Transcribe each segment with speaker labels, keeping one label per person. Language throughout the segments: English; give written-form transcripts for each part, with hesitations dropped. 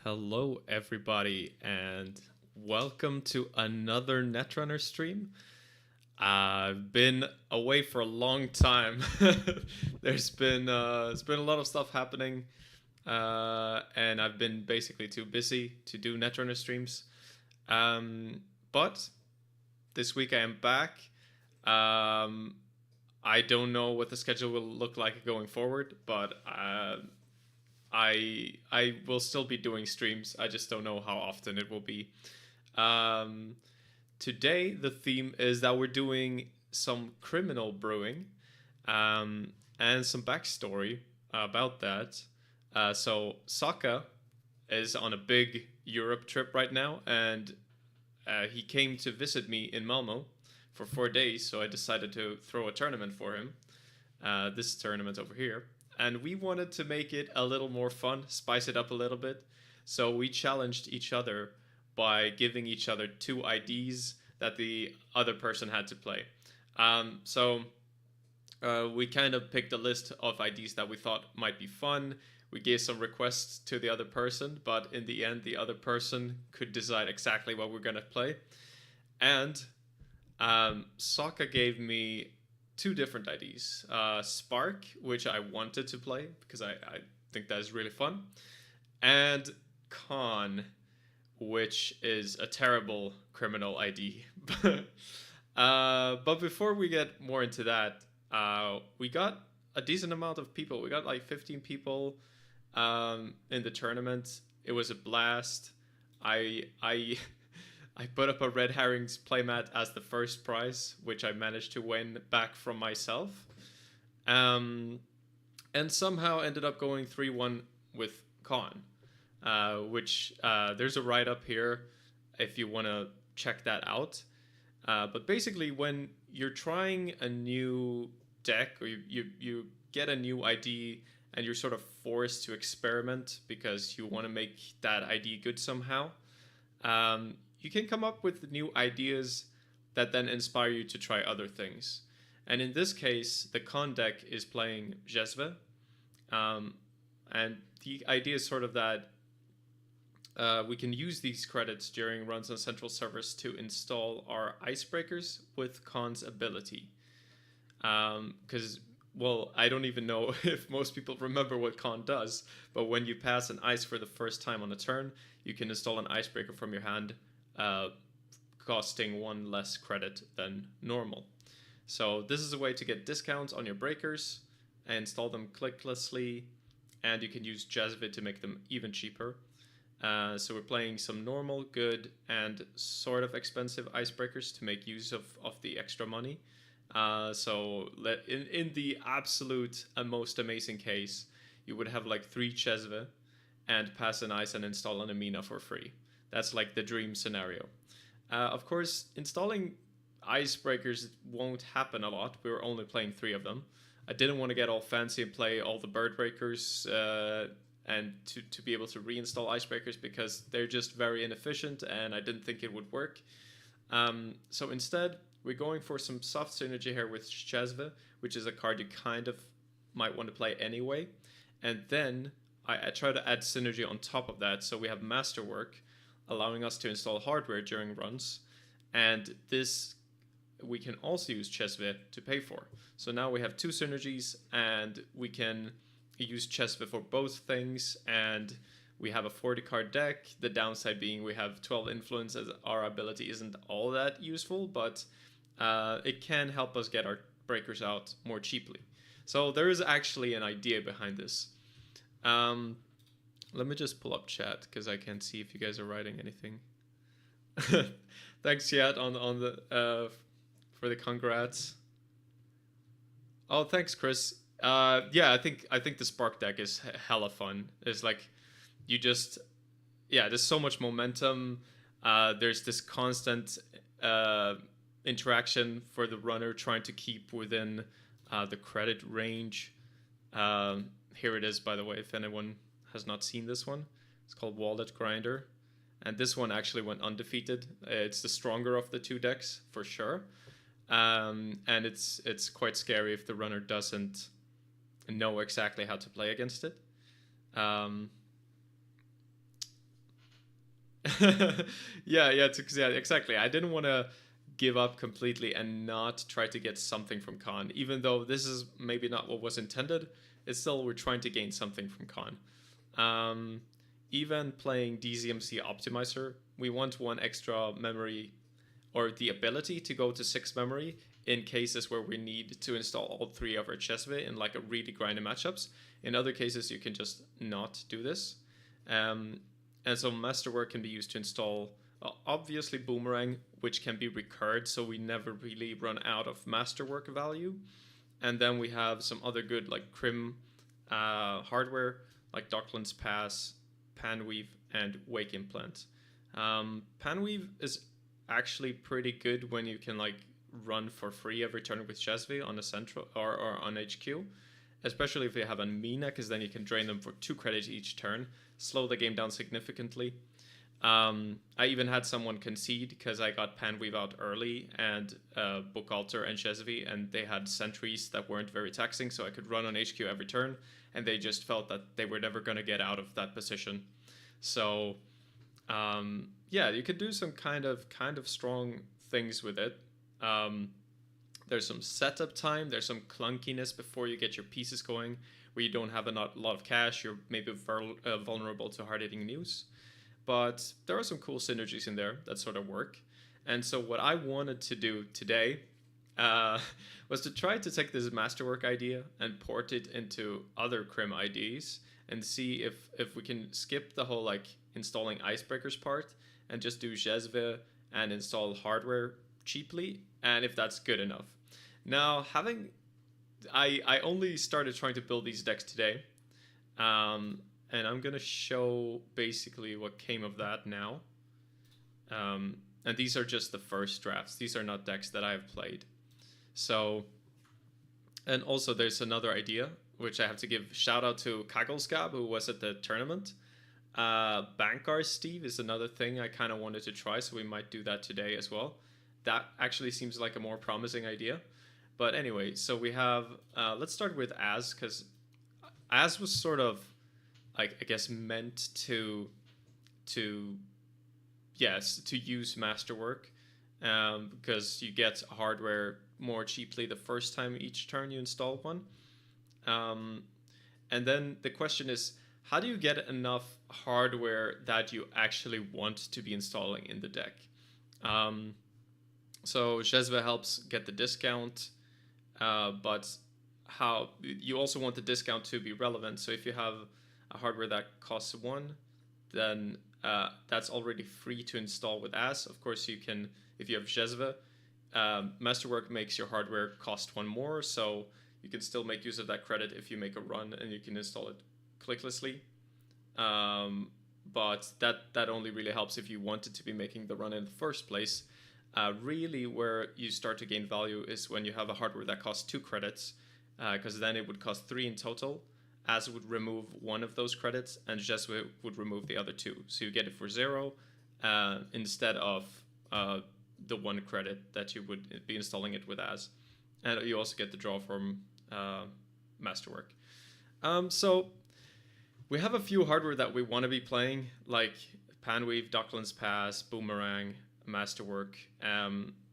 Speaker 1: Hello, everybody, and welcome to another Netrunner stream. I've been away for a long time. There's been a lot of stuff happening, and I've been basically too busy to do Netrunner streams. But this week I am back. I don't know what the schedule will look like going forward, but I will still be doing streams. I just don't know how often it will be. Today the theme is that we're doing some criminal brewing, and some backstory about that. So Saka is on a big Europe trip right now, and he came to visit me in Malmo for 4 days. So I decided to throw a tournament for him. This tournament over here. And we wanted to make it a little more fun, spice it up a little bit. So we challenged each other by giving each other 2 IDs that the other person had to play. We kind of picked a list of IDs that we thought might be fun. We gave some requests to the other person, but in the end, the other person could decide exactly what we're going to play. And Sokka gave me 2 different IDs. Spark, which I wanted to play because I think that is really fun. And Con, which is a terrible criminal ID. But before we get more into that, we got a decent amount of people. We got like 15 people in the tournament. It was a blast. I put up a Red Herrings playmat as the first prize, which I managed to win back from myself. And somehow ended up going 3-1 with Con, which there's a write-up here if you want to check that out. But basically, when you're trying a new deck, or you get a new ID and you're sort of forced to experiment because you want to make that ID good somehow, you can come up with new ideas that then inspire you to try other things. And in this case, the Con deck is playing Cezve. And the idea is sort of that we can use these credits during runs on central servers to install our icebreakers with Con's ability. Because, well, I don't even know if most people remember what Con does, but when you pass an ice for the first time on a turn, you can install an icebreaker from your hand, costing 1 less credit than normal. So this is a way to get discounts on your breakers and install them clicklessly, and you can use Cezve to make them even cheaper. So we're playing some normal, good, and sort of expensive icebreakers to make use of the extra money. So in the absolute most amazing case, you would have like 3 Cezve and pass an ice and install an Amina for free. That's like the dream scenario. Of course, installing icebreakers won't happen a lot. We were only playing 3 of them. I didn't want to get all fancy and play all the bird breakers and to be able to reinstall icebreakers because they're just very inefficient and I didn't think it would work. So instead, we're going for some soft synergy here with Cezve, which is a card you kind of might want to play anyway. And then I try to add synergy on top of that. So we have Masterwork, allowing us to install hardware during runs. And this we can also use Cezve to pay for. So now we have 2 synergies and we can use Cezve for both things, and we have a 40 card deck. The downside being we have 12 influence, as our ability isn't all that useful, but it can help us get our breakers out more cheaply. So there is actually an idea behind this. Let me just pull up chat because I can't see if you guys are writing anything. Thanks, chat, on the for the congrats. Oh, thanks, Chris. Yeah, I think the Spark deck is hella fun. It's like you just, yeah, there's so much momentum. There's this constant interaction for the runner trying to keep within the credit range. Here it is, by the way, if anyone has not seen this one. It's called Wallet Grinder. and this one actually went undefeated. It's the stronger of the two decks for sure, and it's quite scary if the runner doesn't know exactly how to play against it. Yeah, exactly. I didn't want to give up completely and not try to get something from Khan, even though this is maybe not what was intended. It's still we're trying to gain something from Khan. Um, Even playing DZMC Optimizer, we want one extra memory or the ability to go to 6 memory in cases where we need to install all 3 of our Cezve in like a really grindy matchups. In other cases, you can just not do this. And so Masterwork can be used to install, obviously, Boomerang, which can be recurred, so we never really run out of Masterwork value. And then we have some other good like crim hardware, like Docklands Pass, Panweave, and Wake Implant. Panweave is actually pretty good when you can like run for free every turn with Cezve on a central or on HQ, especially if you have a Mina, because then you can drain them for 2 credits each turn, slow the game down significantly. I even had someone concede because I got Panweave out early and Book Altar and Cezve, and they had sentries that weren't very taxing, so I could run on HQ every turn, and they just felt that they were never going to get out of that position. So yeah, you could do some kind of strong things with it. There's some setup time. There's some clunkiness before you get your pieces going, where you don't have a lot of cash. You're maybe vulnerable to hard-hitting news. But there are some cool synergies in there that sort of work. And so what I wanted to do today was to try to take this Masterwork idea and port it into other crim IDs and see if we can skip the whole like installing icebreakers part and just do Cezve and install hardware cheaply, and if that's good enough. Now, I only started trying to build these decks today, and I'm gonna show basically what came of that now. And these are just the first drafts. These are not decks that I have played. So, and also there's another idea which I have to give shout out to Kagglesgab, who was at the tournament. Bankar Steve is another thing I kind of wanted to try, so we might do that today as well. That actually seems like a more promising idea. But anyway, so we have, let's start with Az, because Az was sort of, like, I guess, meant to use Masterwork, because you get hardware more cheaply the first time each turn you install one. And then the question is, how do you get enough hardware that you actually want to be installing in the deck? So Cezve helps get the discount, but how you also want the discount to be relevant. So if you have a hardware that costs 1, then that's already free to install with Az. Of course, you can, if you have Cezve, Masterwork makes your hardware cost 1 more, so you can still make use of that credit if you make a run and you can install it clicklessly. But that only really helps if you wanted to be making the run in the first place. Really, where you start to gain value is when you have a hardware that costs 2 credits, because then it would cost 3 in total. Az would remove 1 of those credits, and Cezve would remove the other 2. So you get it for 0 instead of the 1 credit that you would be installing it with Az. And you also get the draw from Masterwork. So we have a few hardware that we want to be playing, like Panweave, Docklands Pass, Boomerang, Masterwork.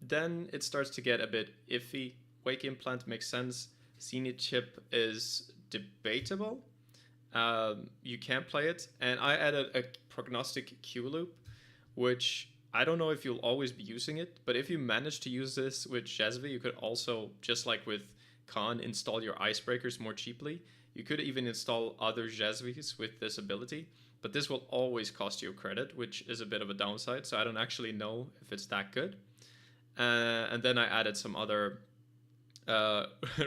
Speaker 1: Then it starts to get a bit iffy. Wake Implant makes sense. Zenith Chip is debatable. You can't play it. And I added a prognostic Q loop, which I don't know if you'll always be using it, but if you manage to use this with Cezve, you could also, just like with Khan, install your icebreakers more cheaply. You could even install other Cezves with this ability, but this will always cost you a credit, which is a bit of a downside, so I don't actually know if it's that good. And then I added some other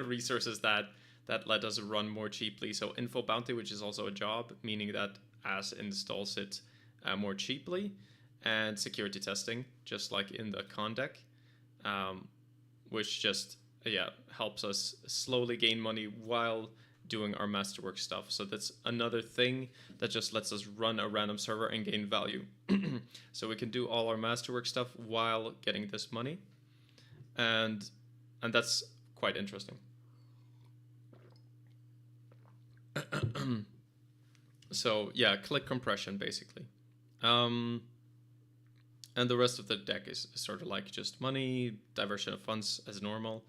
Speaker 1: resources that let us run more cheaply. So Info Bounty, which is also a job, meaning that Az installs it more cheaply, and security testing, just like in the Khan deck, which just helps us slowly gain money while doing our masterwork stuff. So that's another thing that just lets us run a random server and gain value. So we can do all our masterwork stuff while getting this money, and that's quite interesting. So yeah, click compression basically. And the rest of the deck is sort of like just money, diversion of funds as normal.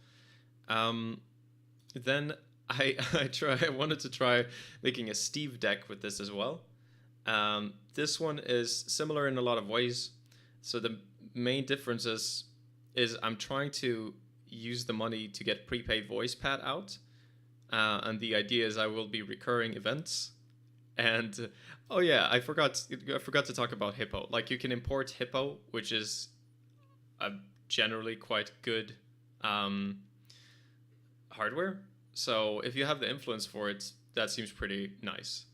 Speaker 1: Then I I wanted to try making a Steve deck with this as well. This one is similar in a lot of ways. So the main difference is I'm trying to use the money to get prepaid voice pad out. And the idea is I will be recurring events. And oh yeah, I forgot to talk about Hippo. Like you can import Hippo, which is a generally quite good hardware. So if you have the influence for it, that seems pretty nice.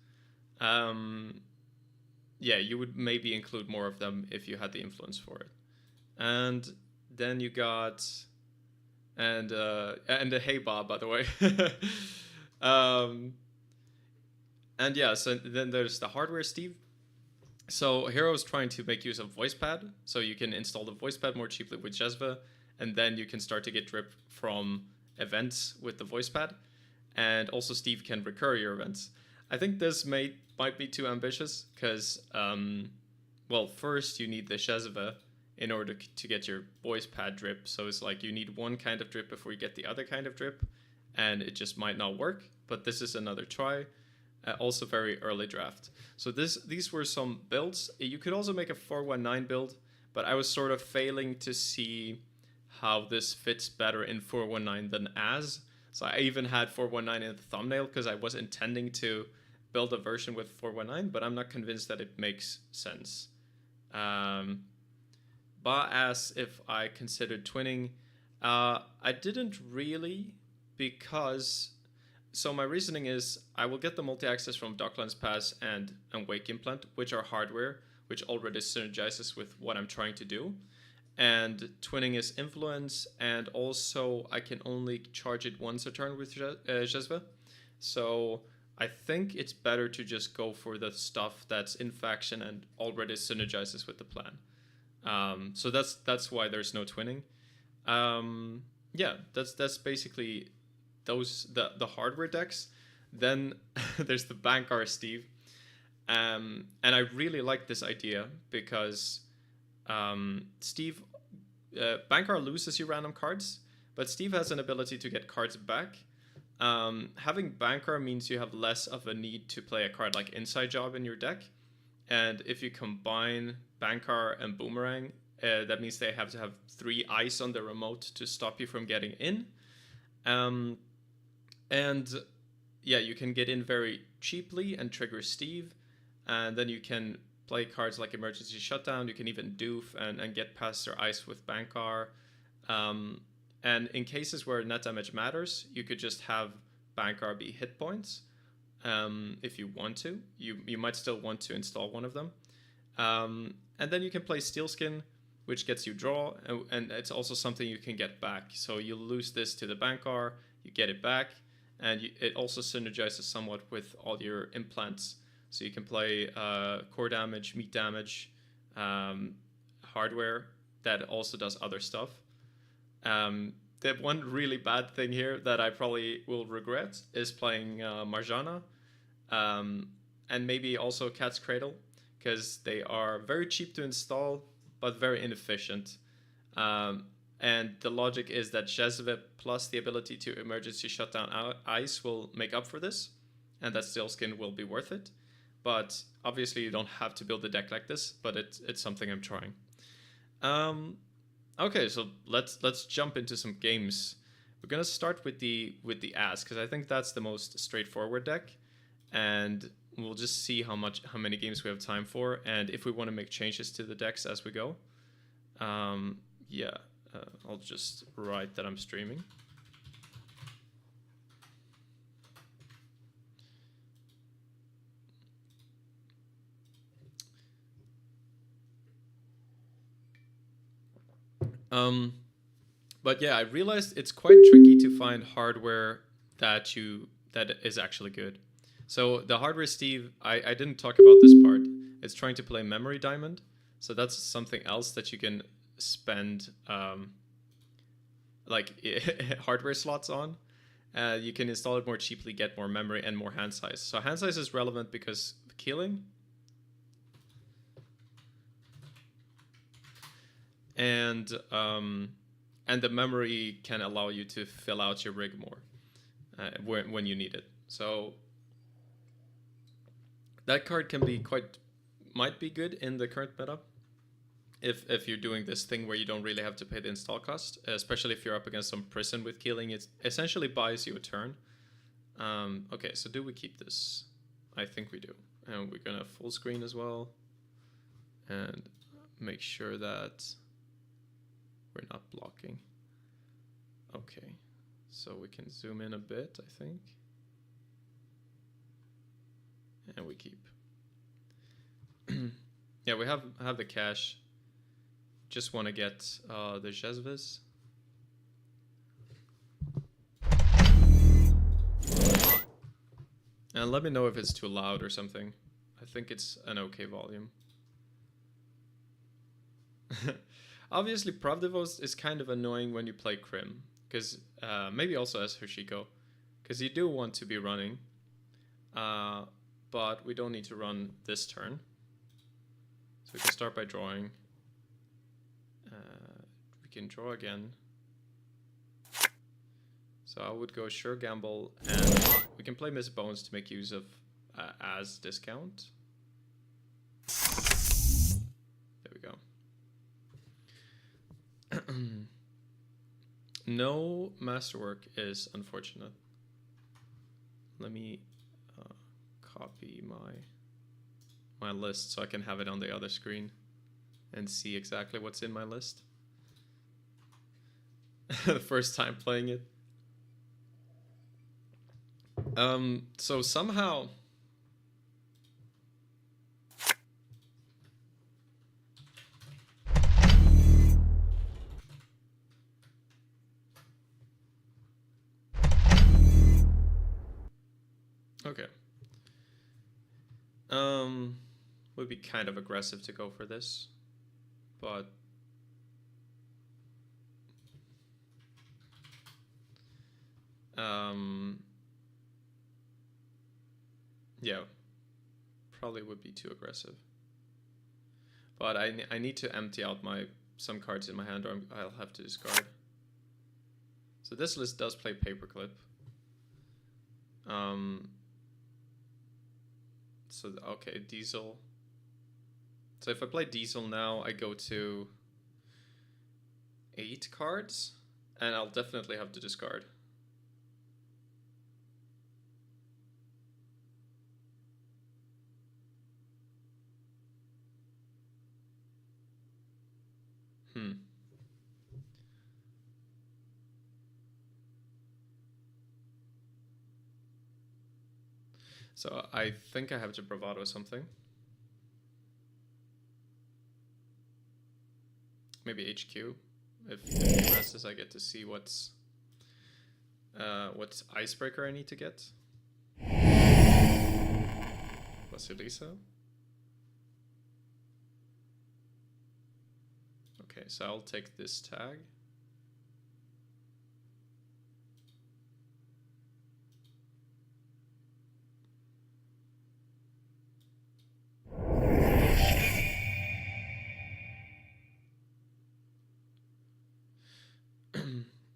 Speaker 1: Yeah, you would maybe include more of them if you had the influence for it. And then you got and the Hey Bob, by the way. And yeah, so then there's the hardware Steve. So Hero's trying to make use of VoicePad, so you can install the VoicePad more cheaply with Cezve, and then you can start to get drip from events with the VoicePad, and also Steve can recur your events. I think this might be too ambitious, because, well, first you need the Cezve in order to get your VoicePad drip, so it's like you need one kind of drip before you get the other kind of drip, and it just might not work, but this is another try. Also very early draft. So these were some builds. You could also make a 419 build, but I was sort of failing to see how this fits better in 419 than as. So I even had 419 in the thumbnail because I was intending to build a version with 419, but I'm not convinced that it makes sense. Ba asks if I considered twinning. I didn't really, because... So my reasoning is I will get the multi-access from Docklands Pass and Wake Implant, which are hardware, which already synergizes with what I'm trying to do. And twinning is influence, and also I can only charge it once a turn with Cezve. So I think it's better to just go for the stuff that's in faction and already synergizes with the plan. So that's why there's no twinning. Yeah, that's basically... those the hardware decks. Then there's the Bankar Steve, and I really like this idea because Steve Bankar loses you random cards, but Steve has an ability to get cards back. Having Bankar means you have less of a need to play a card like Inside Job in your deck, and if you combine Bankar and Boomerang, that means they have to have 3 ice on the remote to stop you from getting in. And yeah, you can get in very cheaply and trigger Steve, and then you can play cards like Emergency Shutdown. You can even doof and get past their ice with Bankar. And in cases where net damage matters, you could just have Bankar be hit points. If you want to, you might still want to install one of them. And then you can play Steelskin, which gets you draw, and it's also something you can get back. So you lose this to the Bankar, you get it back, and it also synergizes somewhat with all your implants. So you can play core damage, meat damage, hardware that also does other stuff. The one really bad thing here that I probably will regret is playing Marjana, and maybe also Cat's Cradle, because they are very cheap to install, but very inefficient. And the logic is that Cezve plus the ability to emergency shutdown ice will make up for this, and that Steelskin will be worth it. But obviously you don't have to build a deck like this, but it's something I'm trying. Okay, so let's jump into some games. We're gonna start with the Ass, because I think that's the most straightforward deck, and we'll just see how many games we have time for, and if we want to make changes to the decks as we go. Yeah. I'll just write that I'm streaming. But yeah, I realized it's quite tricky to find hardware that you that is actually good. So the hardware Steve, I didn't talk about this part. It's trying to play memory diamond. So that's something else that you can spend like hardware slots on. You can install it more cheaply, get more memory and more hand size. So hand size is relevant because killing and the memory can allow you to fill out your rig more when you need it. So that card can be might be good in the current meta if you're doing this thing where you don't really have to pay the install cost, especially if you're up against some prison with killing. It essentially buys you a turn. Okay, so do we keep this? I think we do. And we're gonna full screen as well and make sure that we're not blocking. Okay, so we can zoom in a bit, I think. And we keep. Yeah, we have the cash. Just want to get the Cezves. And let me know if it's too loud or something. I think it's an okay volume. Obviously, Pravdivos is kind of annoying when you play Crim. Because maybe also as Hoshiko. Because you do want to be running. But we don't need to run this turn. So we can start by drawing. We can draw again. So I would go Sure Gamble, and we can play Miss Bones to make use of as discount. There we go. No Masterwork is unfortunate. Let me copy my list so I can have it on the other screen and see exactly what's in my list. The first time playing it. So somehow okay. Would be kind of aggressive to go for this, but yeah, probably would be too aggressive. But I need to empty out some cards in my hand, or I'll have to discard. So this list does play Paperclip. So okay, Diesel. So if I play Diesel now, I go to 8 cards, and I'll definitely have to discard. So I think I have to bravado something. Maybe HQ. If he presses, I get to see what's icebreaker I need to get. Vasilisa. Okay, so I'll take this tag.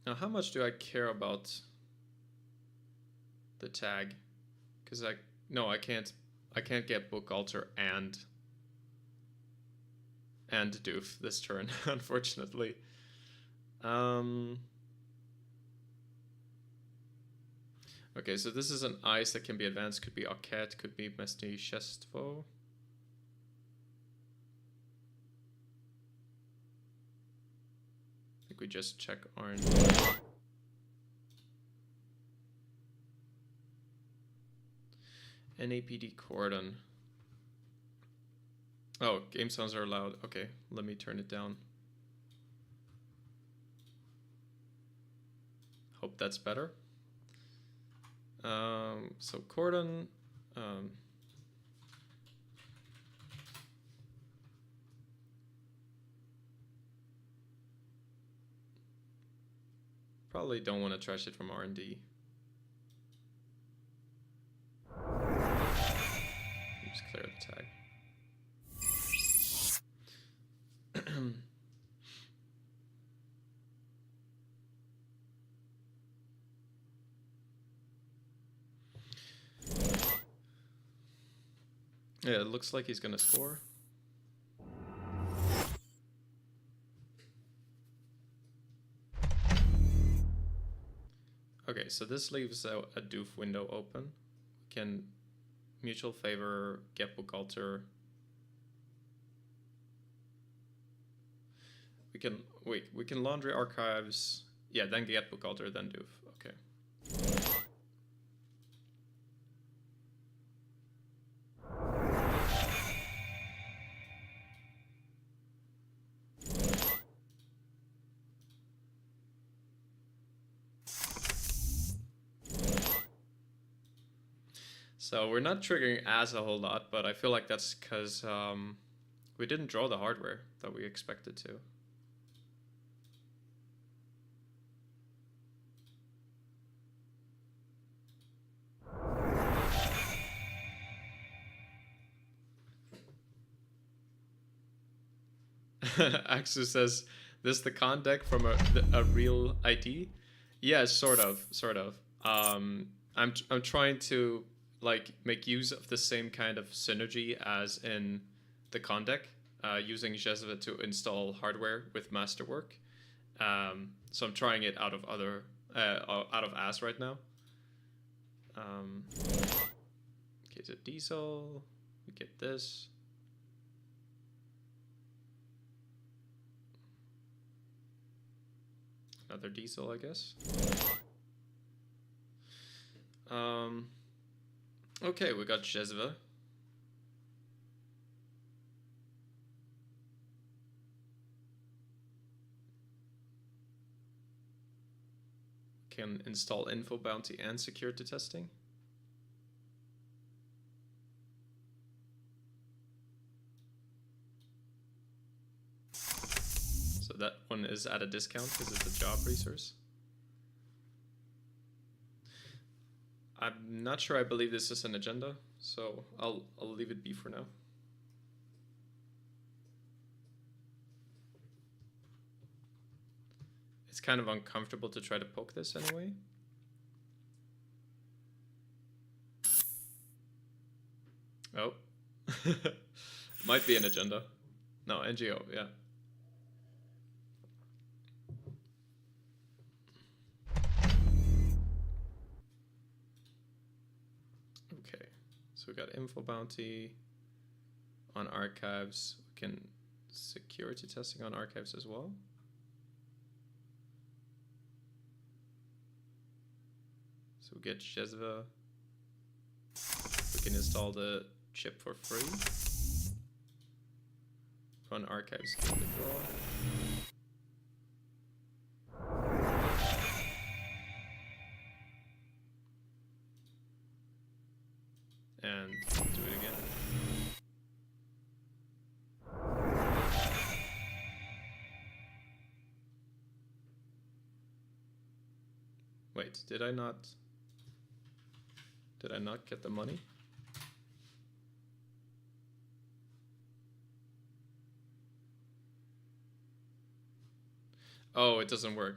Speaker 1: Now, how much do I care about the tag? Because I can't get Book Alter and Doof this turn, unfortunately. Okay, so this is an ice that can be advanced. Could be Arquette, could be Mesty Chestvo. I think we just check orange. NAPD Cordon. Oh, game sounds are loud. Okay, let me turn it down. Hope that's better. So cordon. Probably don't want to trash it from R&D. Just clear the tag. Yeah, it looks like he's gonna score. Okay, so this leaves a doof window open. We can mutual favor, get book alter. We can laundry archives. Yeah, then get book alter, then doof. Okay. So we're not triggering as a whole lot, but I feel like that's because we didn't draw the hardware that we expected to. Axu says, "This the con deck from a real ID?" Yeah, sort of. I'm trying to like make use of the same kind of synergy as in the con deck, using Cezve to install hardware with Masterwork. So I'm trying it out of AS right now. Okay, so diesel. We get this. Another diesel, I guess. Okay, we got Cezve. Can install info bounty and security testing. So that one is at a discount because it's a job resource. I'm not sure I believe this is an agenda, so I'll leave it be for now. It's kind of uncomfortable to try to poke this anyway. Oh. Might be an agenda. No, NGO, yeah. Okay, so we got info bounty on archives. We can security testing on archives as well. So we get Cezve. We can install the chip for free. Run archives in the draw. And do it again. Wait, did I not get the money? Oh, it doesn't work.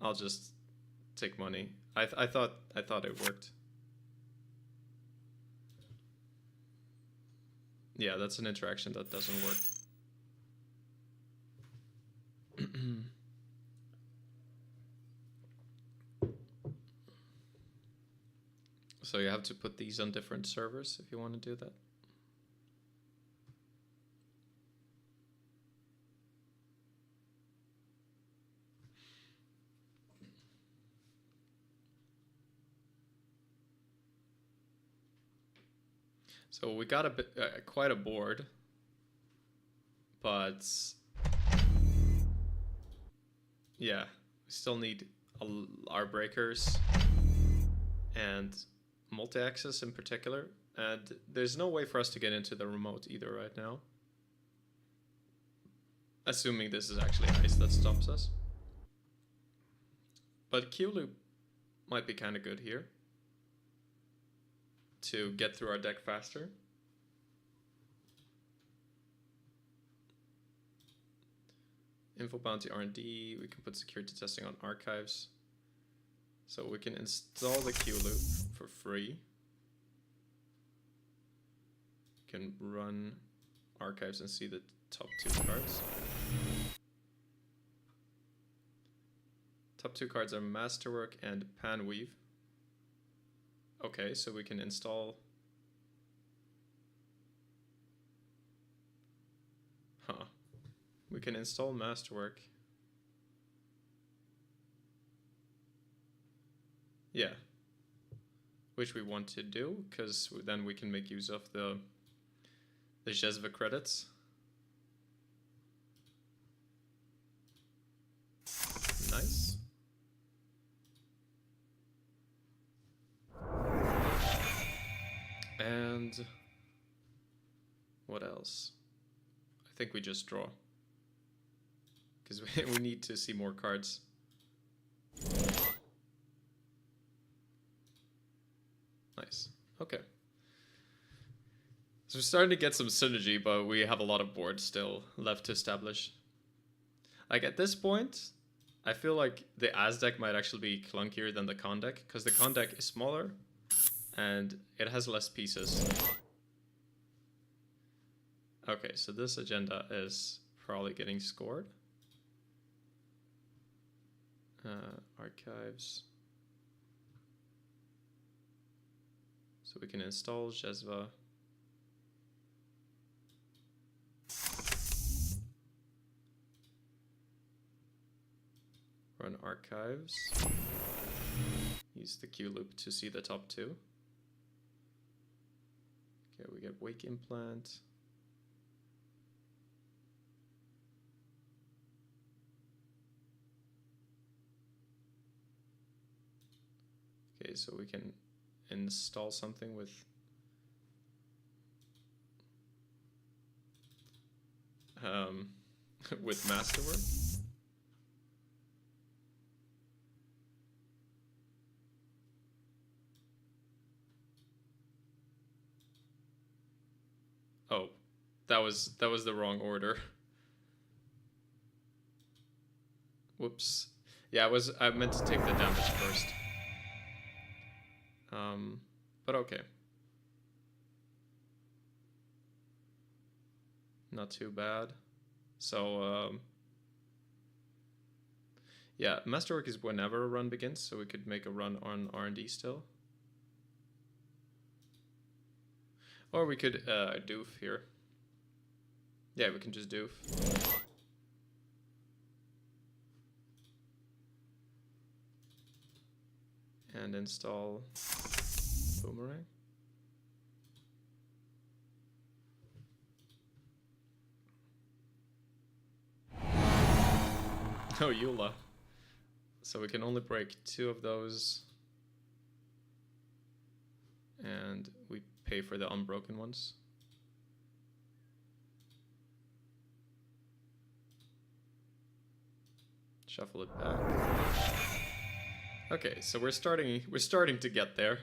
Speaker 1: I'll just take money. I thought it worked. Yeah, that's an interaction that doesn't work. So you have to put these on different servers if you want to do that. So we got a bit, quite a board, but yeah, we still need our breakers and multi-axis in particular. And there's no way for us to get into the remote either right now. Assuming this is actually ice that stops us. But Q-loop might be kind of good here to get through our deck faster. Info bounty R&D, we can put security testing on archives. So we can install the Q-loop for free. Can run archives and see the top 2 cards. Top 2 cards are Masterwork and Panweave. Okay, so we can install... Huh. We can install Masterwork. Yeah. Which we want to do, because then we can make use of the Cezve credits. Nice. And what else? I think we just draw. Because we need to see more cards. Nice. Okay. So we're starting to get some synergy, but we have a lot of boards still left to establish. Like at this point, I feel like the As deck might actually be clunkier than the Con deck, because the Con deck is smaller and it has less pieces. Okay, so this agenda is probably getting scored. Archives. So we can install Cezve. Run archives. Use the Q loop to see the top 2. Okay, we get wake implant. Okay, so we can install something with with Masterwork. Oh, that was the wrong order. Whoops. Yeah, I meant to take the damage first. But okay. Not too bad. So, yeah, Masterwork is whenever a run begins, so we could make a run on R&D still. Or we could doof here. Yeah, we can just doof. And install Boomerang. Oh, Eula. So we can only break 2 of those. And we pay for the unbroken ones. Shuffle it back. Okay, so we're starting to get there.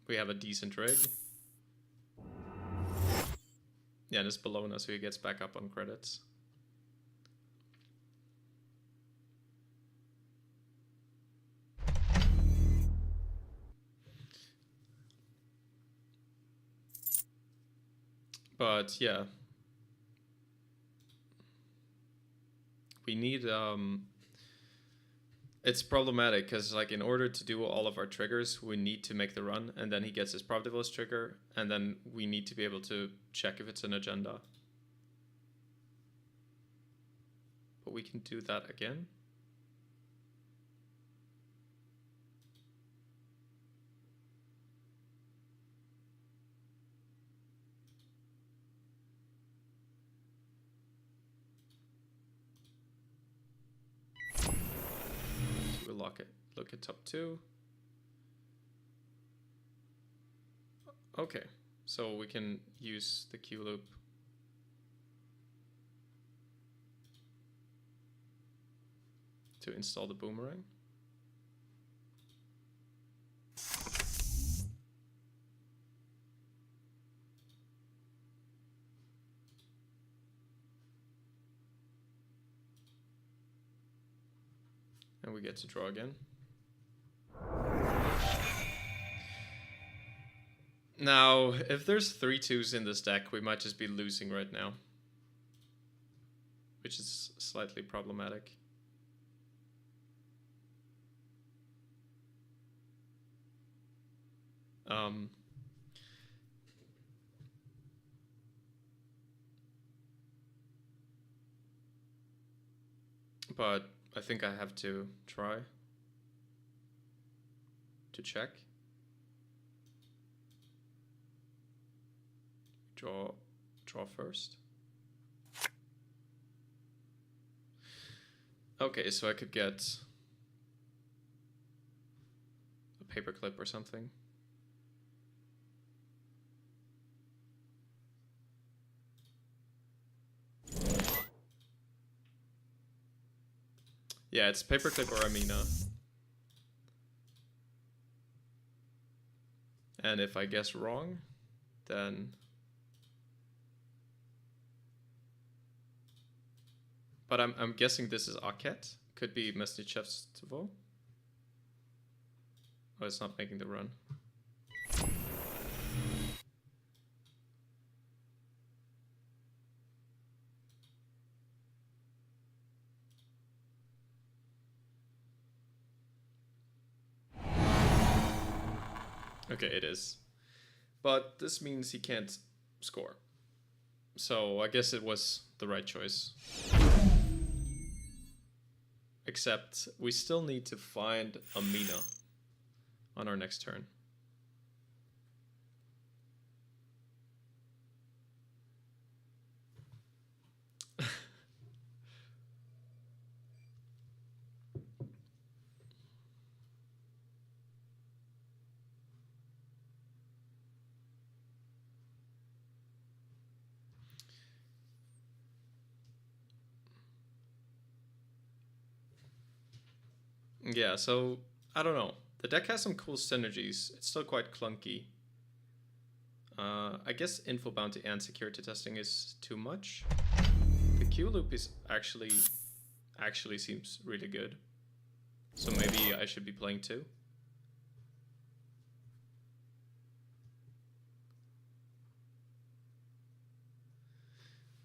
Speaker 1: We have a decent rig. Yeah, and it's below now, so he gets back up on credits. But yeah, we need it's problematic because like in order to do all of our triggers, we need to make the run, and then he gets his Pravdivos trigger, and then we need to be able to check if it's an agenda. But we can do that again. look at top 2. Okay, so we can use the Q loop. To install the boomerang. And we get to draw again. Now, if there's 3 2s in this deck, we might just be losing right now. Which is slightly problematic. But I think I have to try to check. Draw first. Okay, so I could get a paperclip or something. Yeah, it's paperclip or Amina. And if I guess wrong, then... But I'm guessing this is Arquette. Could be Cezve. Oh, it's not making the run. Okay, it is. But this means he can't score. So I guess it was the right choice. Except we still need to find Amina on our next turn. Yeah, so I don't know. The deck has some cool synergies. It's still quite clunky. I guess info bounty and security testing is too much. The Q loop is actually seems really good. So maybe I should be playing 2.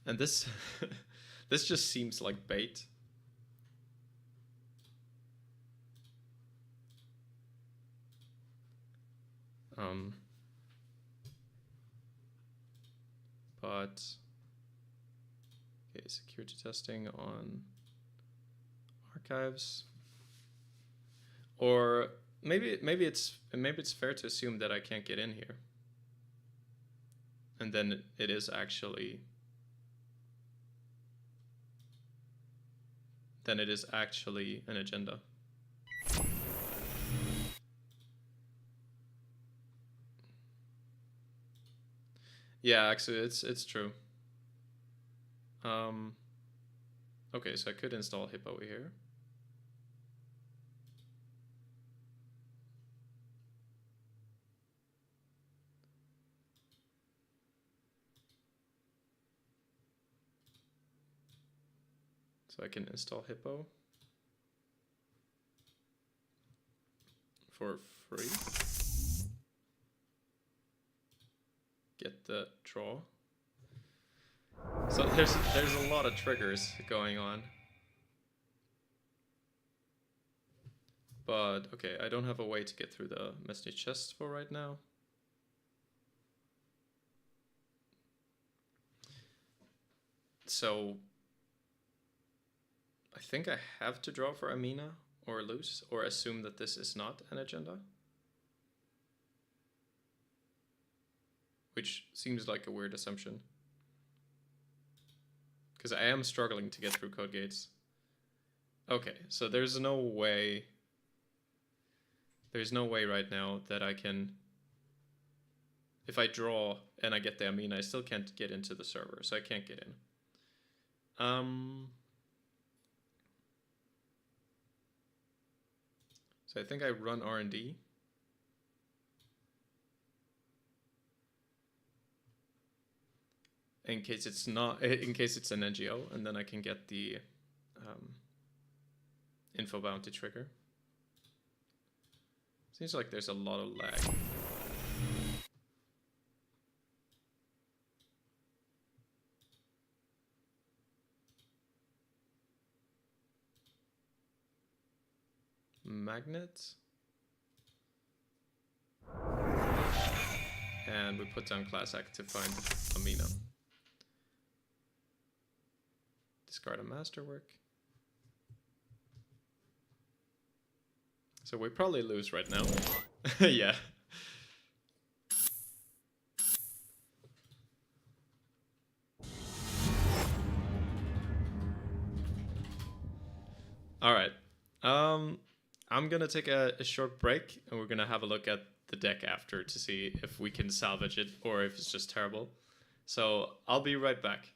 Speaker 1: And this this just seems like bait. But okay, security testing on archives, or maybe it's fair to assume that I can't get in here, and then it is actually an agenda. Yeah, actually, it's true. Okay, so I could install Hippo here. So I can install Hippo for free. Get the draw. So there's a lot of triggers going on. But okay, I don't have a way to get through the message chest for right now. So I think I have to draw for Amina or lose, or assume that this is not an agenda. Which seems like a weird assumption. Because I am struggling to get through code gates. Okay, so there's no way There's no way right now that I can... If I draw and I get the amine, I still can't get into the server, so I can't get in. So I think I run R&D. In case it's not, in case it's an NGO, and then I can get the info bounty trigger. Seems like there's a lot of lag. Magnets. And we put down class act to find Amina. Discard a masterwork. So we probably lose right now. Yeah. All right. I'm gonna take a short break, and we're gonna have a look at the deck after to see if we can salvage it or if it's just terrible. So I'll be right back.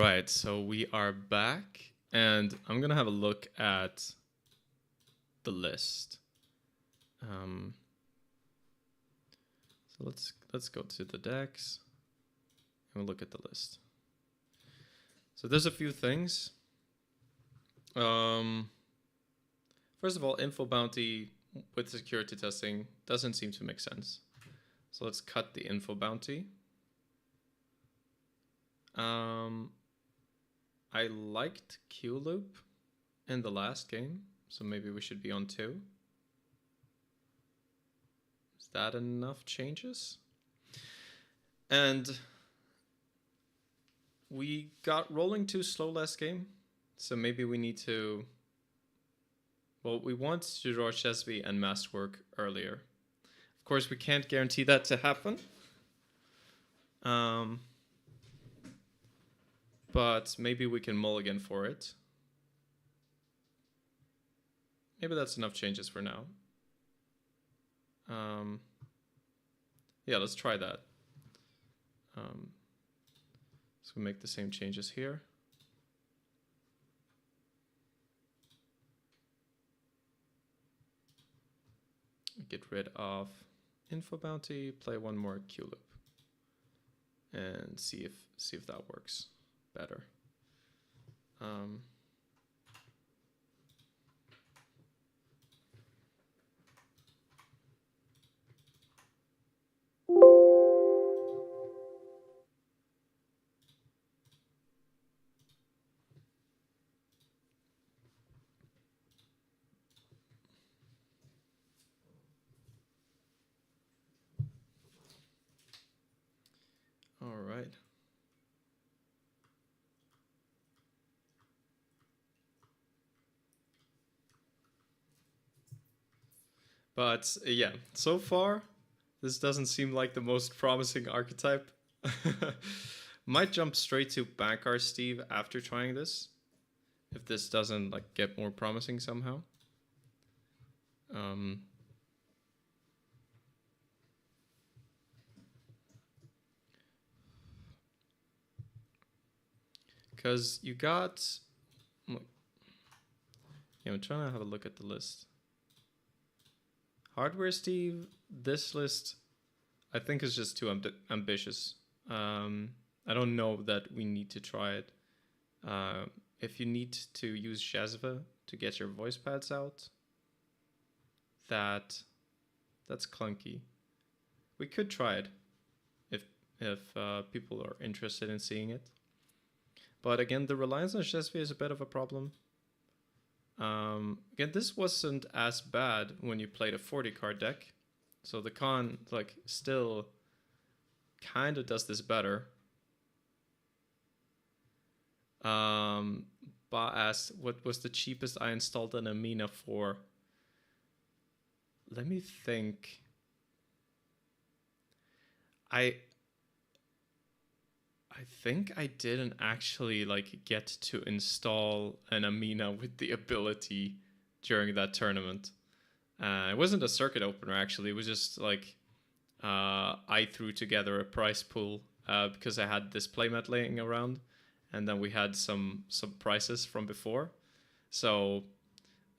Speaker 1: right, so we are back, and I'm gonna have a look at the list. So let's go to the decks and we'll look at the list. So there's a few things. First of all, info bounty with security testing doesn't seem to make sense. So let's cut the info bounty. I liked Q loop in the last game, so maybe we should be on 2. Is that enough changes? And we got rolling too slow last game, so maybe we need to... Well, we want to draw Cezve and Masterwork earlier. Of course, we can't guarantee that to happen. But maybe we can mulligan for it. Maybe that's enough changes for now. Yeah, let's try that. So we make the same changes here. Get rid of info bounty, play one more Q loop, and see if that works better. All right. But yeah, so far, this doesn't seem like the most promising archetype. Might jump straight to Bankar Steve after trying this, if this doesn't like get more promising somehow. Because you got... Yeah, I'm trying to have a look at the list. Hardware Steve, this list, I think is just too ambitious. I don't know that we need to try it. If you need to use Cezve to get your voice pads out, that's clunky. We could try it if people are interested in seeing it. But again, the reliance on Cezve is a bit of a problem. Again, this wasn't as bad when you played a 40 card deck. So the con like still kind of does this better. Ba asked, what was the cheapest I installed an Amina for? Let me think. I think I didn't actually like get to install an Amina with the ability during that tournament. It wasn't a circuit opener actually. It was just like I threw together a prize pool because I had this playmat laying around, and then we had some prizes from before. So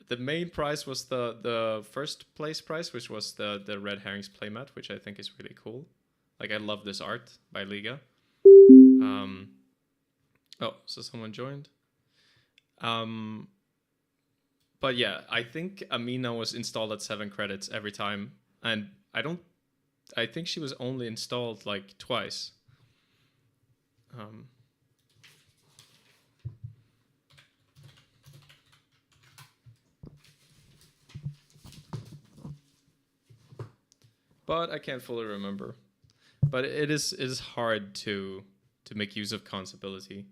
Speaker 1: the main prize was the first place prize, which was the Red Herrings playmat, which I think is really cool. Like I love this art by Liga. Oh, so someone joined. But yeah, I think Amina was installed at 7 credits every time, and I think she was only installed like twice. But I can't fully remember. But it is hard to make use of Khan's ability.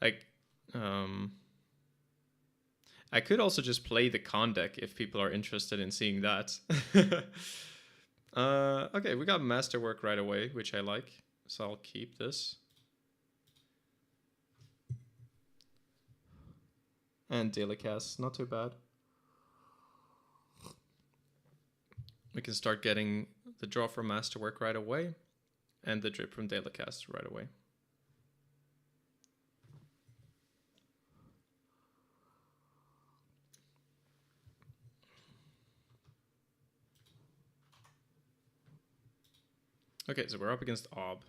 Speaker 1: Like, I could also just play the Khan deck if people are interested in seeing that. Okay, we got Masterwork right away, which I like. So I'll keep this. And Dailycast, not too bad. We can start getting the draw from Masterwork right away, and the drip from Dailycast right away. Okay, so we're up against Ob.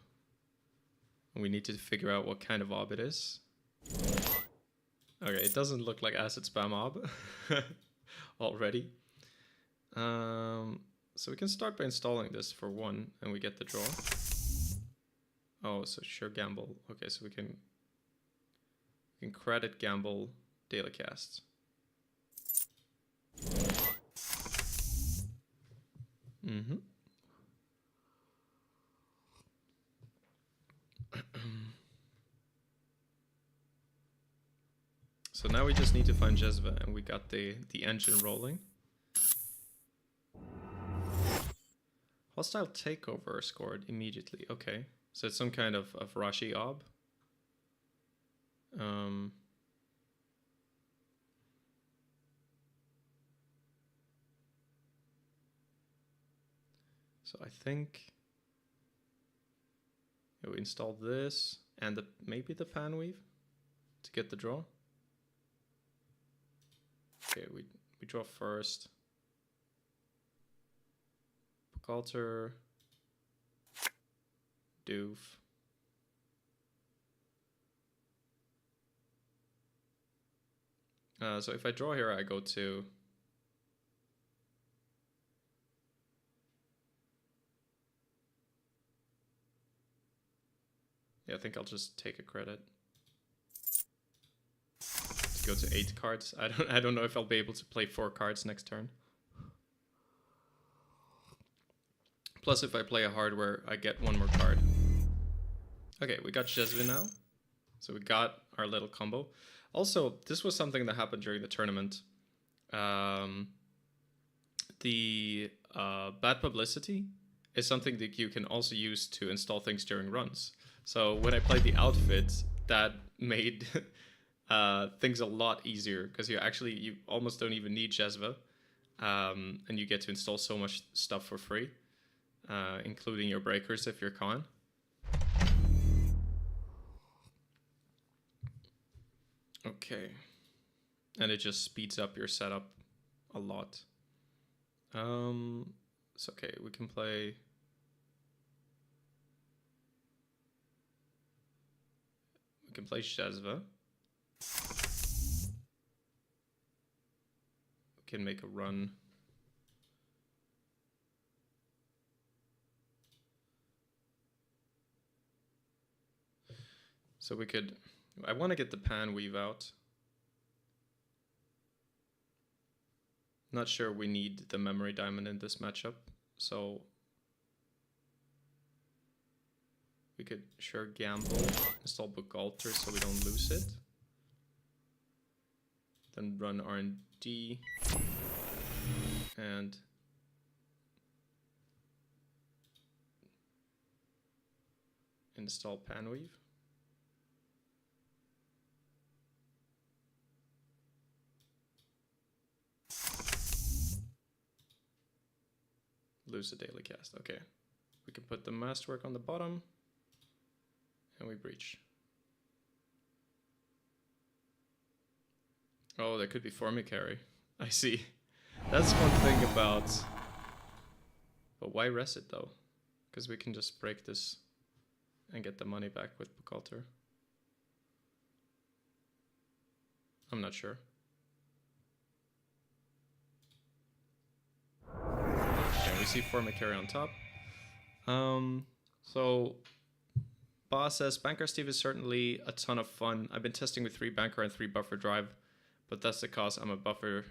Speaker 1: And we need to figure out what kind of Ob it is. Okay, it doesn't look like acid spam Ob already. So we can start by installing this for 1 and we get the draw. Oh, so sure gamble. Okay, so we can credit gamble daily cast. Mm-hmm. So now we just need to find Cezve and we got the engine rolling. Hostile takeover scored immediately. Okay, so it's some kind of Rashi Ob. So I think we installed this and maybe the pan weave to get the draw. Okay, we draw first. Alter, doof. So if I draw here, I go to I think I'll just take a credit to go to 8 cards. I don't know if I'll be able to play 4 cards next turn. Plus, if I play a hardware, I get 1 more card. Okay, we got Cezve now. So we got our little combo. Also, this was something that happened during the tournament. The bad publicity is something that you can also use to install things during runs. So when I played the outfit, that made things a lot easier because you almost don't even need Cezve, and you get to install so much stuff for free, including your breakers if you're Khan. Okay, and it just speeds up your setup a lot. It's okay. We can play. We can play Cezve. We can make a run. So we could. I want to get the pan weave out. Not sure we need the memory diamond in this matchup, so we could sure gamble, install book alter so we don't lose it. Then run R&D and install panweave. Lose the daily cast. Okay, we can put the masterwork on the bottom and we breach. Oh, there could be Formicary. I see. That's one thing about... But why rest it though? Because we can just break this and get the money back with book alter. I'm not sure. Okay, we see Formicary on top. So Boss says Banker Steve is certainly a ton of fun. I've been testing with 3 banker and 3 buffer drive, but that's because I'm a buffer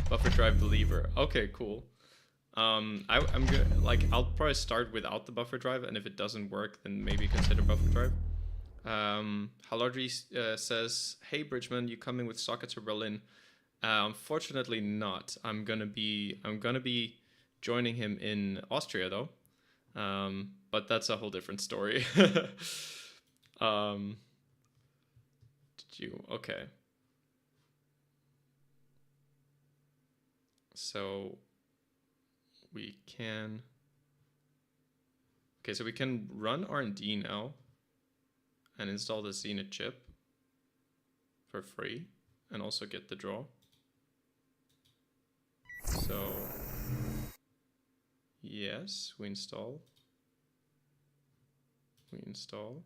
Speaker 1: buffer drive believer. Okay, cool. I'm good. Like, I'll probably start without the buffer drive, and if it doesn't work, then maybe consider buffer drive. Halardri says, "Hey Bridgman, you coming with Soccer to Berlin?" Unfortunately, not. I'm gonna be joining him in Austria though. But that's a whole different story. Did you? Okay. So we can. Okay, so we can run R&D now and install the Zenith chip for free and also get the draw. So yes, we install. We install.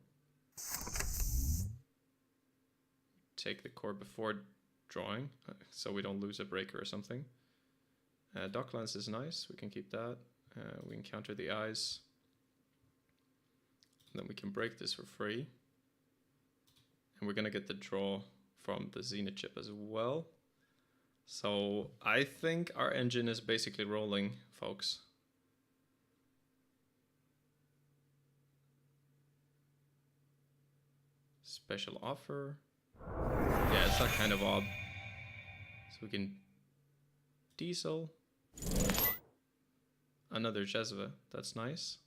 Speaker 1: Take the core before drawing, so we don't lose a breaker or something. Dock lens is nice, we can keep that. We encounter the eyes. Then we can break this for free. And we're gonna get the draw from the Zenith chip as well. So I think our engine is basically rolling, folks. Special offer. Yeah, it's not kind of odd. So we can diesel. Another Cezve, that's nice.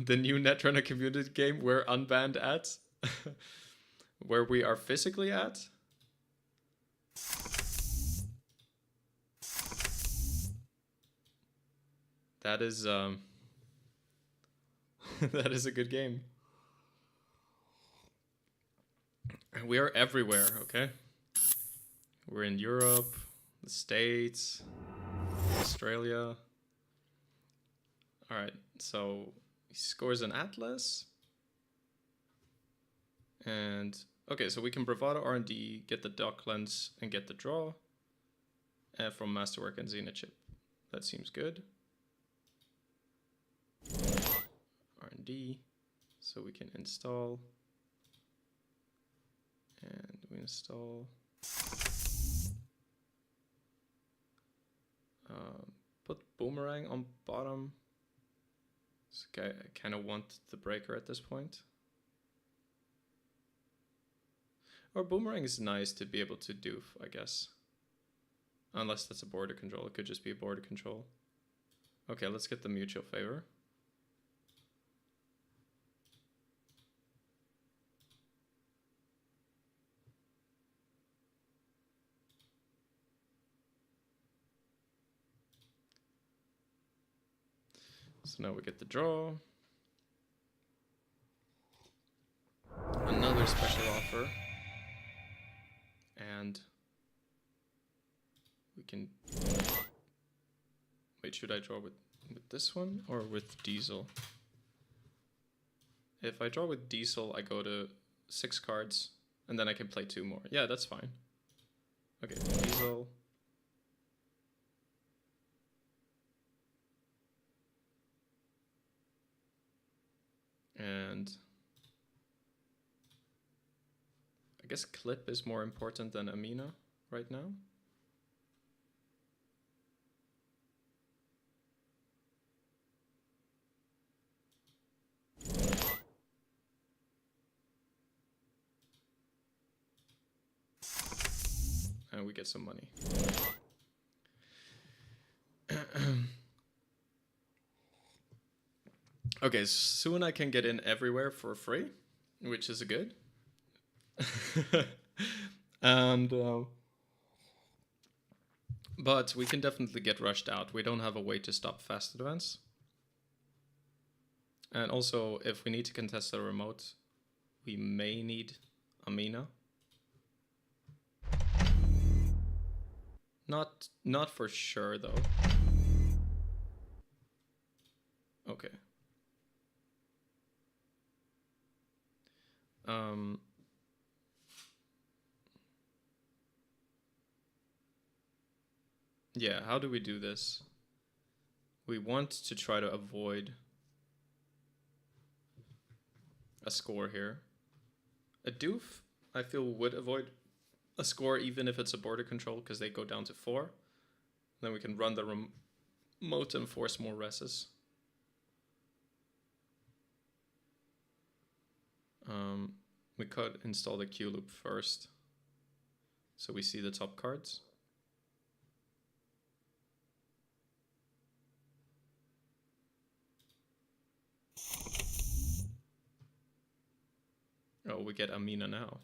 Speaker 1: The new Netrunner community game we're unbanned at. Where we are physically at. That is that is a good game. We are everywhere, okay? We're in Europe, the States, Australia. Alright, so he scores an Atlas. And okay, so we can Bravado R&D, get the dock lens, and get the draw from Masterwork and Zenith chip. That seems good. R&D, so we can install. And we install. Put boomerang on bottom. So I kind of want the breaker at this point. Or boomerang is nice to be able to do, I guess. Unless that's a border control. It could just be a border control. Okay, let's get the mutual favor. So now we get the draw. Another special offer. And we can... Wait, should I draw with this one or with diesel? If I draw with diesel, I go to 6 cards and then I can play 2 more. Yeah, that's fine. Okay, diesel. And I guess clip is more important than Amina right now. And we get some money. Okay, soon I can get in everywhere for free, which is good. And but we can definitely get rushed out. We don't have a way to stop fast advance. And also, if we need to contest a remote, we may need Amina. Not for sure though. Okay. Yeah, how do we do this? We want to try to avoid a score here. A doof, I feel, would avoid a score even if it's a border control because they go down to 4. Then we can run the remote and force more reses. We could install the Q loop first so we see the top cards. Oh, we get Amina now.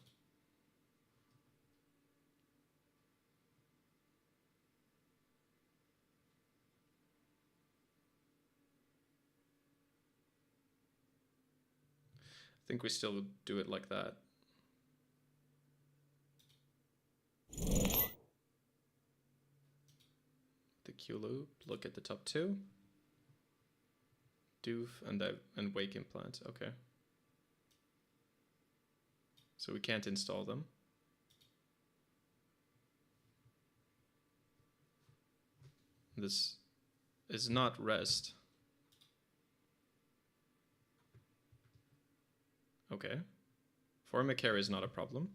Speaker 1: I think we still do it like that. Q loop. Look at the top two. Doof and wake implant. Okay. So we can't install them. This is not rest. Okay. Formic hair is not a problem.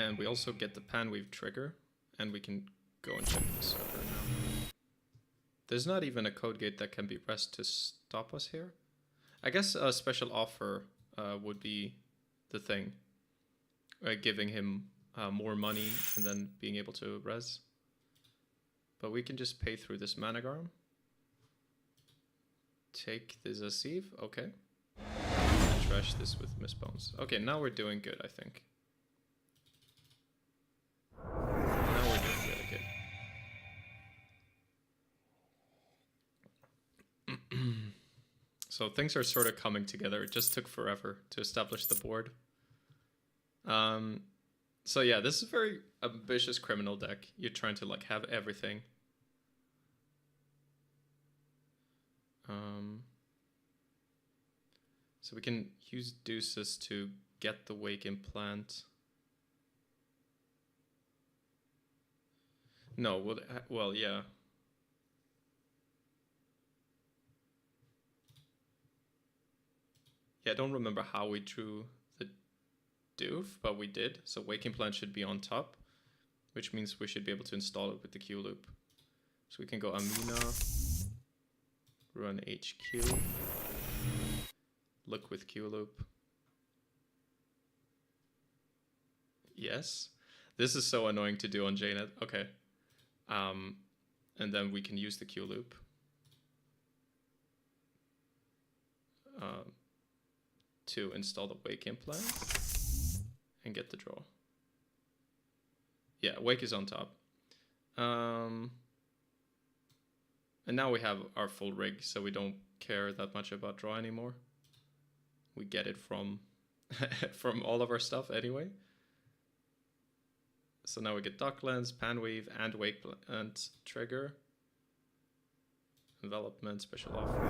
Speaker 1: And we also get the panweave trigger, and we can go and check the server now. There's not even a code gate that can be pressed to stop us here. I guess a special offer would be the thing. Giving him more money and then being able to res. But we can just pay through this Managarm. Take this Asiv, okay. And trash this with Mistbones. Okay, now we're doing good, I think. Now we're doing really good. So things are sort of coming together. It just took forever to establish the board. So yeah, this is a very ambitious criminal deck. You're trying to like have everything. So we can use deuces to get the wake implant. No, well, yeah. Yeah, I don't remember how we drew the doof, but we did. So wake implant should be on top, which means we should be able to install it with the Q loop. So we can go Amina, run HQ, look with Q loop. Yes, this is so annoying to do on JNet. Okay, and then we can use the Q loop. To install the wake implant and get the draw. Yeah, wake is on top. And now we have our full rig, so we don't care that much about draw anymore. We get it from from all of our stuff anyway. So now we get Docklands, Panweave, and Wake and Trigger. Envelopment, special offer.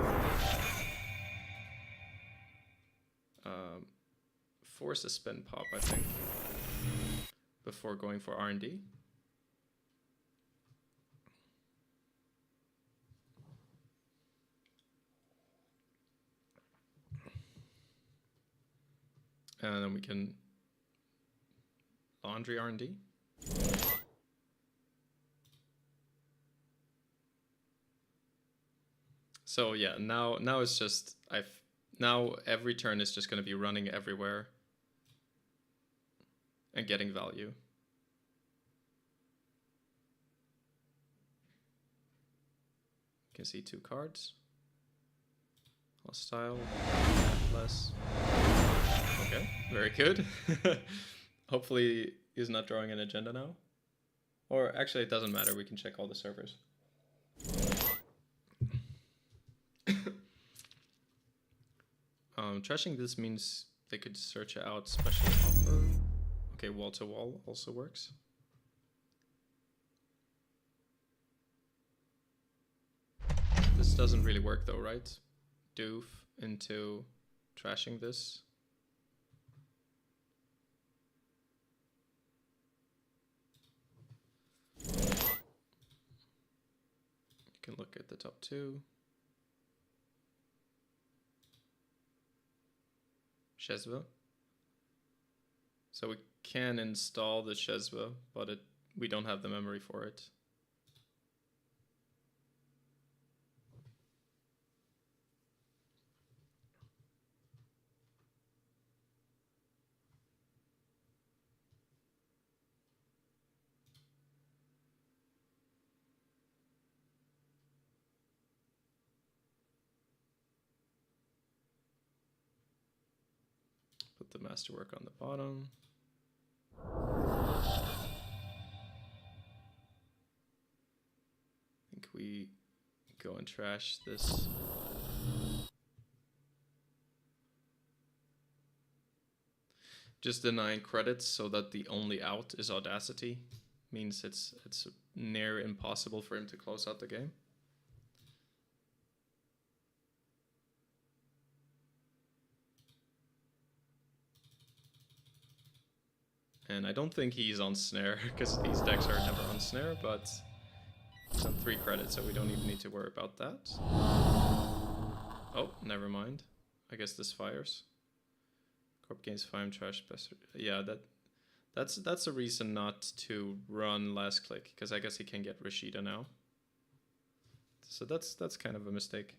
Speaker 1: Force a spin pop, I think, before going for R&D. And then we can laundry R&D. So yeah, now it's just now every turn is just going to be running everywhere and getting value. You can see 2 cards. Hostile, less. Okay, very good. Hopefully he's not drawing an agenda now. Or actually it doesn't matter, we can check all the servers. Trashing this means they could search out special offer. Okay, wall to wall also works. This doesn't really work though, right? Doof into trashing this. You can look at the top 2. Cezve. So we can install the Cezve, but we don't have the memory for it. Put the Masterwork on the bottom. I think we go and trash this. Just denying credits so that the only out is Audacity means it's near impossible for him to close out the game. And I don't think he's on snare, because these decks are never on snare, but he's on 3 credits, so we don't even need to worry about that. Oh, never mind. I guess this fires. Corp gains 5 trash. Yeah, that's a reason not to run last click, because I guess he can get Rashida now. So that's kind of a mistake.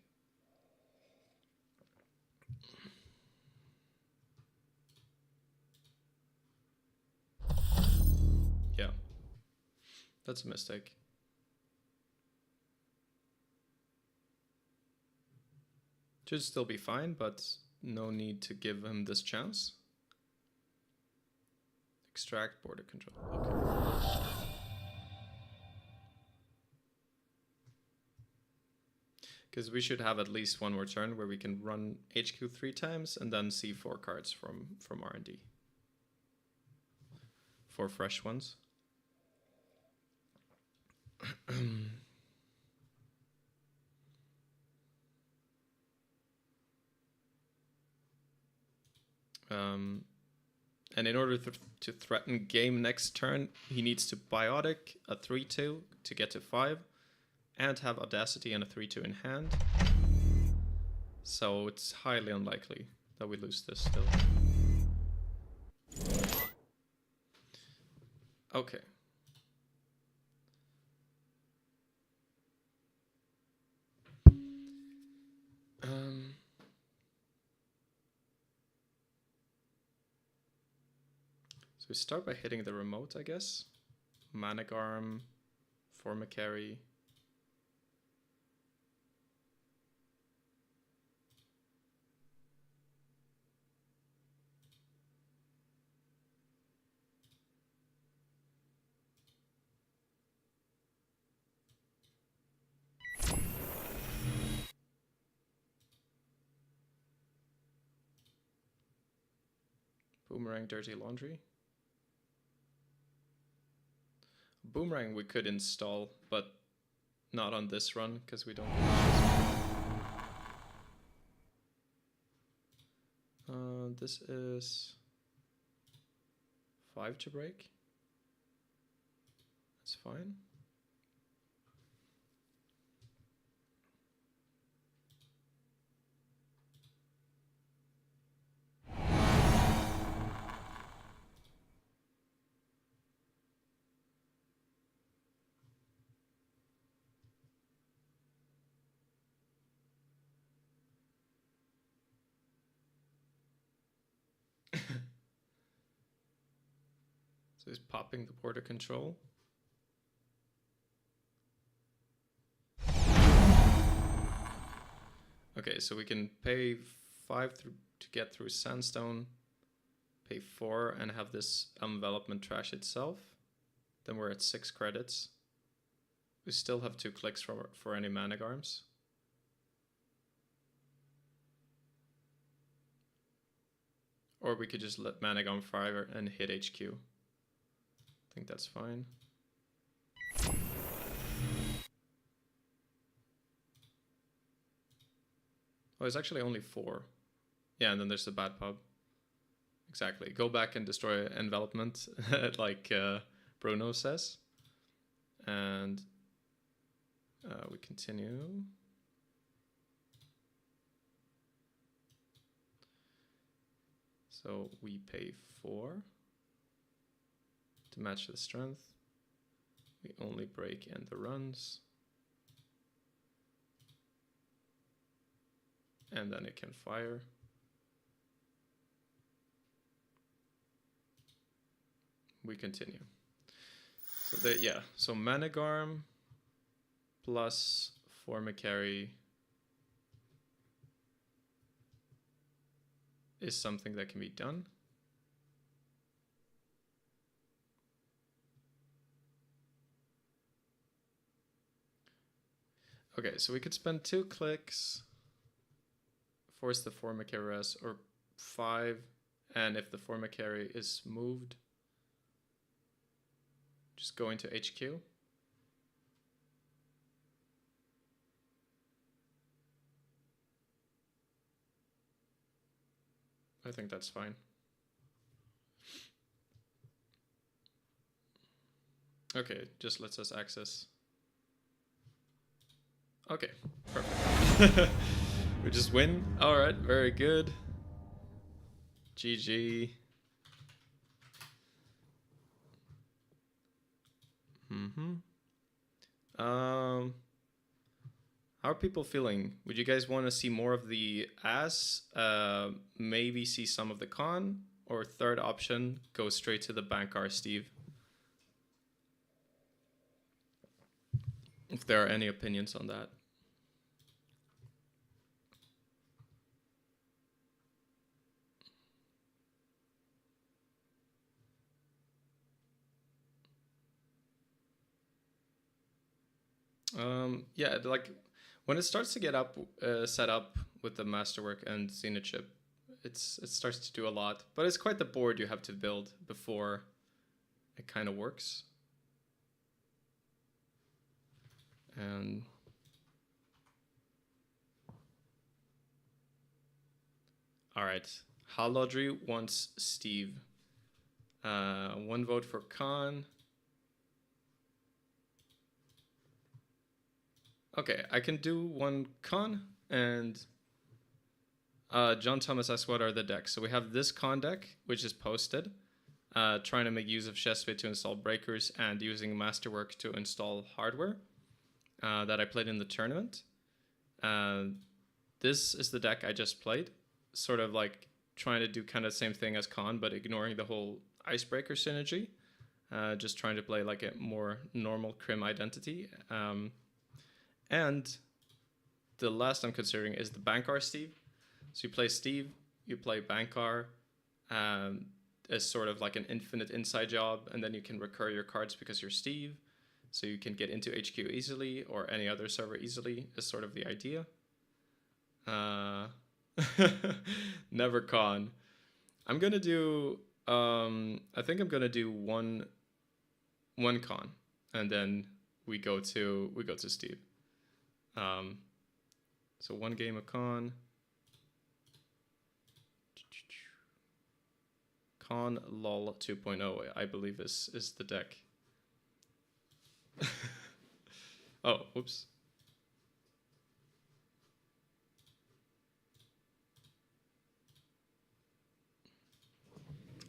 Speaker 1: Yeah, that's a mistake. Should still be fine, but no need to give him this chance. Extract border control. Okay. Because we should have at least one more turn where we can run HQ 3 times and then see 4 cards from R&D. 4 fresh ones. And in order to threaten game next turn, he needs to Biotic a 3-2 to get to 5, and have Audacity and a 3-2 in hand. So it's highly unlikely that we lose this still. Okay. So we start by hitting the remote, I guess. Manic Arm, Forma Carry. Boomerang, Dirty Laundry. Boomerang we could install, but not on this run, because we don't get this. This is 5 to break. That's fine. So he's popping the border control. Okay, so we can pay 5 to get through Sandstone, pay 4 and have this envelopment trash itself. Then we're at 6 credits. We still have 2 clicks for any Manic Arms. Or we could just let Manic Arm fire and hit HQ. I think that's fine. Oh, it's actually only 4. Yeah, and then there's the bad pub. Exactly. Go back and destroy envelopment, like Bruno says. And we continue. So we pay 4 to match the strength. We only break in the runs. And then it can fire. We continue. So yeah, so Manic Arm plus Forma Carry is something that can be done. Okay, so we could spend 2 clicks, force the Forma Carry, or 5 And if the format carry is moved, just go into HQ. I think that's fine. Okay, just lets us access. Okay, perfect. We just win. All right, very good. GG. How are people feeling? Would you guys want to see more of the as? Maybe see some of the con? Or third option, go straight to the Bankar Steve? If there are any opinions on that. Yeah, like when it starts to get up set up with the Masterwork and Zenith chip, it starts to do a lot, but it's quite the board you have to build before it kind of works. And all right, Halodry wants Steve. 1 vote for Khan. Okay, I can do 1 con, and John Thomas asks what are the decks. So we have this con deck, which is posted, trying to make use of Cezve to install breakers and using Masterwork to install hardware that I played in the tournament. This is the deck I just played, sort of like trying to do kind of the same thing as con, but ignoring the whole icebreaker synergy. Just trying to play like a more normal crim identity. And the last I'm considering is the Bankar Steve. So you play Steve, you play Bankar as sort of like an infinite inside job, and then you can recur your cards because you're Steve. So you can get into HQ easily or any other server easily is sort of the idea. Never con. I'm gonna do I think I'm gonna do one con, and then we go to Steve. So 1 game of con. Con lol 2.0, I believe is the deck. Oh, whoops.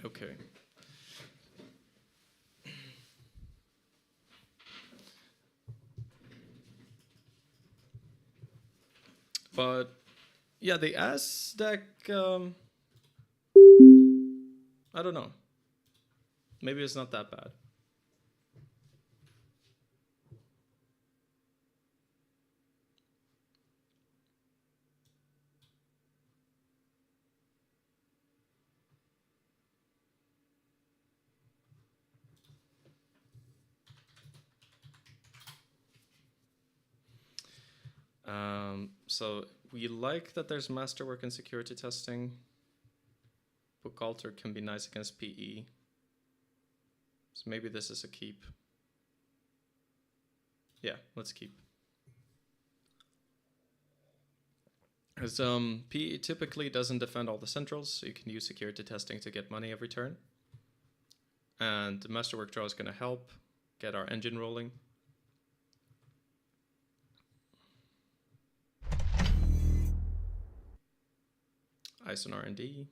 Speaker 1: Okay. But yeah, the ass deck, I don't know. Maybe it's not that bad. So we like that there's Masterwork and security testing. Book Alter can be nice against PE. So maybe this is a keep. Yeah, let's keep. Because PE typically doesn't defend all the centrals, so you can use security testing to get money every turn. And the Masterwork draw is going to help get our engine rolling. Ice on R&D.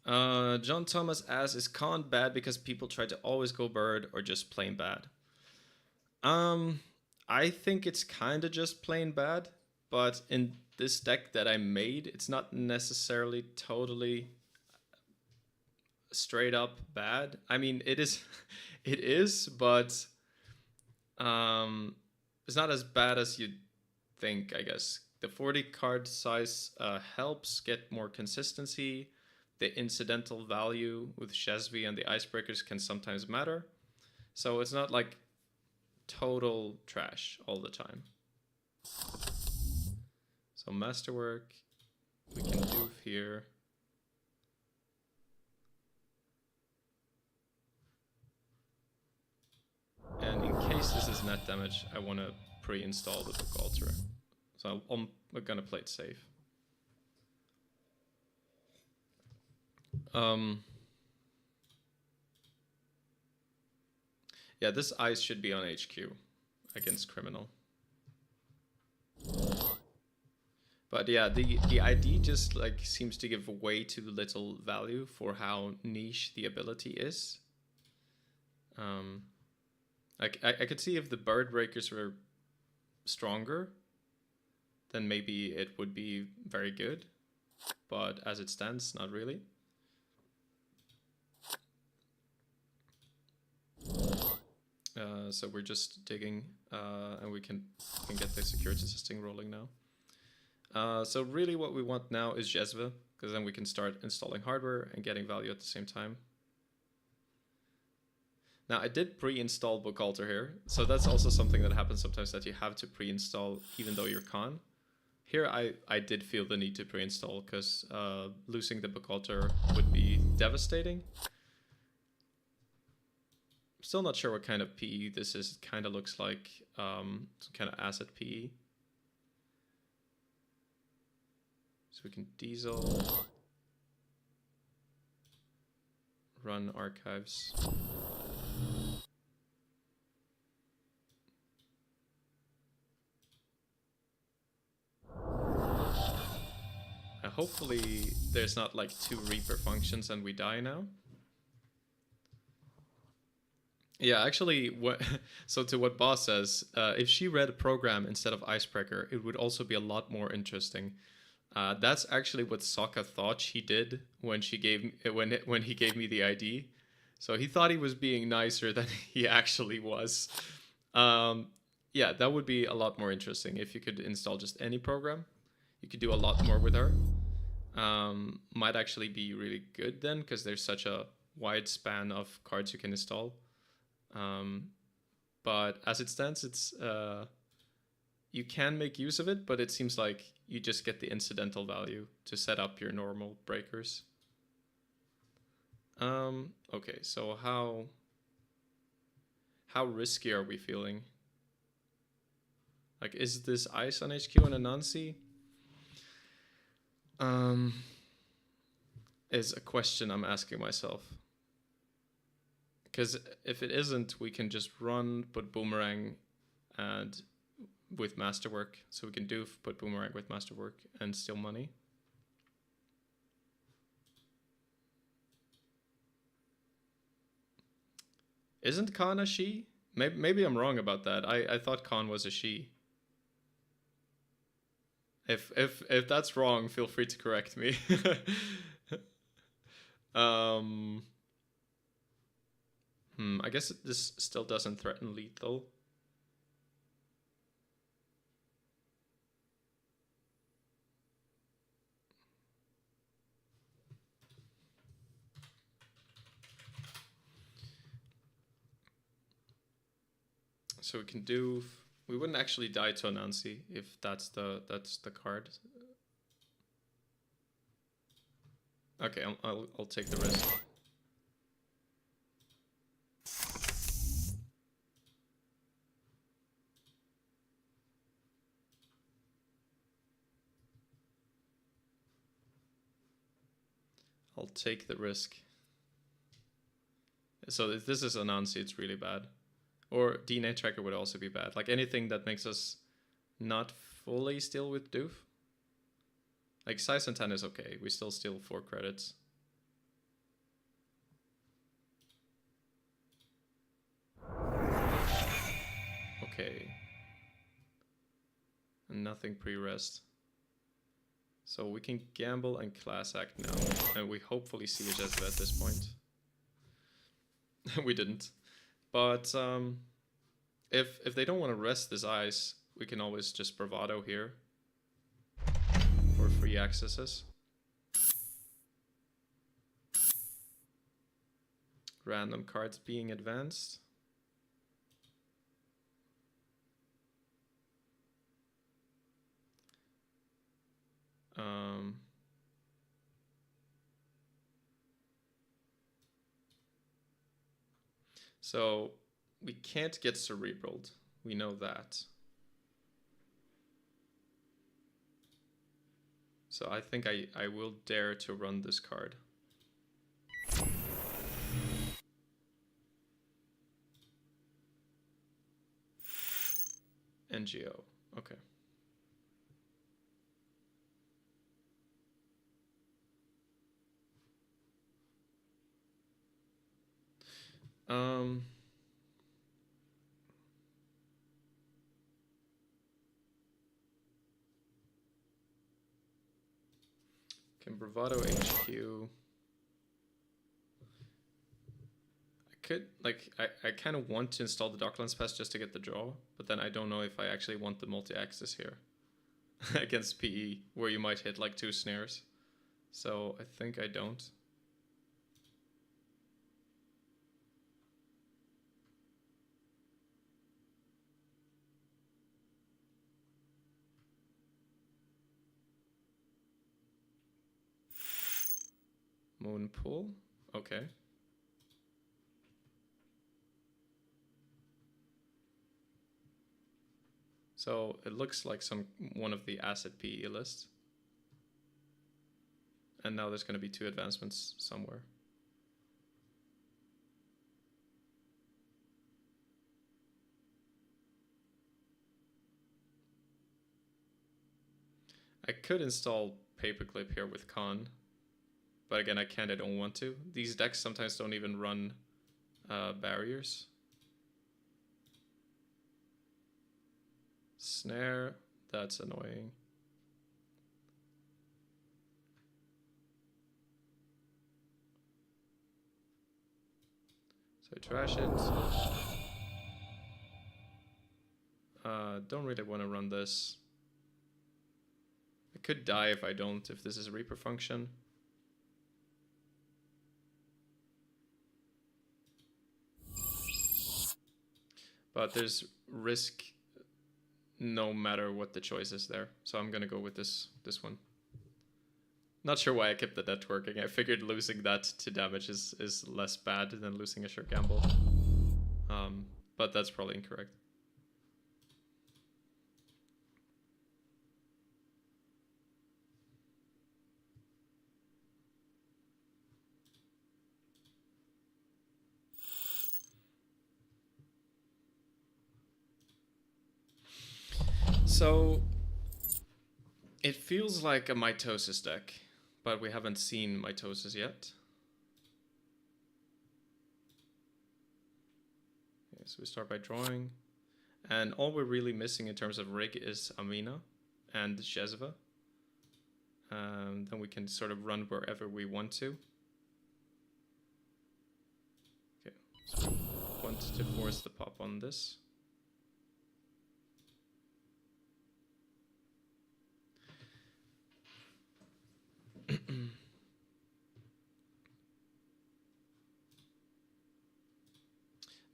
Speaker 1: John Thomas asks, is con bad because people try to always go bird or just plain bad? I think it's kind of just plain bad, but in this deck that I made, it's not necessarily totally straight up bad. I mean, it is, it is, but it's not as bad as you'd think, I guess. The 40 card size helps get more consistency. The incidental value with Cezve and the icebreakers can sometimes matter. So it's not like total trash all the time. So So Masterwork, we can do here. And in case this is net damage, I want to pre-install the Book Altar. So I'm gonna play it safe. Yeah, this ice should be on HQ against Criminal. But yeah, the ID just like seems to give way too little value for how niche the ability is. I could see if the Bird Breakers were stronger, then maybe it would be very good. But as it stands, not really. So we're just digging, and we can get the security testing rolling now. So really what we want now is Cezve, because then we can start installing hardware and getting value at the same time. Now I did pre-install Book Altar here, so that's also something that happens sometimes, that you have to pre-install even though you're con. Here I did feel the need to pre-install because losing the Book Altar would be devastating. Still not sure what kind of PE this is. It kind of looks like some kind of asset PE. So we can diesel, run archives. Hopefully there's not like 2 Reaper functions and we die now. Yeah, actually, so to what Boss says, if she read a program instead of Icebreaker, it would also be a lot more interesting. That's actually what Sokka thought she did when she gave when he gave me the ID. So he thought he was being nicer than he actually was. Yeah, that would be a lot more interesting if you could install just any program. You could do a lot more with her. Might actually be really good then, because there's such a wide span of cards you can install. But as it stands, it's you can make use of it, but it seems like you just get the incidental value to set up your normal breakers. Okay, so how risky are we feeling? Like, is this ice on HQ and Anansi? Is a question I'm asking myself. Because if it isn't, we can just run, put Boomerang, and with Masterwork. So we can do put Boomerang with Masterwork and steal money. Isn't Khan a she? Maybe I'm wrong about that. I thought Khan was a she. If that's wrong, feel free to correct me. I guess this still doesn't threaten lethal. So we can do. We wouldn't actually die to Anansi if that's the card. Okay, I'll take the risk. I'll take the risk. So if this is Anansi, it's really bad. Or DNA Tracker would also be bad. Like anything that makes us not fully steal with Doof. Like Size and 10 is okay. We still steal 4 credits. Okay. And nothing pre-rest. So we can gamble and class act now. And we hopefully see a Cezve at this point. We didn't. But if they don't want to rest this ice, we can always just bravado here for free accesses. Random cards being advanced. So we can't get cerebraled. We know that. So I think I will dare to run this card. NGO. Okay. Can Bravado HQ. I kind of want to install the Docklands Pass just to get the draw, but then I don't know if I actually want the multi-axis here against PE, where you might hit like 2 snares. So I think I don't. Moon Pool, okay. So it looks like one of the asset PE lists. And now there's going to be 2 advancements somewhere. I could install Paperclip here with Khan, but again, I can't, I don't want to. These decks sometimes don't even run barriers. Snare, that's annoying. So I trash it. Don't really want to run this. I could die if I don't, if this is a Reaper function. But there's risk no matter what the choice is there. So I'm gonna go with this one. Not sure why I kept the networking. I figured losing that to damage is less bad than losing a sure gamble. But that's probably incorrect. So it feels like a mitosis deck, but we haven't seen mitosis yet. Okay, so we start by drawing, and all we're really missing in terms of rig is Amina and Cezve. Then we can sort of run wherever we want to. Okay, so we want to force the pop on this.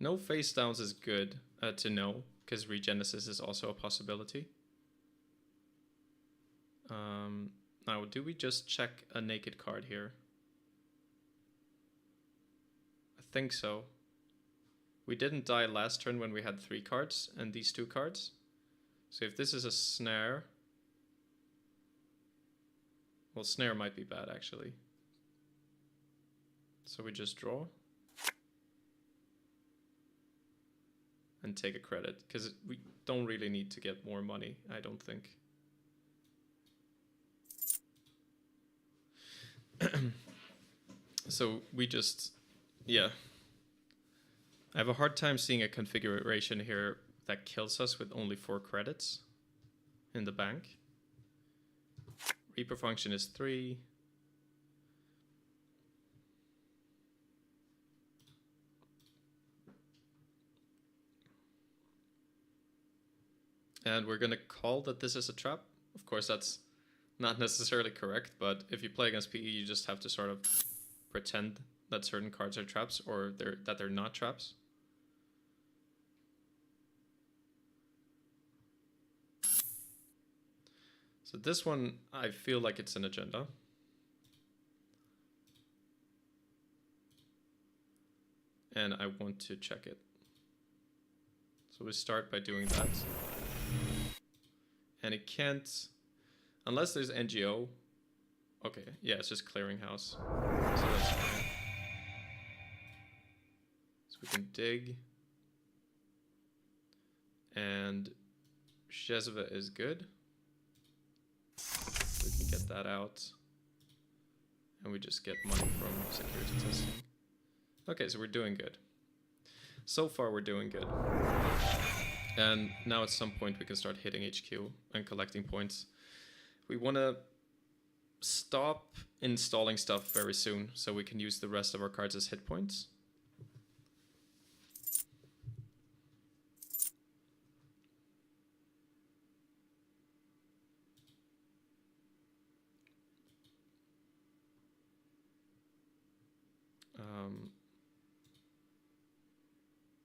Speaker 1: No face downs is good to know, because regenesis is also a possibility. Now, do we just check a naked card here? I think so. We didn't die last turn when we had 3 cards and these 2 cards. So if this is a snare... Well, snare might be bad, actually. So we just draw. And take a credit, because we don't really need to get more money, I don't think. So we just, yeah. I have a hard time seeing a configuration here that kills us with only 4 credits in the bank. Reaper function is 3. And we're gonna call that this is a trap. Of course, that's not necessarily correct, but if you play against PE, you just have to sort of pretend that certain cards are traps or that they're not traps. So this one, I feel like it's an agenda. and I want to check it. So we start by doing that. And it can't, unless there's NGO. Okay, yeah, it's just clearinghouse. So that's fine. So we can dig. And Cezve is good. We can get that out. And we just get money from security testing. Okay, so we're doing good. So far we're doing good. And now at some point we can start hitting HQ and collecting points. We want to stop installing stuff very soon so we can use the rest of our cards as hit points.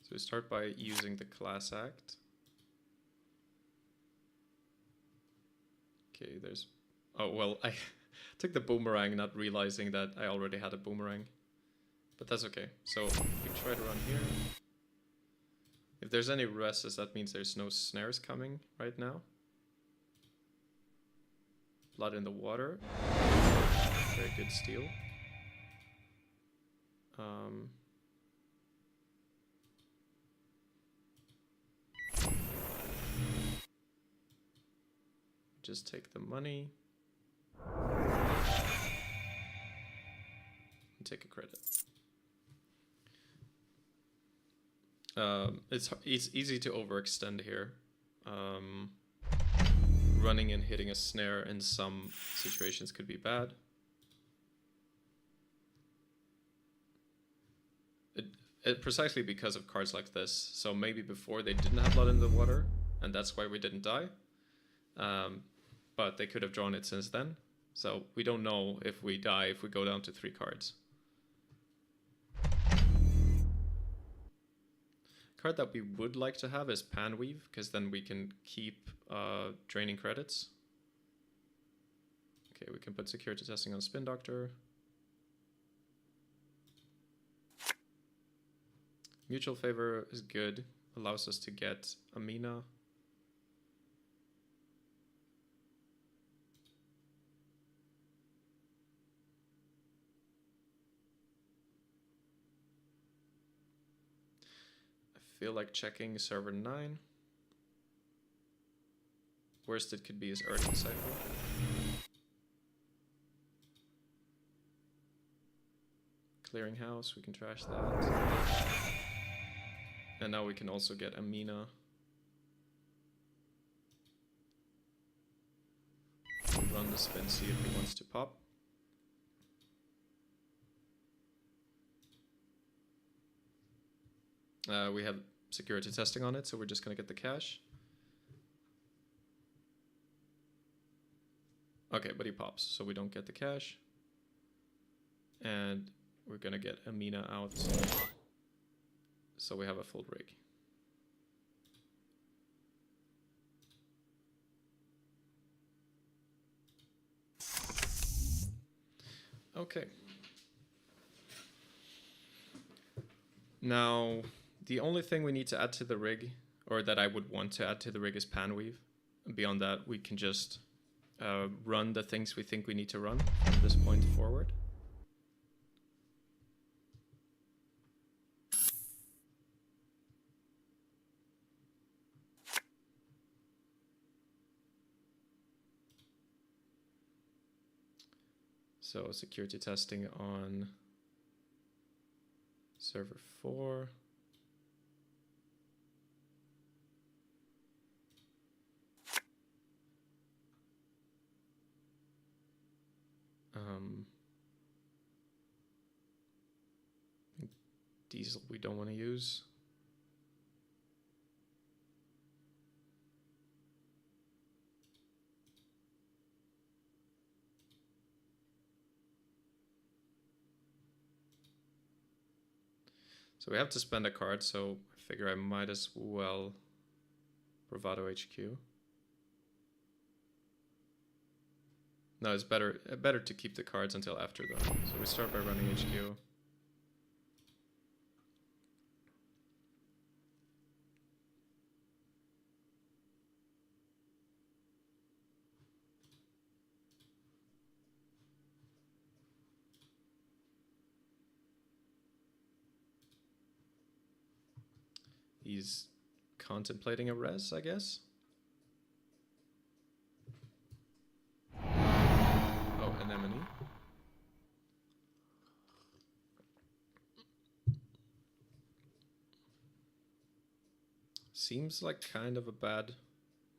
Speaker 1: So we start by using the class act. Okay, there's... Oh, well, I took the boomerang not realizing that I already had a boomerang. But that's okay. So we try to run here. If there's any rests, that means there's no snares coming right now. Blood in the water. Very good steal. Just take the money. And take a credit. It's easy to overextend here. Running and hitting a snare in some situations could be bad. Precisely because of cards like this. So maybe before they didn't have blood in the water, and that's why we didn't die. But they could have drawn it since then. So we don't know if we die if we go down to 3 cards. Card that we would like to have is Panweave, because then we can keep draining credits. Okay, we can put security testing on Spin Doctor. Mutual Favor is good, allows us to get Amina. I feel like checking server 9. Worst it could be is Earthing Cycle. Clearinghouse, we can trash that. And now we can also get Amina. Run the spin, see if he wants to pop. We have security testing on it, so we're just gonna get the cash. Okay, but he pops, so we don't get the cash. And we're gonna get Amina out. So we have a full rig. Okay. Now, the only thing we need to add to the rig, or that I would want to add to the rig, is Panweave. Beyond that, we can just run the things we think we need to run from this point forward. So security testing on server 4. Diesel we don't want to use. So we have to spend a card, so I figure I might as well Bravado HQ. No, it's better to keep the cards until after though. So we start by running HQ. He's contemplating a res, I guess. Oh, anemone. Seems like kind of a bad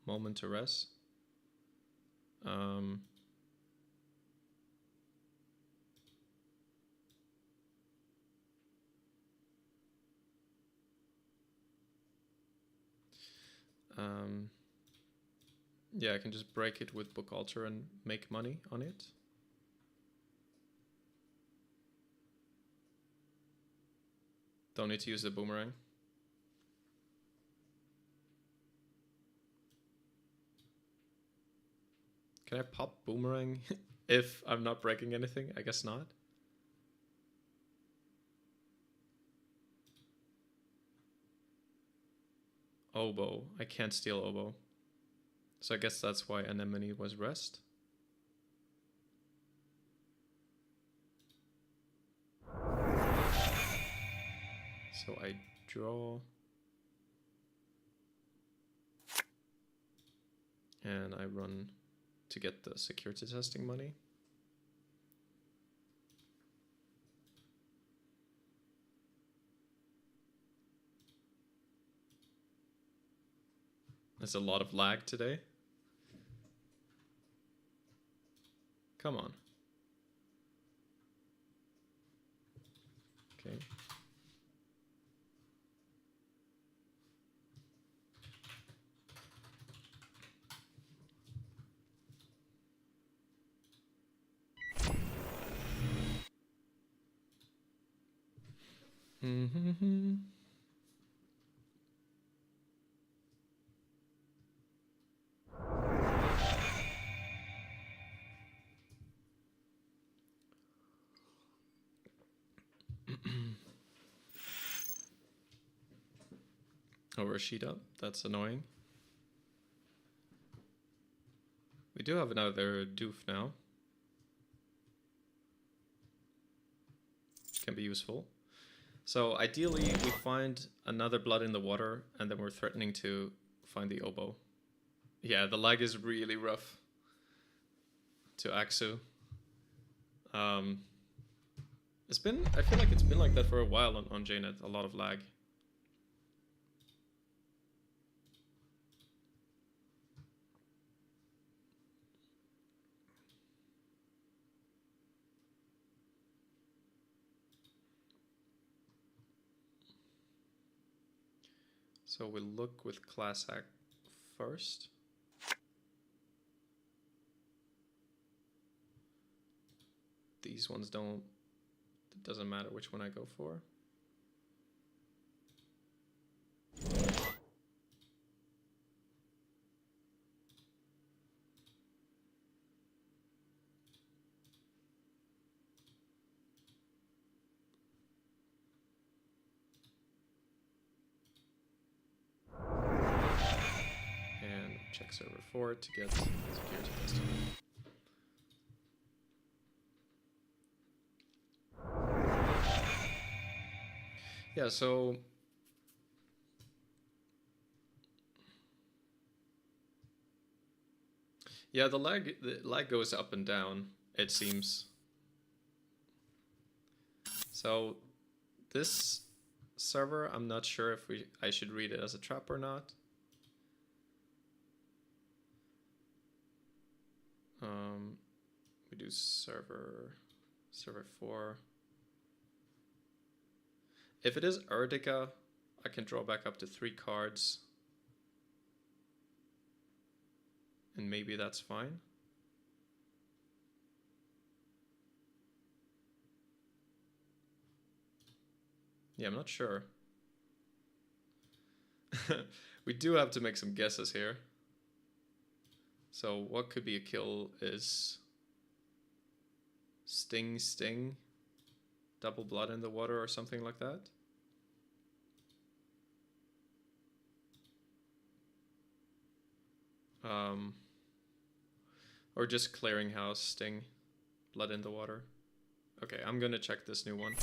Speaker 1: moment to res. Yeah, I can just break it with Book Altar and make money on it. Don't need to use the boomerang. Can I pop boomerang if I'm not breaking anything? I guess not. Oboe. I can't steal oboe. So I guess that's why anemone was rest. So I draw. And I run to get the security testing money. There's a lot of lag today. Come on. Okay. Mm-hmm. Oh, Rashida. That's annoying. We do have another doof now. Can be useful. So ideally we find another blood in the water and then we're threatening to find the oboe. Yeah, the lag is really rough to Aksu. It's been, I feel like it's been like that for a while on JNet, a lot of lag. So we'll look with class hack first. These ones don't, it doesn't matter which one I go for. And check server 4 to get security testing. Yeah, so yeah, the lag goes up and down, it seems. So this server, I'm not sure if I should read it as a trap or not. We do server 4. If it is Erdica, I can draw back up to 3 cards. And maybe that's fine. Yeah, I'm not sure. We do have to make some guesses here. So what could be a kill is Sting, double blood in the water or something like that. Or just Clearinghouse, Sting, blood in the water. Okay, I'm gonna check this new one.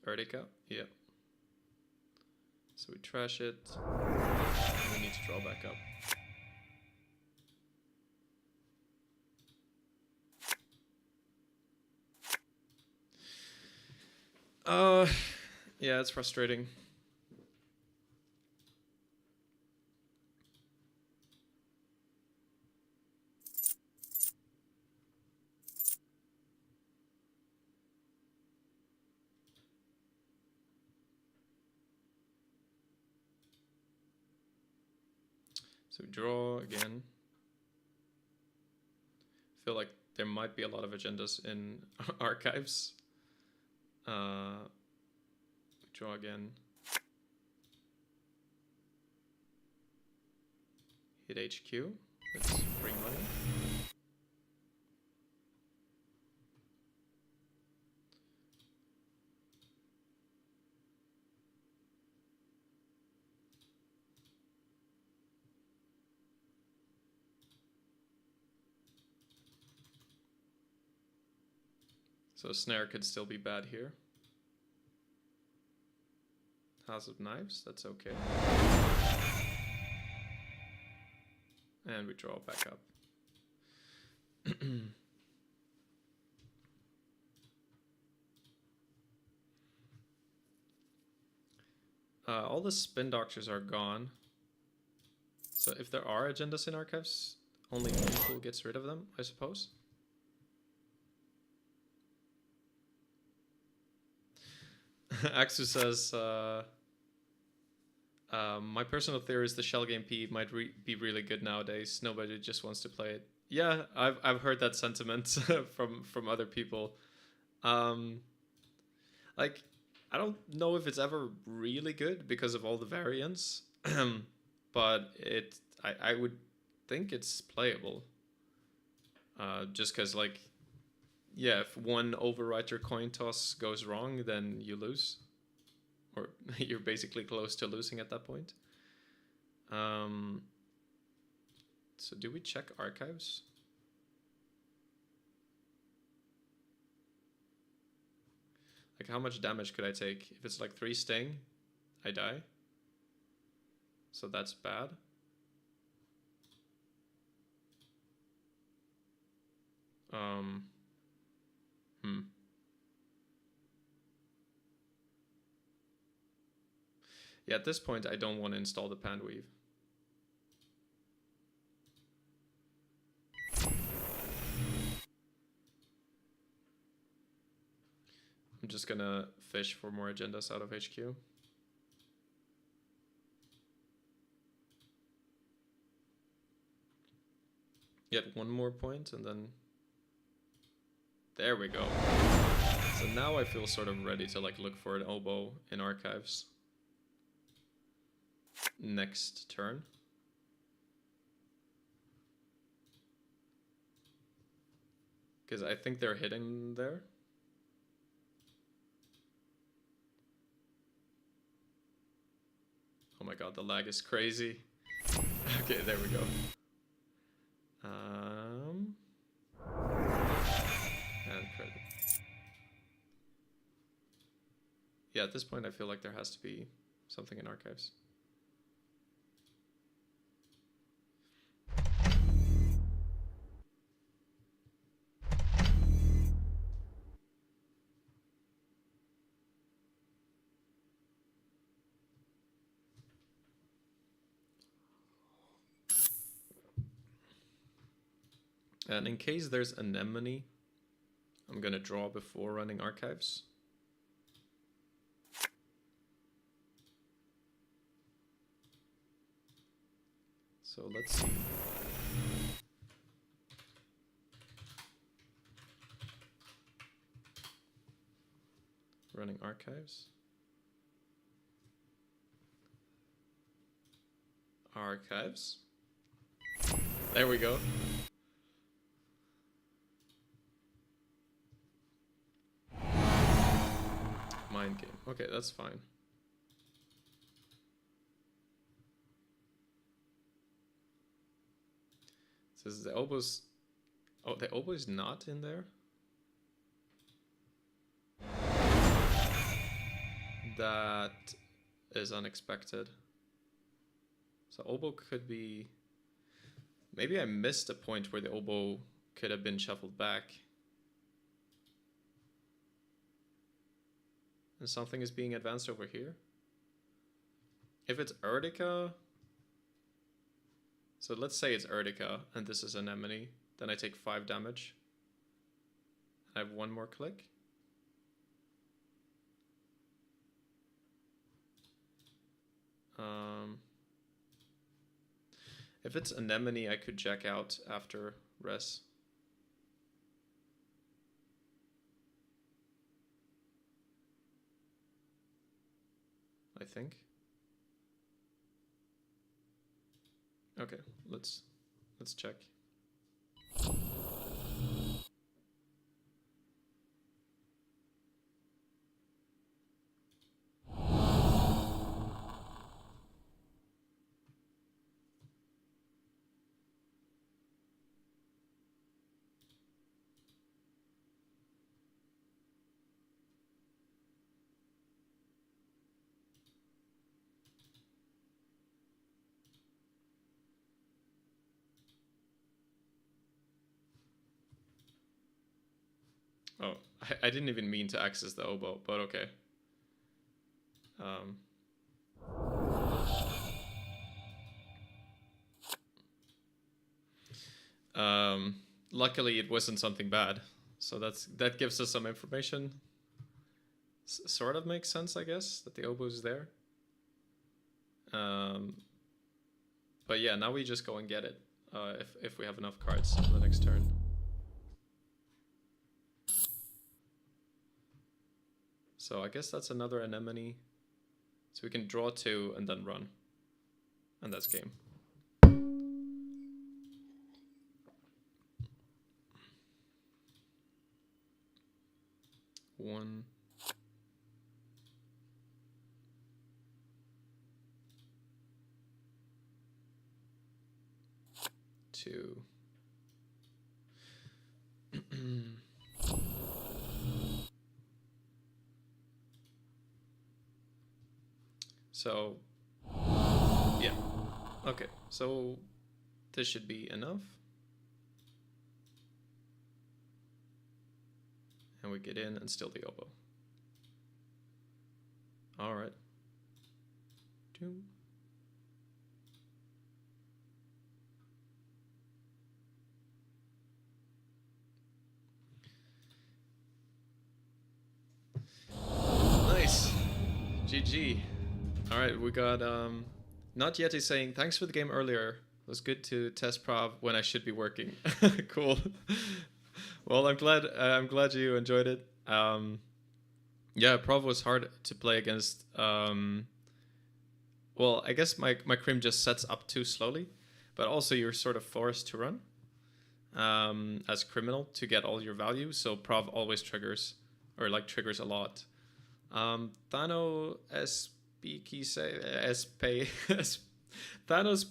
Speaker 1: Vertica, yeah. So we trash it. And we need to draw back up. Yeah, it's frustrating. So draw again. Feel like there might be a lot of agendas in archives. Draw again. Hit HQ. That's free money. So snare could still be bad here. House of Knives, that's okay. And we draw back up. All the spin doctors are gone. So if there are agendas in archives, only Lethal gets rid of them, I suppose. Axu says, my personal theory is the shell game P might be really good nowadays. Nobody just wants to play it. Yeah, I've heard that sentiment from other people. Like, I don't know if it's ever really good because of all the variants, but I would think it's playable. Just because, like, yeah, if one overwriter coin toss goes wrong, then you lose. Or you're basically close to losing at that point. So do we check archives? Like, how much damage could I take? If it's like 3 sting, I die. So that's bad. Yeah, at this point, I don't want to install the Panweave. I'm just gonna fish for more agendas out of HQ. Get 1 more point and then... There we go. So now I feel sort of ready to like look for an oboe in archives. Next turn. Because I think they're hitting there. Oh my god, the lag is crazy. Okay, there we go. And credit. Yeah, at this point I feel like there has to be something in archives. And in case there's anemone, I'm gonna draw before running archives. So let's see. Running archives. Archives. There we go. Mind game. Okay, that's fine. It says the oboe's... Oh, the oboe is not in there? That is unexpected. So oboe could be... Maybe I missed a point where the oboe could have been shuffled back. And something is being advanced over here. If it's Urtica... So let's say it's Urtica and this is Anemone. Then I take 5 damage. I have 1 more click. If it's Anemone, I could jack out after res. I think. Okay, let's check. Oh, I didn't even mean to access the oboe, but okay. Luckily it wasn't something bad, so that gives us some information. Sort of makes sense, I guess, that the oboe's there. But yeah, now we just go and get it, if we have enough cards on the next turn. So I guess that's another Anemone. So we can draw 2 and then run. And that's game. One. 2. So, yeah. Okay, so this should be enough. And we get in and steal the oboe. All right. 2. Nice. GG. All right, we got Not Yeti saying thanks for the game earlier. It was good to test Prov when I should be working. Cool. Well, I'm glad you enjoyed it. Yeah, Prov was hard to play against. Well, I guess my crim just sets up too slowly, but also you're sort of forced to run as criminal to get all your value. So Prov always triggers, or like triggers a lot. Thano Thanos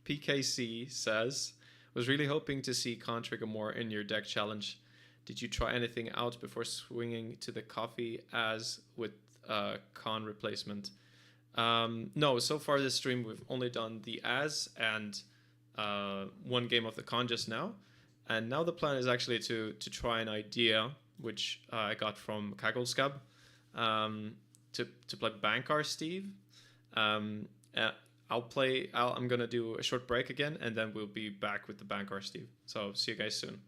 Speaker 1: PKC says, was really hoping to see Con trigger more in your deck challenge. Did you try anything out before swinging to the coffee as with Con replacement? No, so far this stream we've only done the as and 1 game of the Con just now. And now the plan is actually to try an idea, which I got from Kaggleskab, to play Bankar Steve. I'm gonna do a short break again, and then we'll be back with the Bankar Steve. So see you guys soon.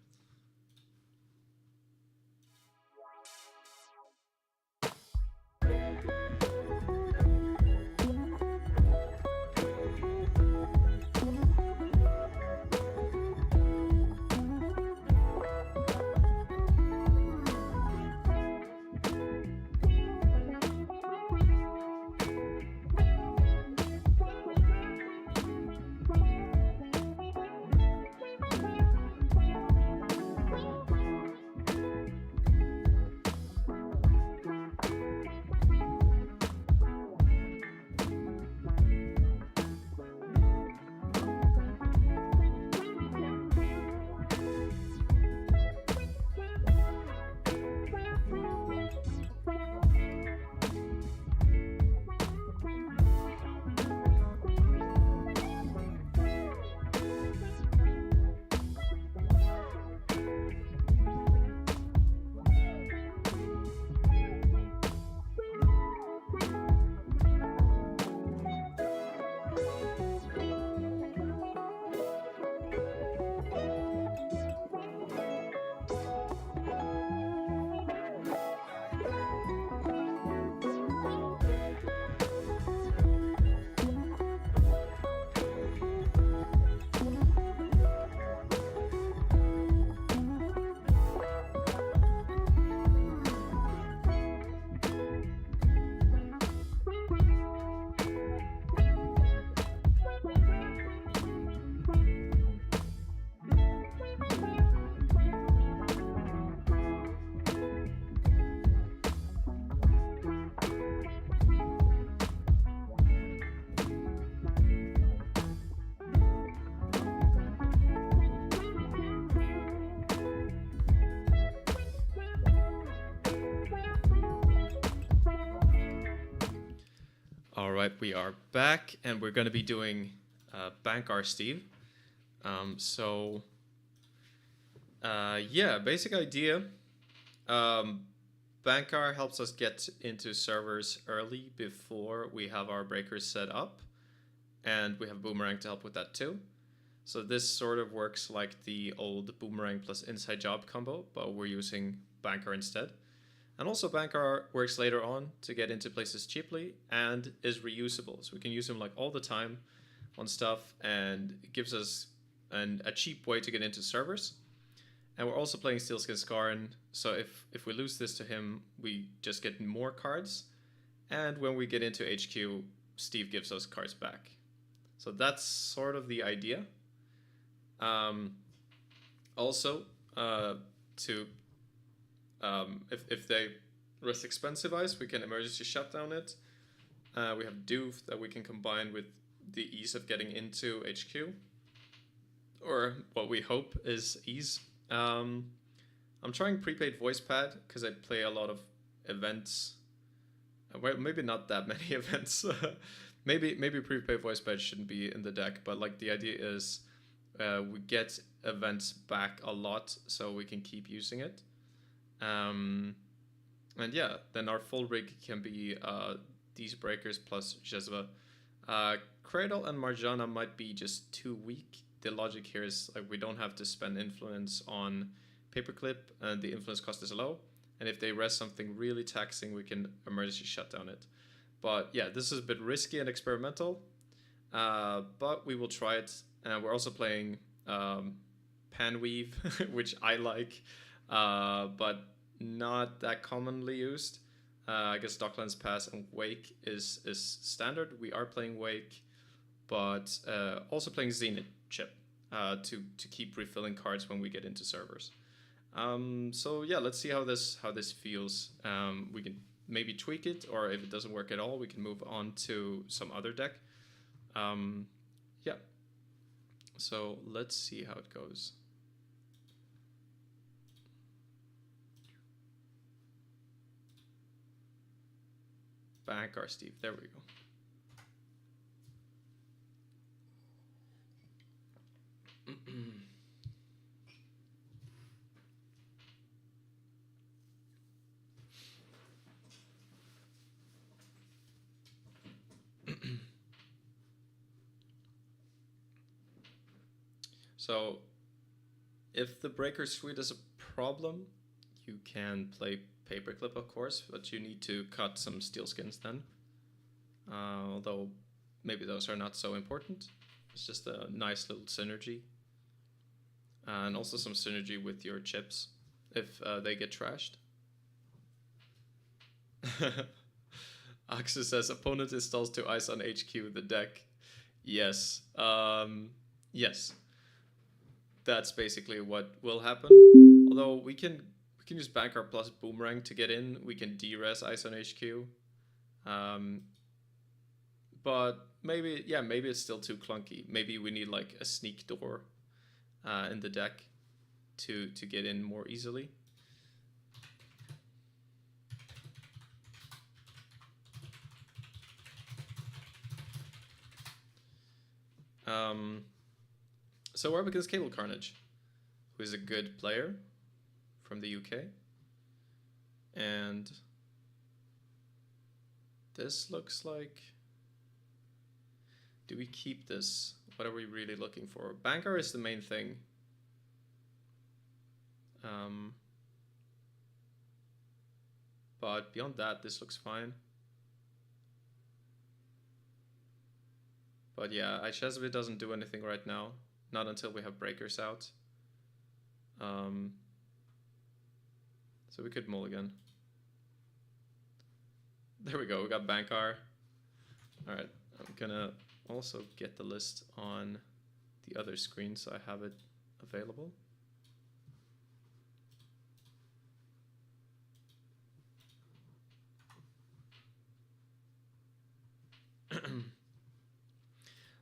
Speaker 1: All right, we are back, and we're going to be doing Bankar Steve. Yeah, basic idea. Bankar helps us get into servers early before we have our breakers set up, and we have Boomerang to help with that too. So this sort of works like the old Boomerang plus Inside Job combo, but we're using Bankar instead. And also Bankar works later on to get into places cheaply and is reusable. So we can use him like all the time on stuff, and it gives us a cheap way to get into servers. And we're also playing Steelskin Skarn, so if we lose this to him, we just get more cards. And when we get into HQ, Steve gives us cards back. So that's sort of the idea. Also, if they risk expensive ice, we can emergency shutdown it. We have Doof that we can combine with the ease of getting into HQ, or what we hope is ease. I'm trying prepaid voice pad because I play a lot of events. Well, maybe not that many events. maybe prepaid voice pad shouldn't be in the deck, but like the idea is we get events back a lot, so we can keep using it. And yeah, then our full rig can be these breakers plus Cezve. Cradle and Marjana might be just too weak. The logic here is like we don't have to spend influence on Paperclip, and the influence cost is low. And if they rest something really taxing, we can emergency shutdown it. But yeah, this is a bit risky and experimental, but we will try it. And we're also playing Panweave, which I like, but not that commonly used. I guess Docklands Pass and Wake is standard. We are playing Wake, but also playing Zenith Chip to keep refilling cards when we get into servers. So yeah, let's see how this feels. We can maybe tweak it, or if it doesn't work at all, we can move on to some other deck. Yeah. So let's see how it goes. Bankar Steve, there we go. So, if the breaker suite is a problem, you can play Paperclip, of course, but you need to cut some steel skins then. Although maybe those are not so important. It's just a nice little synergy. And also some synergy with your chips if they get trashed. Axis says opponent installs 2 ice on HQ the deck. Yes. Yes. That's basically what will happen. Although we can use Bankar plus Boomerang to get in. We can de-res ice on HQ. But maybe it's still too clunky. Maybe we need like a sneak door in the deck to get in more easily. So we're up against Cable Carnage, who is a good player from the UK. And this looks like... Do we keep this? What are we really looking for? Bankar is the main thing. But beyond that, this looks fine. But yeah, Cezve doesn't do anything right now. Not until we have breakers out. So we could mulligan. There we go, we got Bankar. Alright, I'm gonna also get the list on the other screen so I have it available.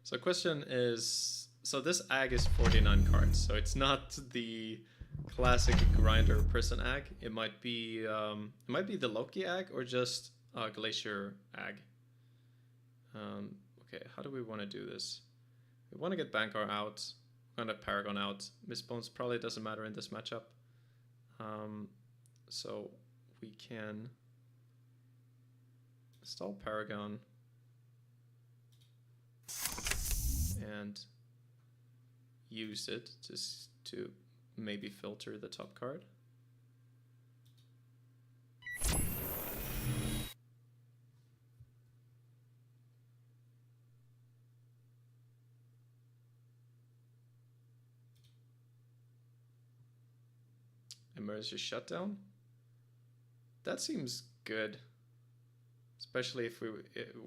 Speaker 1: So question is, so this ag is 49 cards, so it's not the classic grinder person ag. It might be the Loki ag or just Glacier ag. Okay, how do we want to do this? We want to get Bankar out. We're going to Paragon out. Miss Bones probably doesn't matter in this matchup. So we can install Paragon and use it to maybe filter the top card. Emergency shutdown. That seems good, especially if we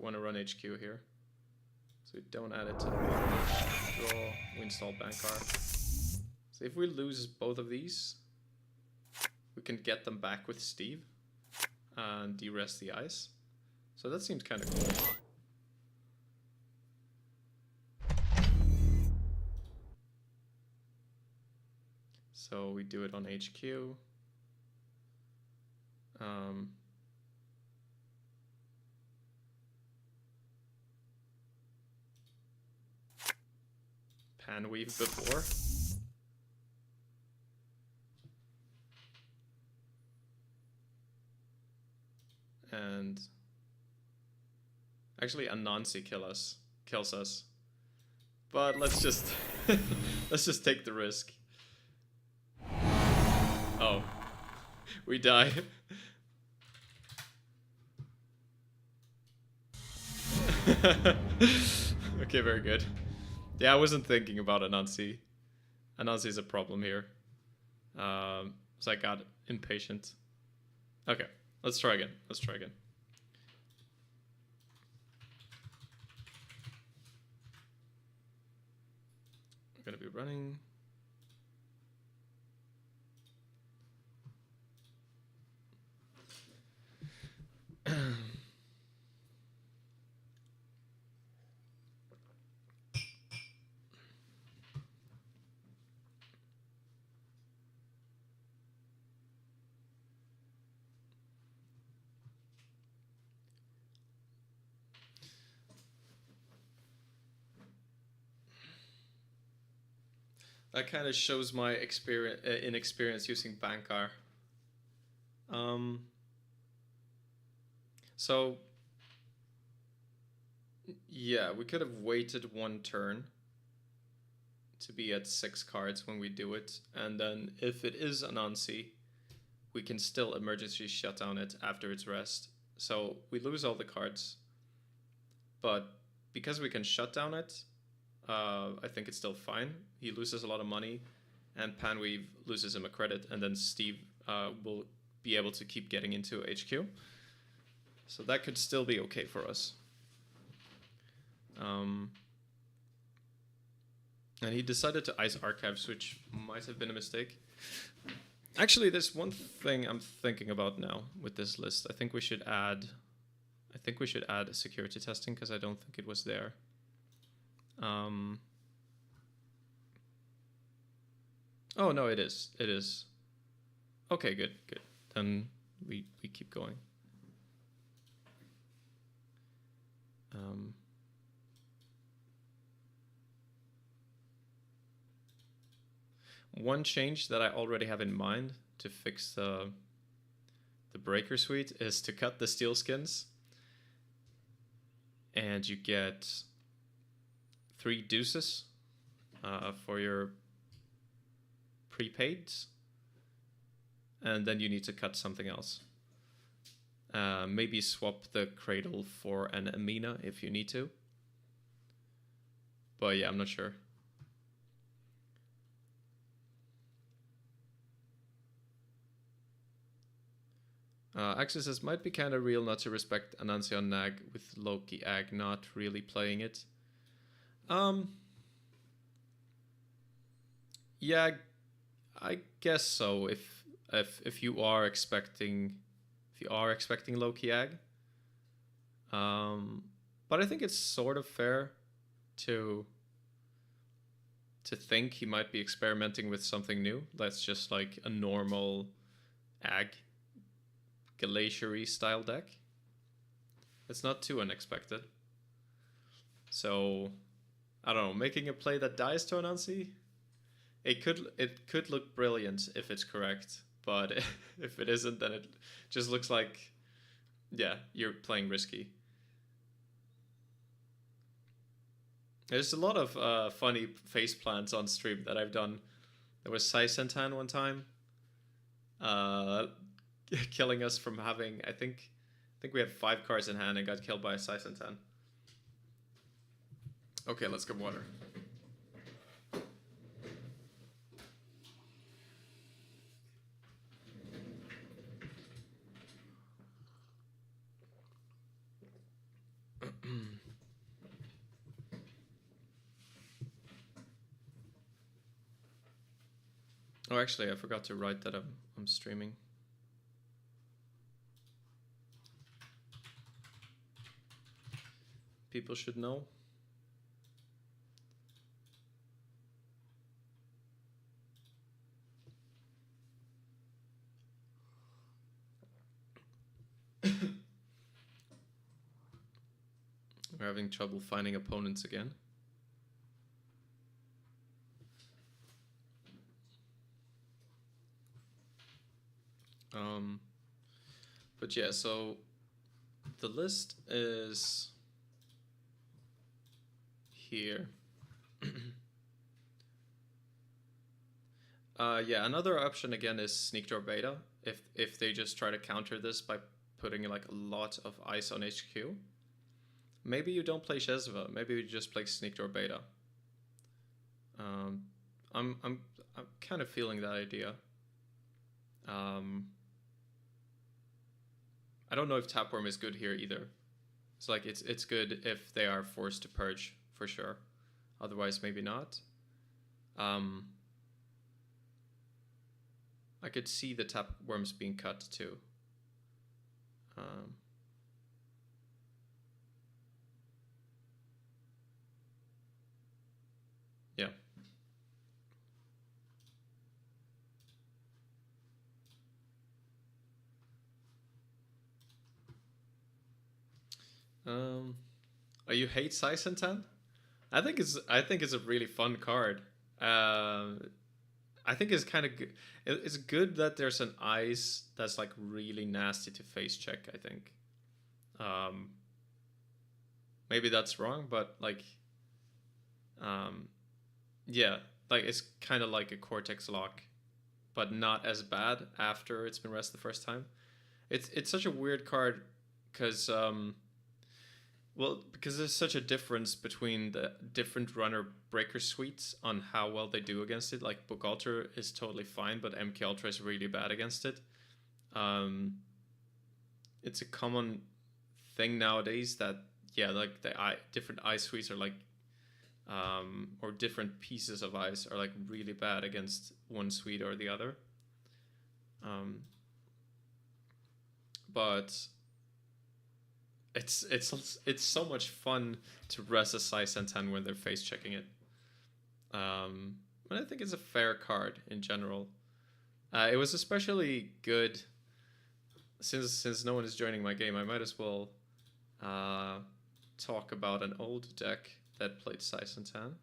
Speaker 1: want to run HQ here. So we don't add it to the draw. We install Bankar. So if we lose both of these, we can get them back with Steve and de-rest the ice. So that seems kind of cool. So we do it on HQ. Panweave before. And actually Anansi kills us. But let's just let's just take the risk. Oh. We die. Okay, very good. Yeah, I wasn't thinking about Anansi. Anansi is a problem here. So I got impatient. Okay, let's try again. Let's try again. I'm gonna be running. That kind of shows my inexperience using Bankar. So yeah, we could have waited one turn to be at 6 cards when we do it, and then if it is Anansi, we can still emergency shut down it after its rest. So we lose all the cards, but because we can shut down it, I think it's still fine. He loses a lot of money, and Panweave loses him a credit, and then Steve will be able to keep getting into HQ. So that could still be okay for us. And he decided to ice archives, which might have been a mistake. Actually, there's one thing I'm thinking about now with this list. I think we should add a security testing, because I don't think it was there. Oh no, it is. It is. Okay, good, good. Then we keep going. One change that I already have in mind to fix the breaker suite is to cut the steel skins, and you get 3 deuces for your prepaids, and then you need to cut something else. Maybe swap the cradle for an Amina if you need to. But yeah, I'm not sure. Axis says, might be kind of real not to respect Anansi on Nag with Loki Ag not really playing it. Yeah, I guess so. If you are expecting Loki Ag, but I think it's sort of fair to think he might be experimenting with something new. That's just like a normal Ag Glaciary style deck. It's not too unexpected. So I don't know, making a play that dies to an Ansi, it could look brilliant if it's correct, but if it isn't, then it just looks like, yeah, you're playing risky. There's a lot of funny face plants on stream that I've done. There was Sai Sentan one time, uh, killing us from having, I think we had 5 cards in hand and got killed by a Sai Sentan. Okay, let's get water. Oh, actually, I forgot to write that I'm streaming. People should know. We're having trouble finding opponents again. But yeah, so the list is here. Yeah, another option again is Sneak Door Beta. If they just try to counter this by putting like a lot of ice on HQ. Maybe you don't play Cezve. Maybe you just play Sneak Door Beta. I'm kind of feeling that idea. I don't know if Tapworm is good here either. It's like it's good if they are forced to purge for sure. Otherwise, maybe not. I could see the Tapworms being cut too. Yeah. Oh, you hate Sisentan? I think it's a really fun card. I think it's kind of good. It's good that there's an ice that's like really nasty to face check. I think. Maybe that's wrong, but like, yeah, like it's kind of like a Cortex lock, but not as bad after it's been rest the first time. It's such a weird card because well, because there's such a difference between the different runner breaker suites on how well they do against it. Like Book Ultra is totally fine, but MK Ultra is really bad against it. It's a common thing nowadays that, yeah, like the different ice suites are like, or different pieces of ice are like really bad against one suite or the other. But it's so much fun to res a Sai Sentan when they're face checking it. But I think it's a fair card in general. It was especially good since no one is joining my game. I might as well talk about an old deck that played Sai Sentan.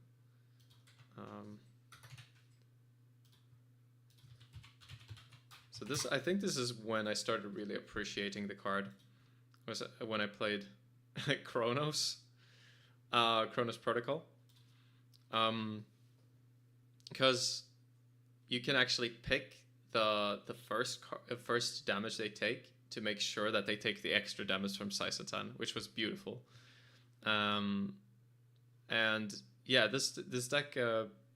Speaker 1: So I think this is when I started really appreciating the card. Was when I played Chronos Protocol, because you can actually pick the first damage they take to make sure that they take the extra damage from Sai Sentan, which was beautiful. And yeah, this deck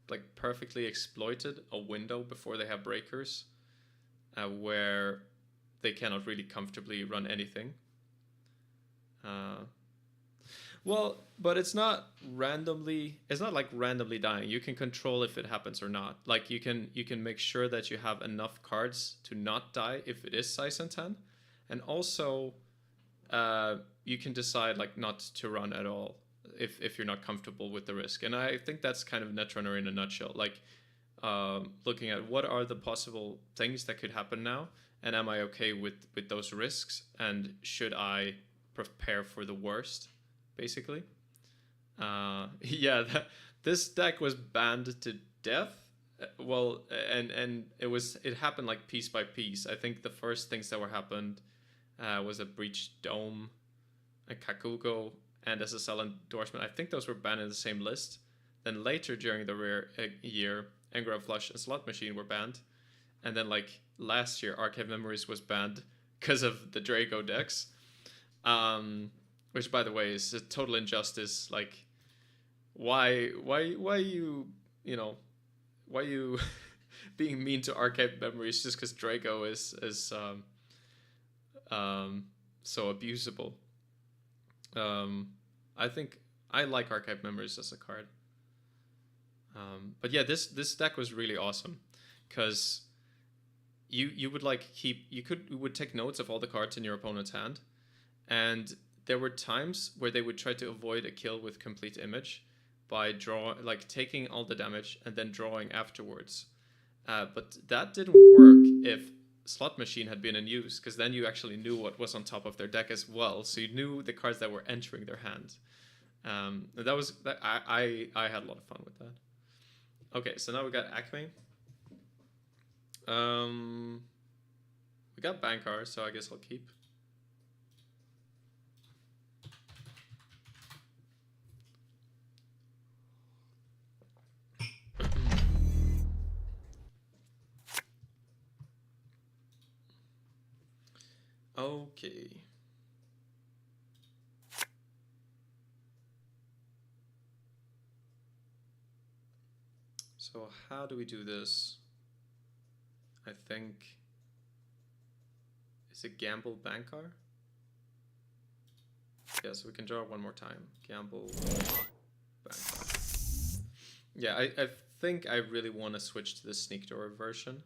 Speaker 1: like perfectly exploited a window before they have breakers, where they cannot really comfortably run anything. Well, but it's not randomly. It's not like randomly dying. You can control if it happens or not. Like you can make sure that you have enough cards to not die if it is Sai Sentan, and also you can decide like not to run at all if you're not comfortable with the risk. And I think that's kind of Netrunner in a nutshell. Like looking at what are the possible things that could happen now, and am I okay with those risks, and should I prepare for the worst, basically. Yeah, this deck was banned to death. Well, and it happened like piece by piece. I think the first things that were happened was a breached dome, a Kakugo, and SSL endorsement. I think those were banned in the same list. Then later during the rare year, Engram Flush and Slot Machine were banned, and then like last year, Archive Memories was banned because of the Draco decks. Which by the way is a total injustice. Like, why you know why you being mean to Archive Memories just because Draco is so abusable. Um, I think I like Archive Memories as a card. But yeah, this deck was really awesome because you would like keep you would take notes of all the cards in your opponent's hand, and there were times where they would try to avoid a kill with complete image by taking all the damage and then drawing afterwards. But that didn't work if Slot Machine had been in use, because then you actually knew what was on top of their deck as well, so you knew the cards that were entering their hand. That was that I had a lot of fun with that. Okay, so now we got Acme. We got Bankar, so I guess I'll keep. Okay. So how do we do this? I think is it Gamble Bankar? Yeah, so we can draw one more time. Gamble Bankar. Yeah, I think I really want to switch to the Sneak Door version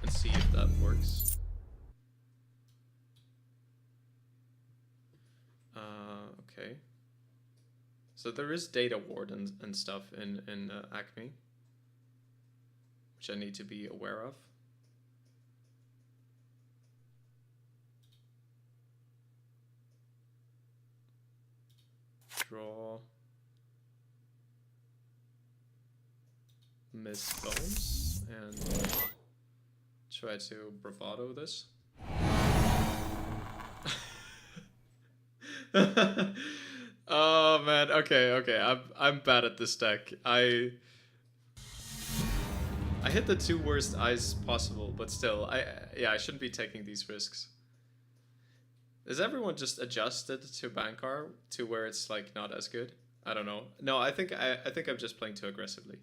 Speaker 1: and see if that works. Okay. So there is Data Ward and stuff in Acme, which I need to be aware of. Draw. Miss Bones and try to bravado this. Oh man, okay. I'm bad at this deck. I hit the two worst eyes possible, but still, I shouldn't be taking these risks. Is everyone just adjusted to Bankar to where it's like not as good? I don't know. No, I think I'm just playing too aggressively.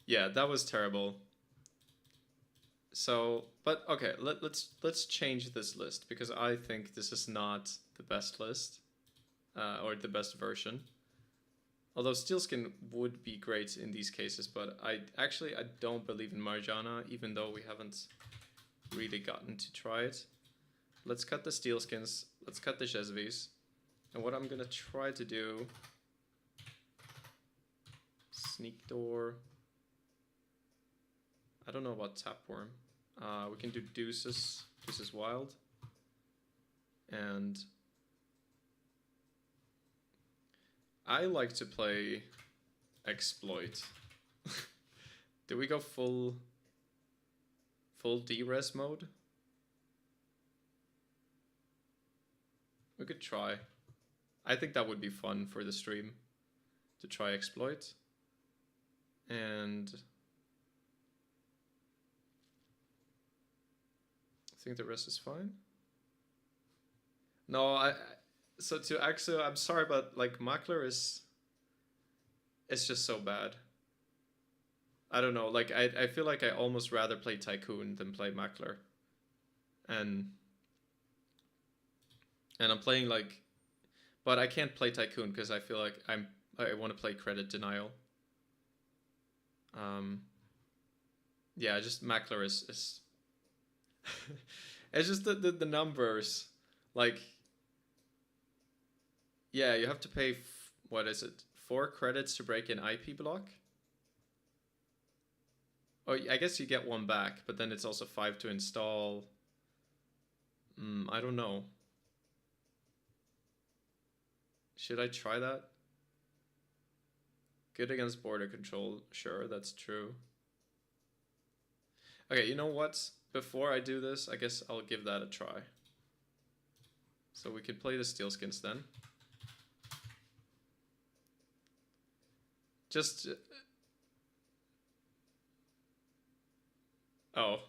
Speaker 1: Yeah, that was terrible. So, but okay, let's change this list because I think this is not the best list, or the best version. Although Steelskin would be great in these cases, but I don't believe in Marjana, even though we haven't really gotten to try it. Let's cut the Steelskins, let's cut the Cezves, and what I'm gonna try to do, Sneak Door. I don't know about Tapworm. We can do Deuces Wild, and I like to play Exploit. Do we go full D-res mode? We could try. I think that would be fun for the stream, to try Exploit. And I think the rest is fine. No, so to Axo, I'm sorry, but like Makler is just so bad. I don't know, like I feel like I almost rather play Tycoon than play Makler. And I'm playing like, but I can't play Tycoon because I feel like I want to play Credit Denial. Yeah, just Makler is it's just the numbers, like, yeah, you have to pay what is it, 4 credits to break an IP block, Oh, I guess you get one back, but then it's also 5 to install. I don't know. Should I try that? Good against border control. Sure, that's true. Okay, you know what? Before I do this, I guess I'll give that a try. So we could play the Steelskins then. Just... Oh.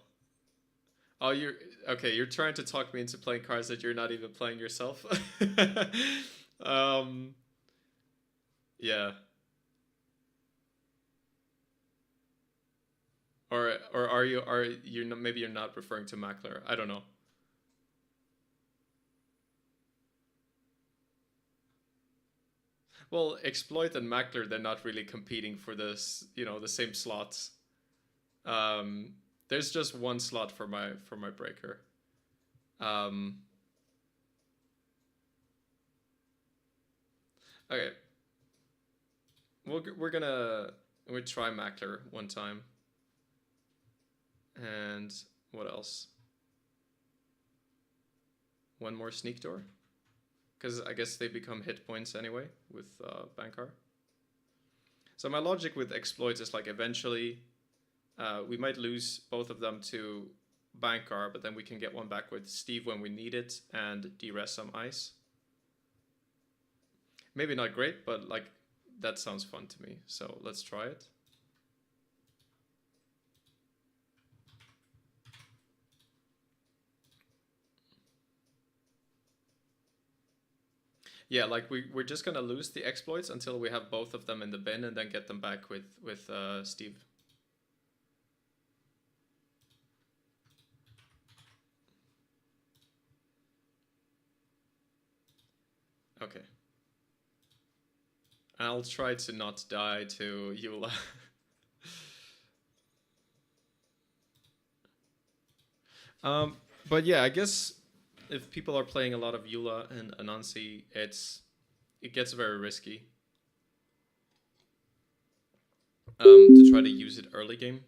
Speaker 1: Oh, you're... Okay, you're trying to talk me into playing cards that you're not even playing yourself. Yeah. Or are you not, maybe you're not referring to Mackler? I don't know. Well, Exploit and Mackler, they're not really competing for this, the same slots. There's just one slot for my breaker. Okay. We'll try Mackler one time. And what else? One more Sneak Door? Because I guess they become hit points anyway with Bankar. So my logic with Exploit is like eventually we might lose both of them to Bankar, but then we can get one back with Steve when we need it and de-res some ice. Maybe not great, but like that sounds fun to me. So let's try it. Yeah, like we're just gonna lose the exploits until we have both of them in the bin and then get them back with Steve. Okay. I'll try to not die to Eula. But yeah, I guess if people are playing a lot of Eula and Anansi, it gets very risky. To try to use it early game.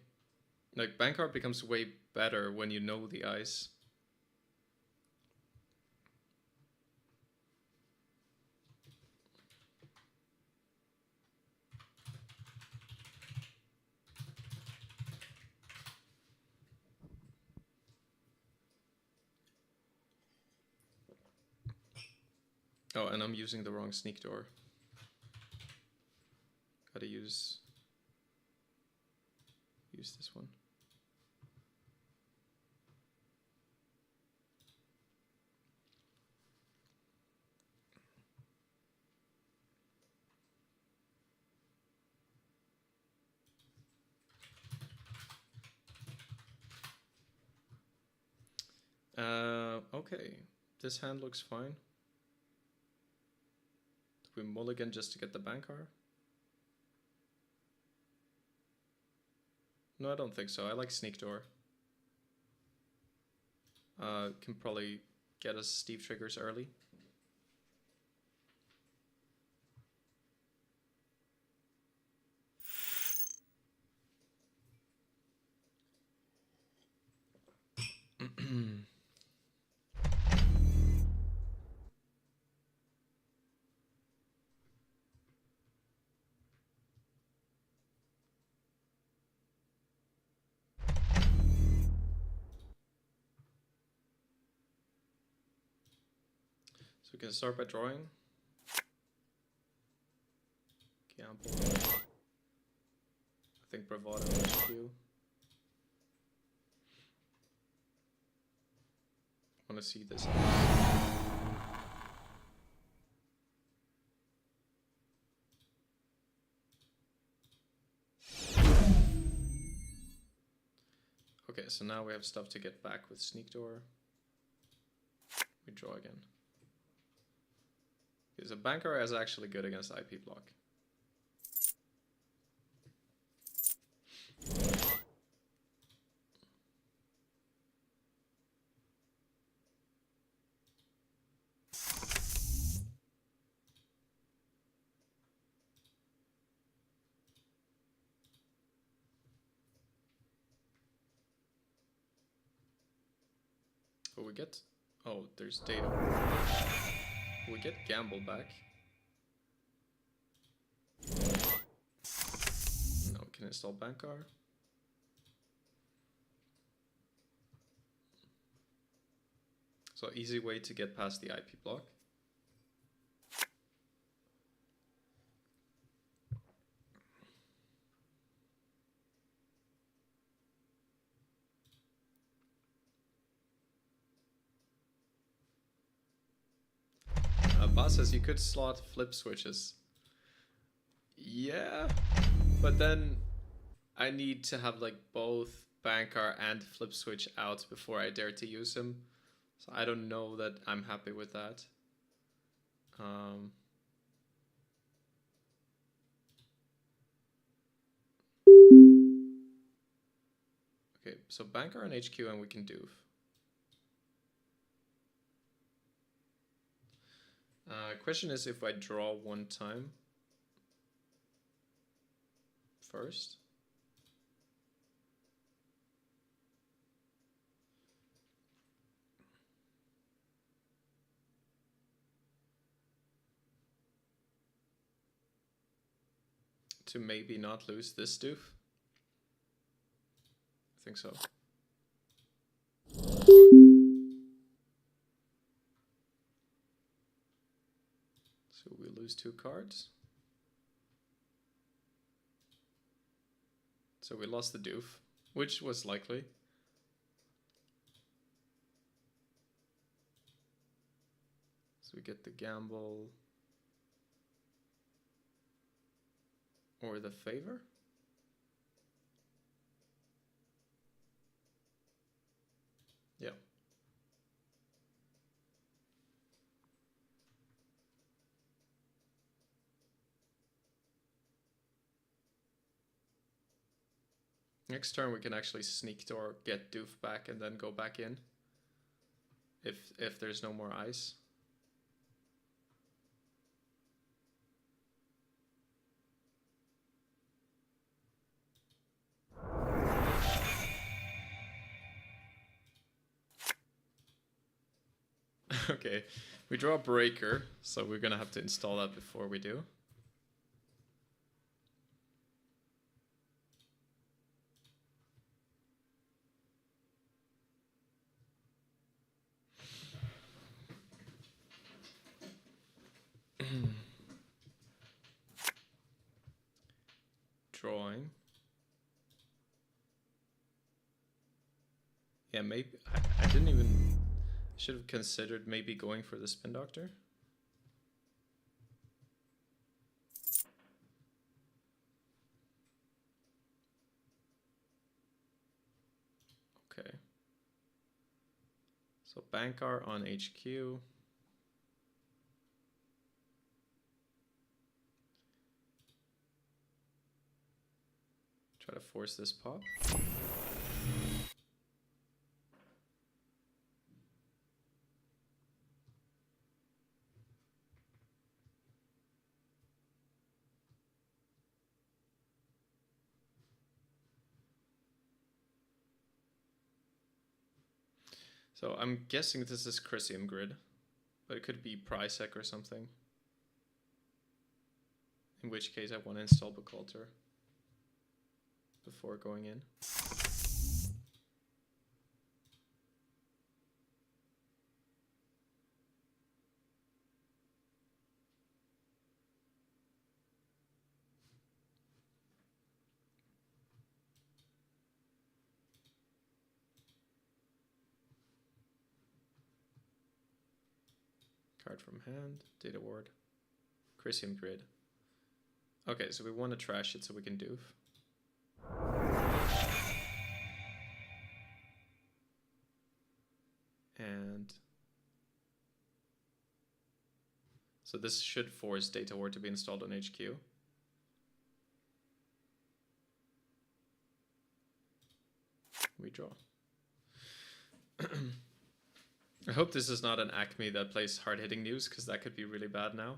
Speaker 1: Like Bankar becomes way better when you know the ice. Oh, and I'm using the wrong Sneak Door. Gotta use this one. Okay. This hand looks fine. Do we mulligan just to get the Bankar? No, I don't think so. I like Sneak Door. Can probably get us Steve triggers early. So we can start by drawing. Gamble. I think Bravado HQ. I want to see this. Okay, so now we have stuff to get back with Sneak Door. We draw again. Okay, so Bankar is actually good against IP block. but we get... Oh, there's data. We get gamble back. Now we can install Bankar. So easy way to get past the IP block. Boss says you could slot flip switches. Yeah, but then I need to have like both Bankar and flip switch out before I dare to use him. So I don't know that I'm happy with that. Okay, so Bankar and HQ and we can do. Question is if I draw one time first. To maybe not lose this doof. I think so. So we lose 2 cards. So we lost the doof, which was likely. So we get the gamble or the favor. Yeah. Next turn we can actually sneak to or get doof back and then go back in. If there's no more ice. Okay, we draw a breaker, so we're gonna have to install that before we do. Drawing. Yeah, maybe I didn't even... Should have considered maybe going for the Spin Doctor. Okay. So Bankar on HQ. Try to force this pop. So I'm guessing this is Chrysium Grid, but it could be Prysec or something. In which case I want to install Buckalter before going in. Card from hand, Data Ward, Chrysium Grid. Okay, so we want to trash it so we can doof. And so this should force Data Ward to be installed on HQ. We draw. I hope this is not an Acme that plays hard-hitting news, because that could be really bad now.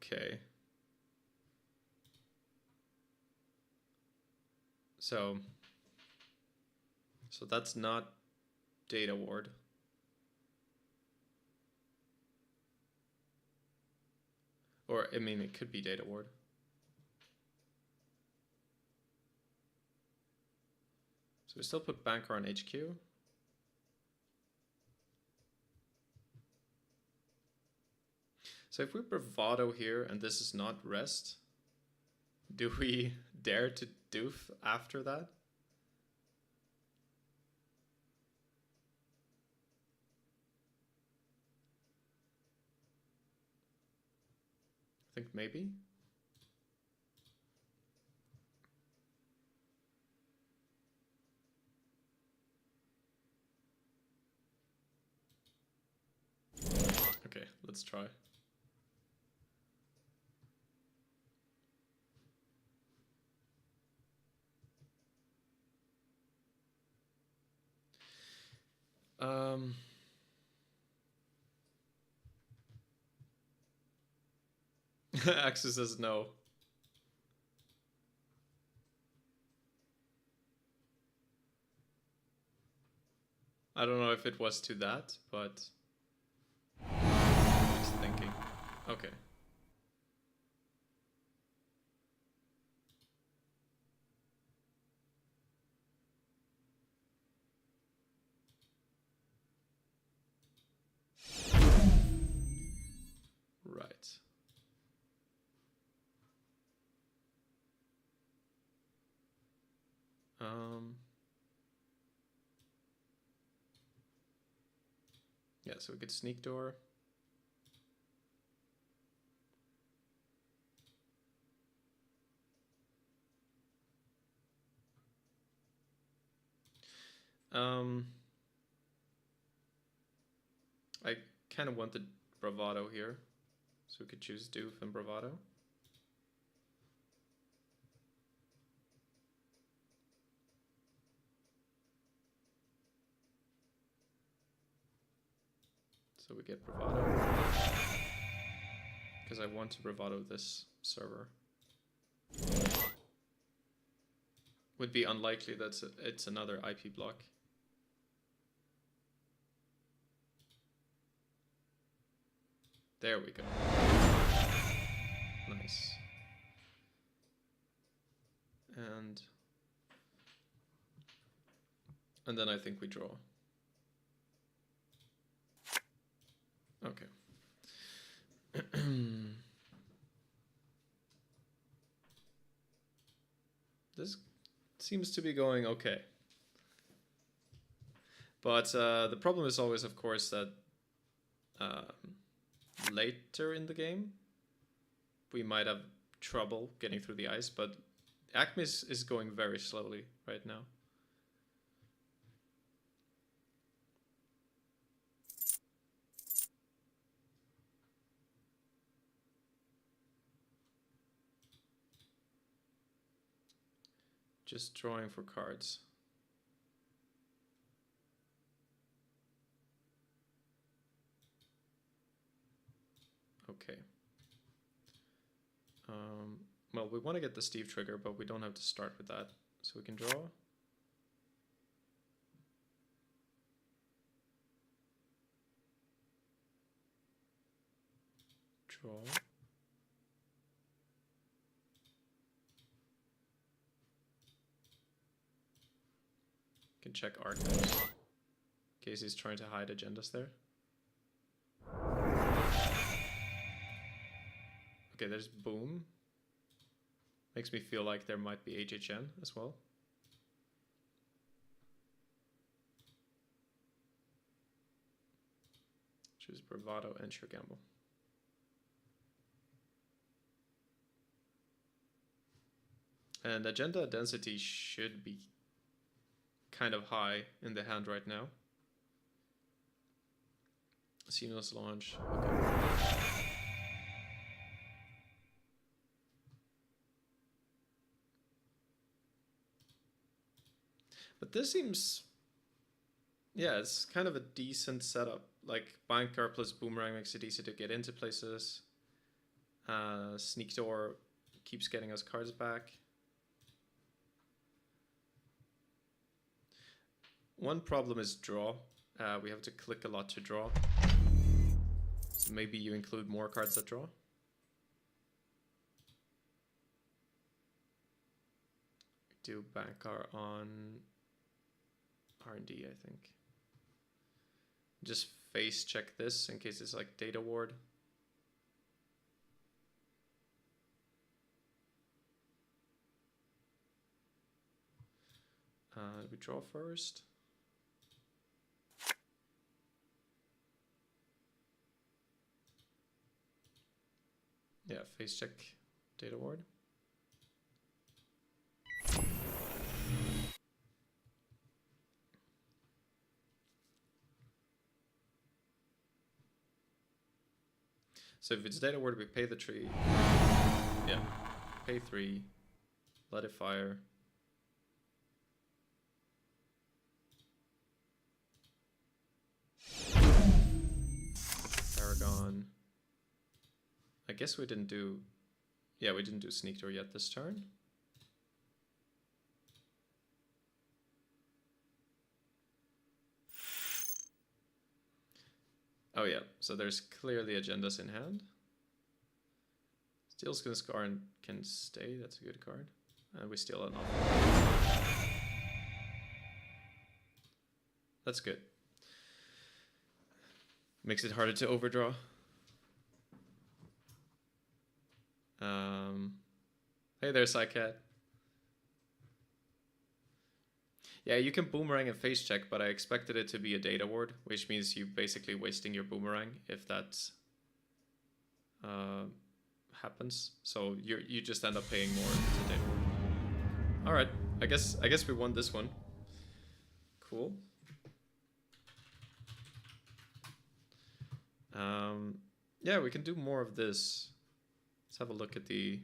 Speaker 1: Okay. So that's not data ward. Or, I mean, it could be data ward. So we still put banker on HQ. So if we bravado here and this is not rest, do we dare to doof after that? I think maybe. Okay, let's try. Axis says no. I don't know if it was to that, but just thinking. Okay. Right. Yeah, so we could sneak door. I kind of wanted bravado here, so we could choose doof and bravado. So we get bravado because I want to bravado this server. Would be unlikely that it's another IP block. There we go. Nice. And then I think we draw. Okay. This seems to be going okay. But the problem is always, of course, that later in the game, we might have trouble getting through the ice, but Acme is going very slowly right now. Just drawing for cards. Okay. Well, we want to get the Steve trigger, but we don't have to start with that. So we can draw. Draw. Can check archives. In case he's trying to hide agendas there. Okay, there's boom. Makes me feel like there might be HHN as well. Choose bravado and sure gamble. And agenda density should be kind of high in the hand right now. Seamless launch. Okay. But this seems, yeah, it's kind of a decent setup. Like banker plus boomerang makes it easy to get into places. Sneak Door keeps getting us cards back. One problem is draw. We have to click a lot to draw. So maybe you include more cards that draw. Do Bankar on R&D, I think. Just face check this in case it's like data ward. We draw first. Yeah, face check data ward. So if it's data ward, we pay the tree. Yeah, pay 3, let it fire. Paragon. I guess we didn't do... Yeah, we didn't do Sneak Door yet this turn. Oh yeah, so there's clearly agendas in hand. Steal Skin Scar and can stay, that's a good card. And we steal an awful. That's good. Makes it harder to overdraw. Hey there, Psycat. Yeah, you can boomerang and face check, but I expected it to be a data ward, which means you're basically wasting your boomerang if that happens. So you just end up paying more if it's a data ward. All right, I guess we won this one. Cool. Yeah, we can do more of this. Let's have a look at the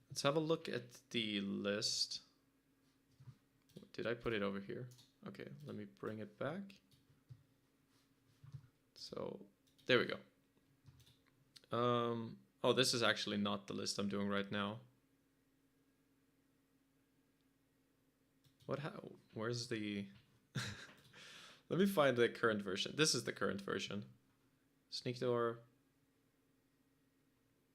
Speaker 1: let's have a look at the list. Did I put it over here? Okay, let me bring it back. So there we go. Oh, this is actually not the list I'm doing right now. Where's the let me find the current version. This is the current version. Sneak Door.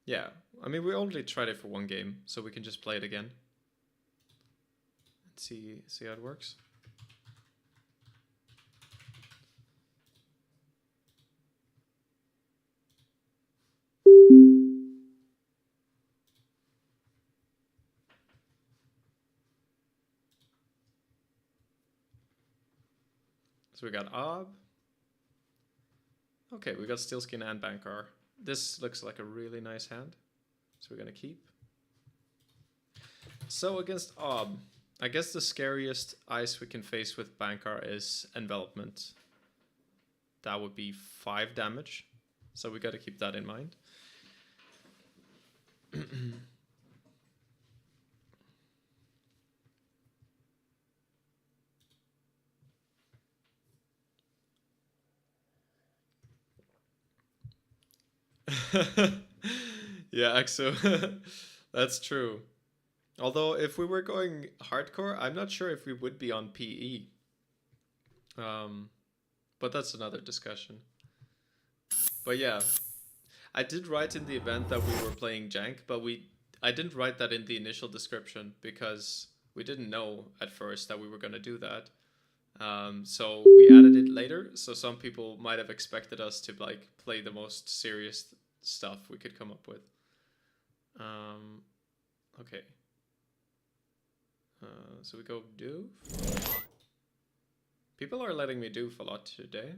Speaker 1: Yeah, I mean, we only tried it for one game, so we can just play it again. And see how it works. So we got Ob. Okay, we got Steelskin and Bankar. This looks like a really nice hand, so we're gonna keep. So against Ob, I guess the scariest ice we can face with Bankar is Envelopment. That would be 5 damage, so we gotta keep that in mind. Yeah, Axo. That's true. Although if we were going hardcore, I'm not sure if we would be on PE. But that's another discussion. But yeah, I did write in the event that we were playing Jank, but I didn't write that in the initial description because we didn't know at first that we were going to do that. So we added it later, so some people might have expected us to like play the most serious stuff we could come up with. Okay. So we go Doof. People are letting me Doof a lot today.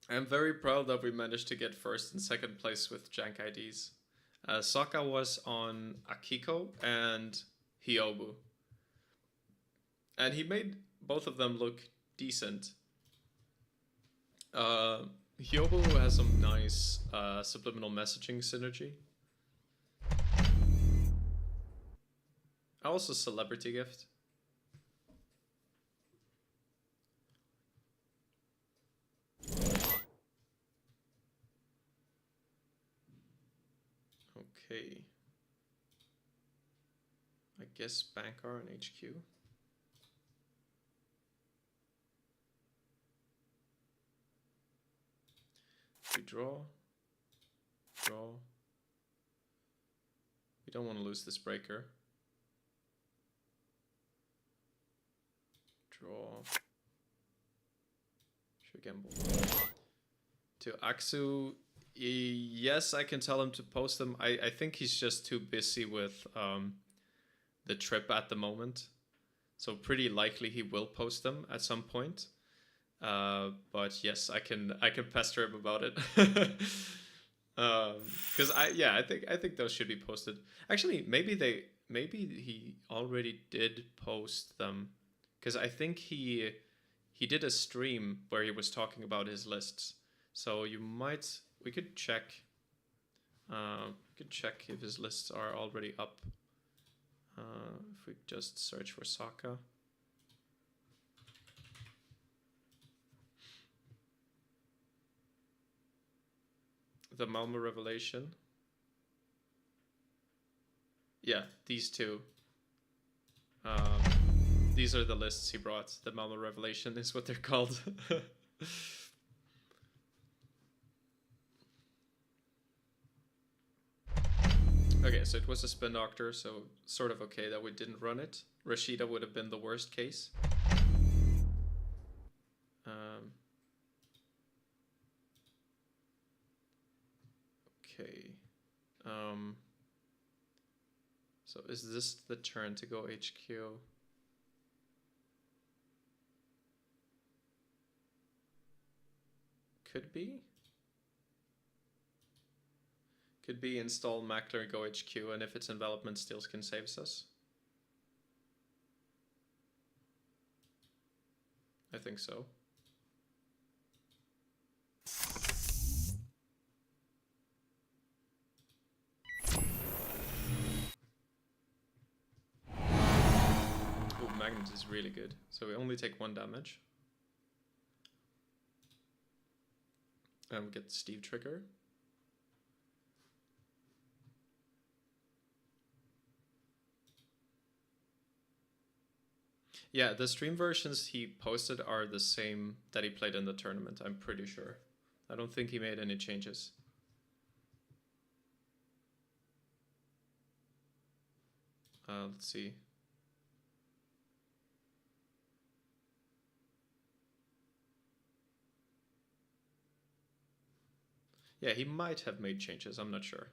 Speaker 1: And I'm very proud that we managed to get first and second place with Jank IDs. Sokka was on Akiko and Hyobu. And he made both of them look decent. Hyobu has some nice subliminal messaging synergy. Also celebrity gift. Okay. I guess Bankar and HQ. We draw. Draw. We don't want to lose this breaker. Draw. Should gamble. To Aksu, yes, I can tell him to post them. I think he's just too busy with the trip at the moment. So pretty likely he will post them at some point. But yes, I can pester him about it. Because I think those should be posted. Actually, maybe he already did post them, because I think he did a stream where he was talking about his lists. So we could check. We could check if his lists are already up. If we just search for Sokka. The Malmo Revelation. Yeah, these two. These are the lists he brought. The Malmo Revelation is what they're called. Okay, so it was a Spin Doctor, so sort of okay that we didn't run it. Rashida would have been the worst case. Okay. So is this the turn to go HQ? Could be. Could be install Mackler, go HQ, and if it's envelopment, Steelskin saves us. I think so. Oh, Magnet is really good. So we only take 1 damage. And we get Steve trigger. Yeah, the stream versions he posted are the same that he played in the tournament, I'm pretty sure. I don't think he made any changes. Let's see. Yeah, he might have made changes, I'm not sure.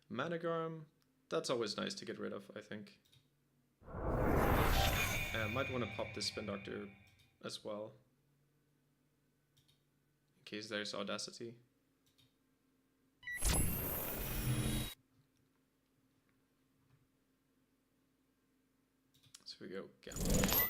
Speaker 1: Managram, that's always nice to get rid of, I think. Might want to pop this Spin Doctor as well, in case there's Audacity. So we go gamble.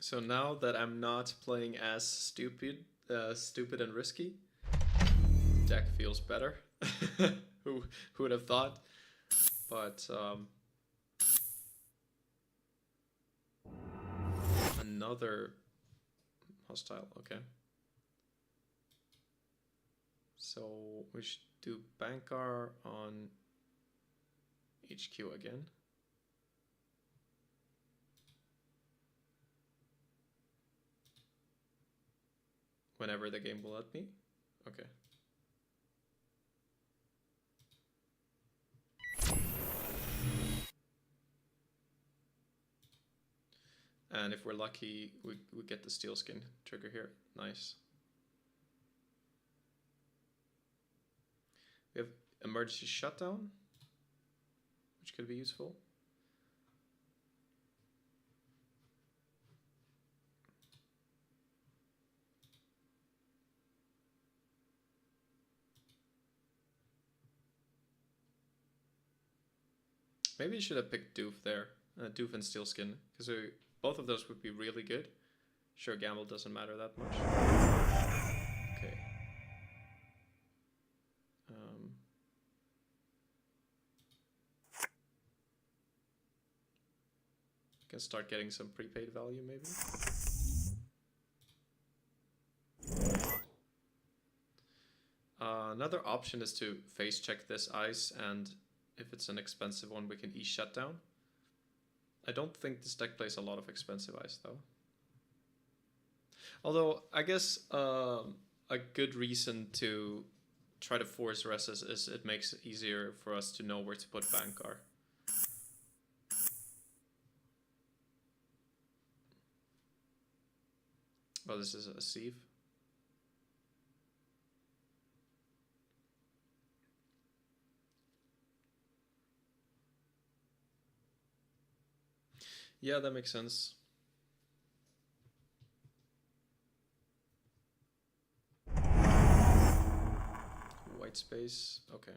Speaker 1: So now that I'm not playing as stupid and risky, deck feels better. Who would have thought? But another hostile. Okay. So we should do Bankar on HQ again. Whenever the game will let me. Okay. And if we're lucky, we get the steel skin trigger here. Nice. We have emergency shutdown, which could be useful. Maybe you should have picked Doof there. Doof and steel skin, because both of those would be really good. Sure, gamble doesn't matter that much. Okay. Can start getting some prepaid value maybe. Another option is to face check this ice, and if it's an expensive one we can shut down. I don't think this deck plays a lot of expensive ice though. Although I guess a good reason to try to force reses is it makes it easier for us to know where to put Bankar. Oh, this is a sieve. Yeah, that makes sense. White space, okay.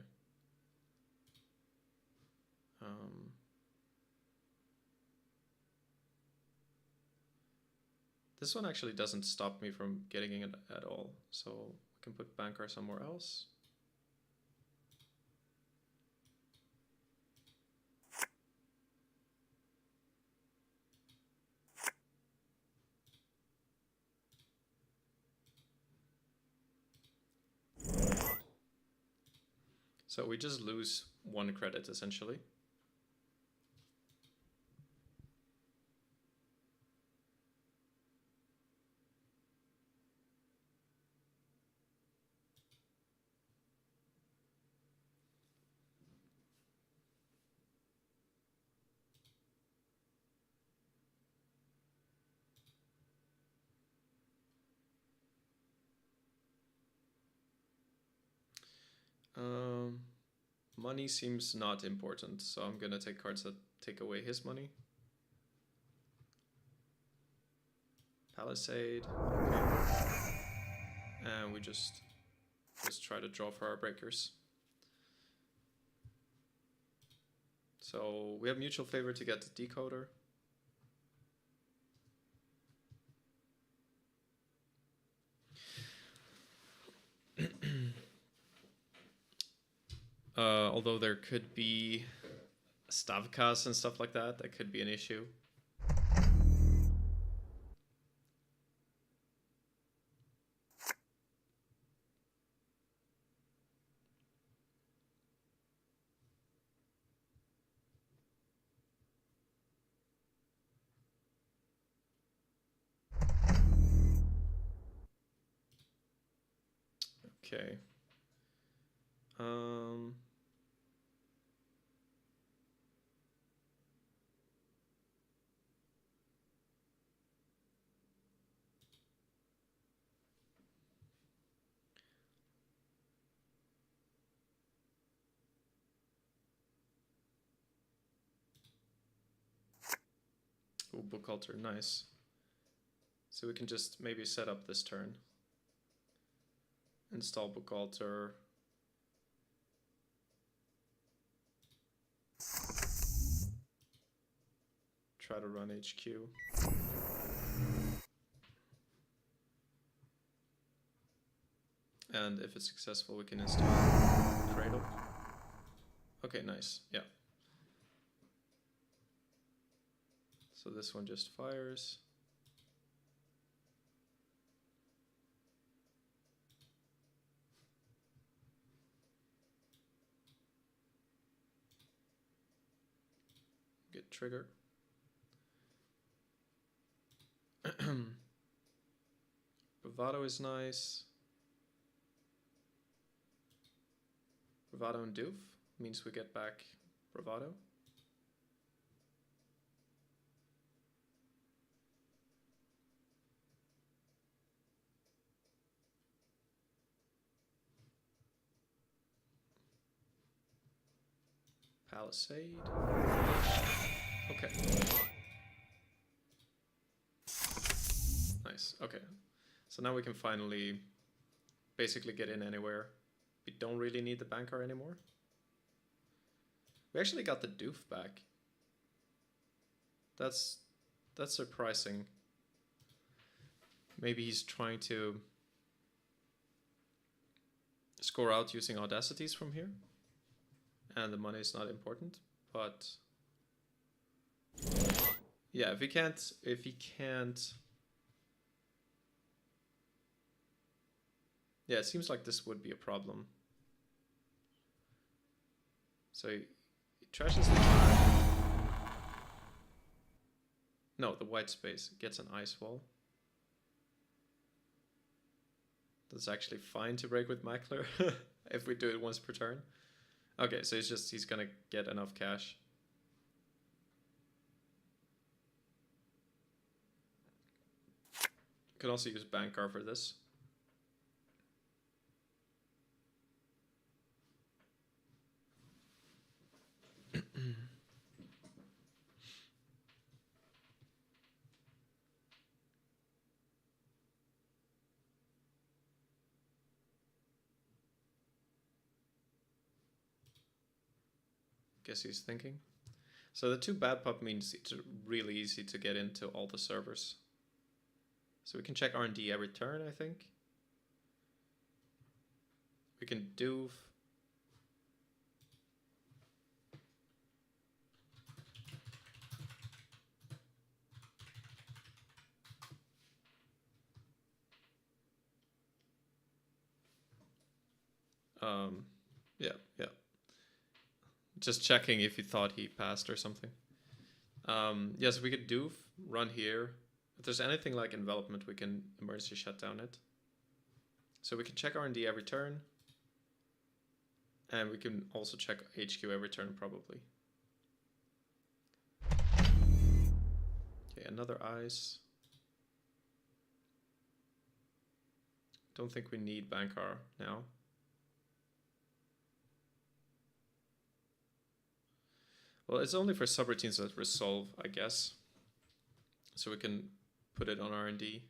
Speaker 1: This one actually doesn't stop me from getting it at all, so we can put Bankar somewhere else. So we just lose 1 credit essentially. Money seems not important, so I'm gonna take cards that take away his money. Palisade, okay. And we just try to draw for our breakers. So we have mutual favor to get the decoder. Although there could be Stavkas and stuff like that, that could be an issue. Okay. Ooh, book altar, nice. So we can just maybe set up this turn. Install book altar. Try to run HQ. And if it's successful, we can install Cradle. Okay, nice, yeah. So this one just fires. Get trigger. Bravado is nice. Bravado and Doof means we get back Bravado. Palisade. Okay. Nice. Okay. So now we can finally basically get in anywhere. We don't really need the banker anymore. We actually got the doof back. That's surprising. Maybe he's trying to score out using audacities from here. And the money is not important, but yeah, if he can't yeah, it seems like this would be a problem. So he trashes the black. No, the white space gets an ice wall. That's actually fine to break with Mackler if we do it once per turn. Okay, so he's gonna get enough cash. Could also use Bankar for this. Guess he's thinking. So the 2 bad pup means it's really easy to get into all the servers. So we can check R&D every turn, I think. We can do... yeah. Just checking if you thought he passed or something. Yes, we could do run here. If there's anything like envelopment, we can emergency shut down it. So we can check R&D every turn. And we can also check HQ every turn, probably. Okay, another ice. Don't think we need Bankar now. Well, it's only for subroutines that resolve, I guess. So we can put it on R&D.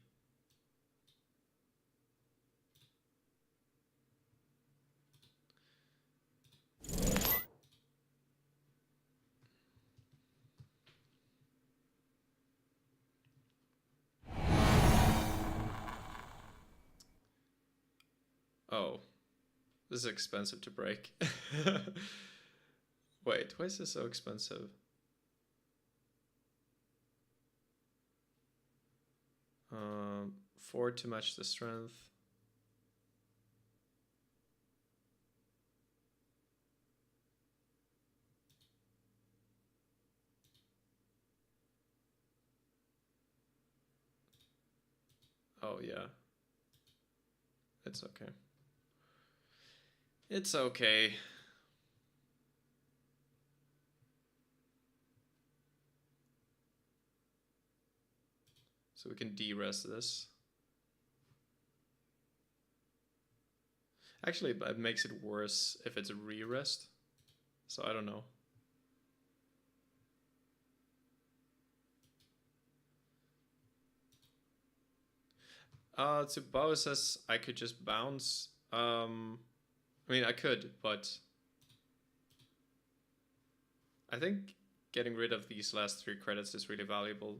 Speaker 1: Oh, this is expensive to break. Wait, why is this so expensive? Um, 4 to match the strength. Oh yeah. It's okay. It's okay. So we can de-rest this. Actually, it makes it worse if it's a re-rest. So I don't know. Tsubao says I could just bounce. I mean, I could, but I think getting rid of these last 3 credits is really valuable.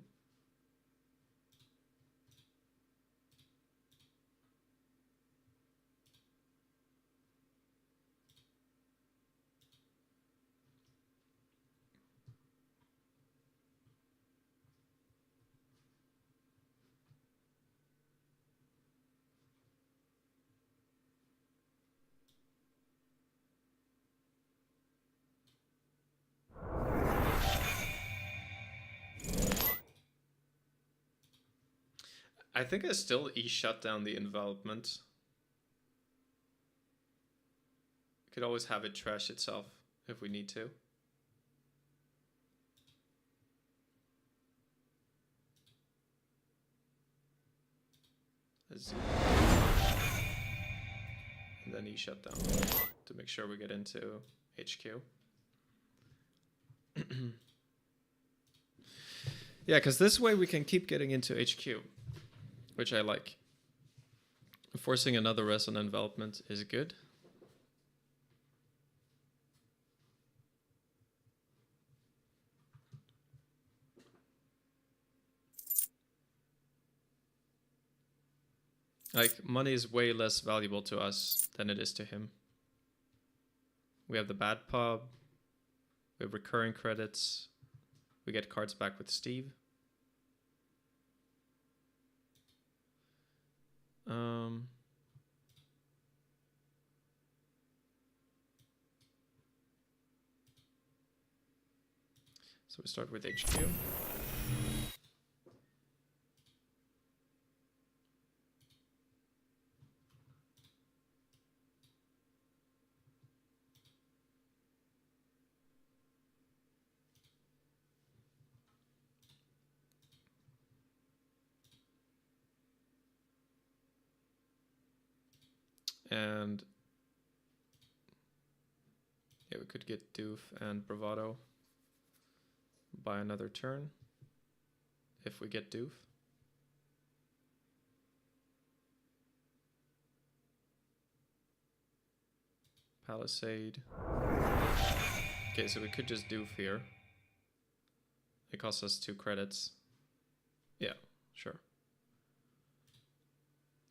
Speaker 1: I think I still shut down the envelopment. Could always have it trash itself if we need to. And then shut down to make sure we get into HQ. Yeah, because this way we can keep getting into HQ, which I like. Forcing another resonant envelopment is good. Like, money is way less valuable to us than it is to him. We have the bad pub. We have recurring credits. We get cards back with Steve. So we start with HQ. And yeah, we could get Doof and Bravado by another turn if we get Doof. Palisade. Okay, so we could just Doof here. It costs us 2 credits. Yeah, sure.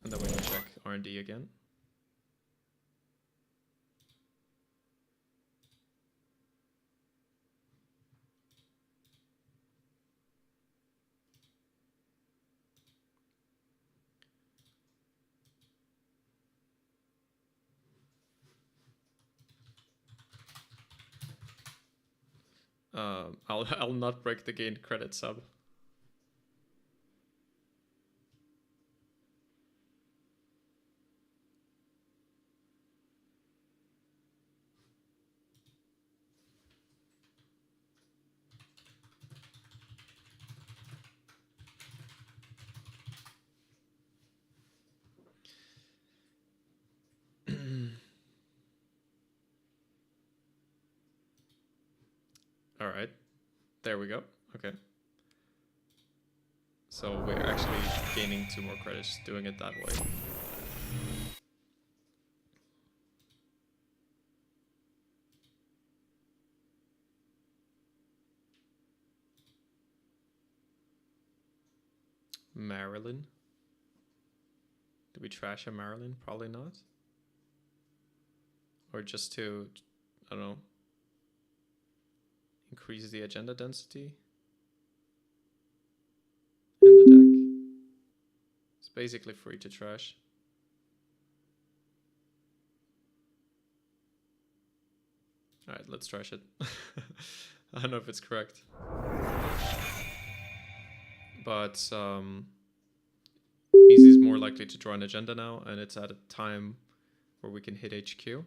Speaker 1: And then we can check R&D again. I'll not break the gained credit sub. All right, there we go. Okay. So we're actually gaining 2 more credits doing it that way. Marilyn. Do we trash a Marilyn? Probably not. Or just to, I don't know, increase the agenda density in the deck. It's basically free to trash. Alright, let's trash it. I don't know if it's correct. But means he's more likely to draw an agenda now, and it's at a time where we can hit HQ.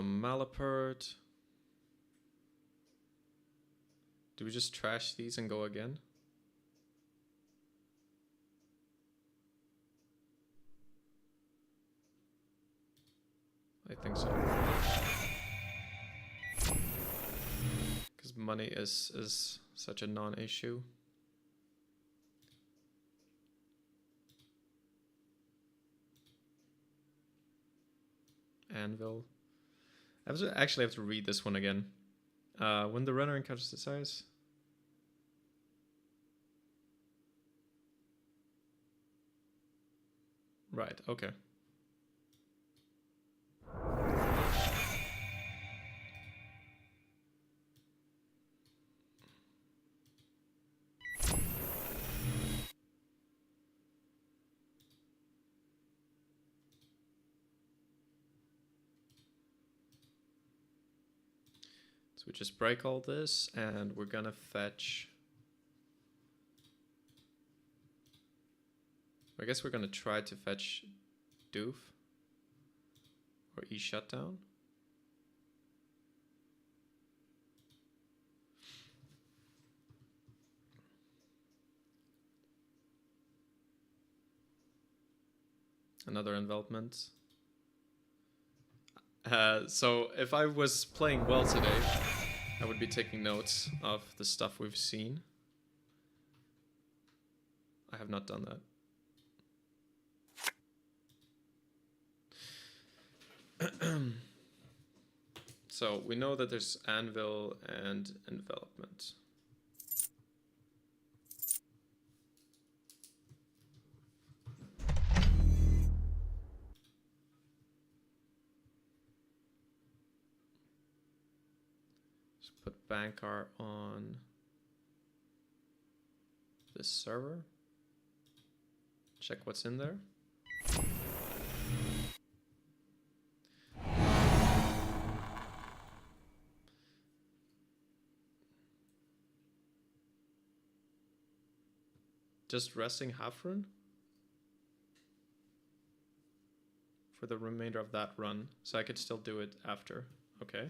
Speaker 1: Malapert. Do we just trash these and go again? I think so. Because money is such a non-issue. Anvil. I actually have to read this one again. When the runner encounters the size. Right, okay. So we just break all this, and we're gonna fetch. I guess we're gonna try to fetch doof or E shutdown. Another envelopment. So if I was playing well today, I would be taking notes of the stuff we've seen. I have not done that. So we know that there's anvil and envelopment. Let's put Bankar on this server. Check what's in there. Just resting half rune for the remainder of that run, so I could still do it after. Okay.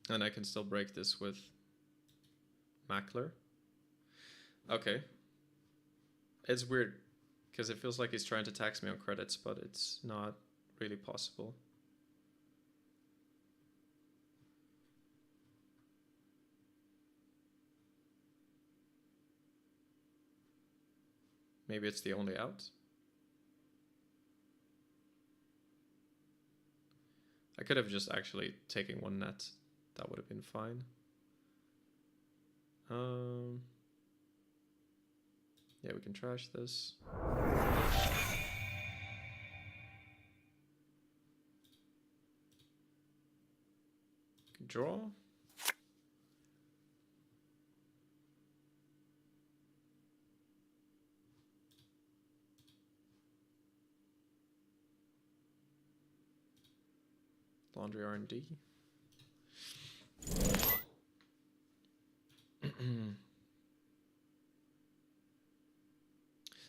Speaker 1: And I can still break this with Mackler. Okay. It's weird, because it feels like he's trying to tax me on credits, but it's not really possible. Maybe it's the only out. I could have just actually taken one net. That would have been fine. Yeah, we can trash this. Can draw. Laundry R&D.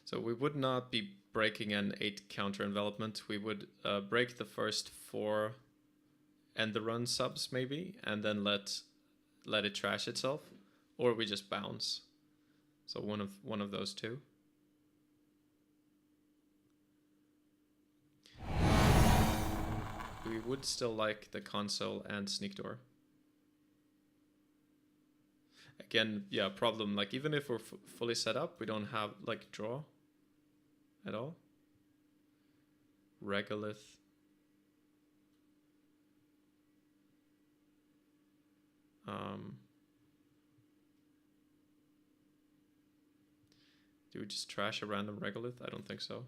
Speaker 1: So we would not be breaking an 8 counter envelopment. We would break the first 4 end the run subs maybe, and then let it trash itself, or we just bounce. So one of those two. We would still like the console and sneak door. Again, yeah, problem, like even if we're fully set up, we don't have like draw at all. Regolith. Do we just trash a random Regolith? I don't think so.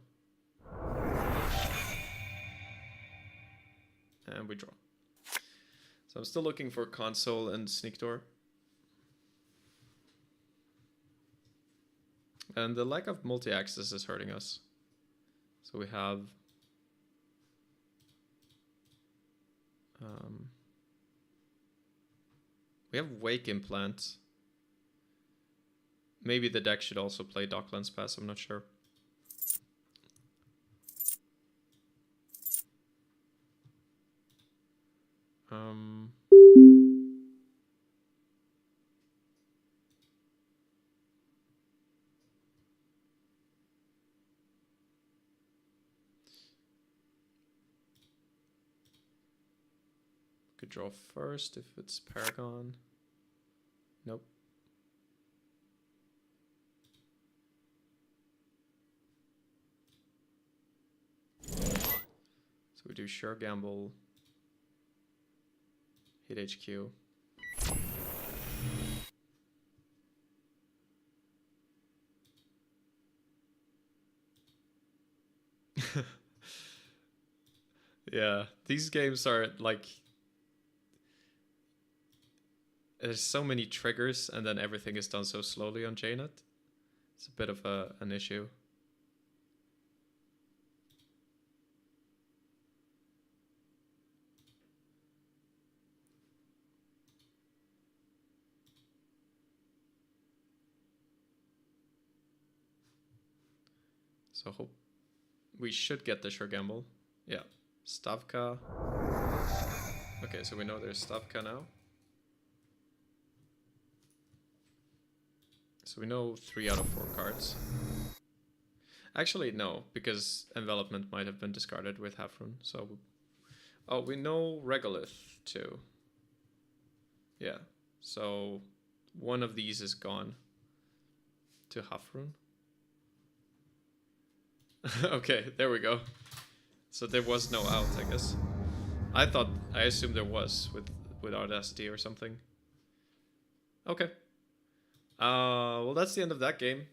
Speaker 1: And we draw. So I'm still looking for console and sneak door. And the lack of multi-axis is hurting us. So we have Wake Implant. Maybe the deck should also play Docklands Pass, I'm not sure. Could draw first if it's Paragon. Nope. So we do Sure Gamble, hit HQ. Yeah, these games are like, there's so many triggers and then everything is done so slowly on JNet. It's a bit of an issue. So hope we should get the sure gamble. Yeah, Stavka. Okay, so we know there's Stavka now. So we know 3 out of 4 cards. Actually, no, because Envelopment might have been discarded with Hafrun. So, oh, we know Regolith too. Yeah, so one of these is gone to Hafrun. Okay, there we go. So there was no out, I guess. I assumed there was with Audacity or something. Okay. Well, that's the end of that game.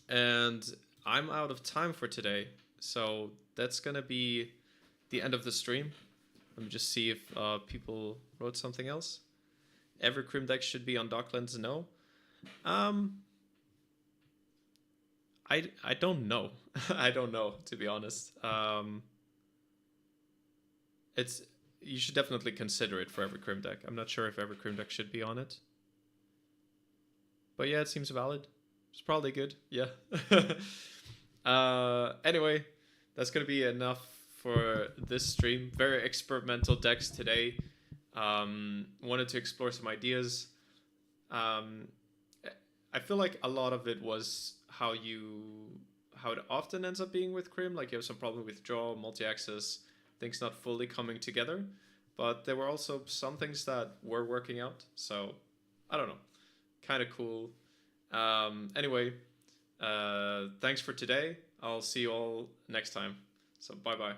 Speaker 1: And I'm out of time for today. So that's gonna be the end of the stream. Let me just see if people wrote something else. Every Crim deck should be on Docklands, no. I don't know. I don't know, to be honest. You should definitely consider it for every Crim deck. I'm not sure if every Crim deck should be on it. But yeah, it seems valid. It's probably good. Yeah. Anyway, that's gonna be enough for this stream. Very experimental decks today. Wanted to explore some ideas. I feel like a lot of it was how it often ends up being with Crim. Like you have some problem with draw, multi-access, things not fully coming together. But there were also some things that were working out. So I don't know, kind of cool. Anyway, thanks for today. I'll see you all next time. So bye bye.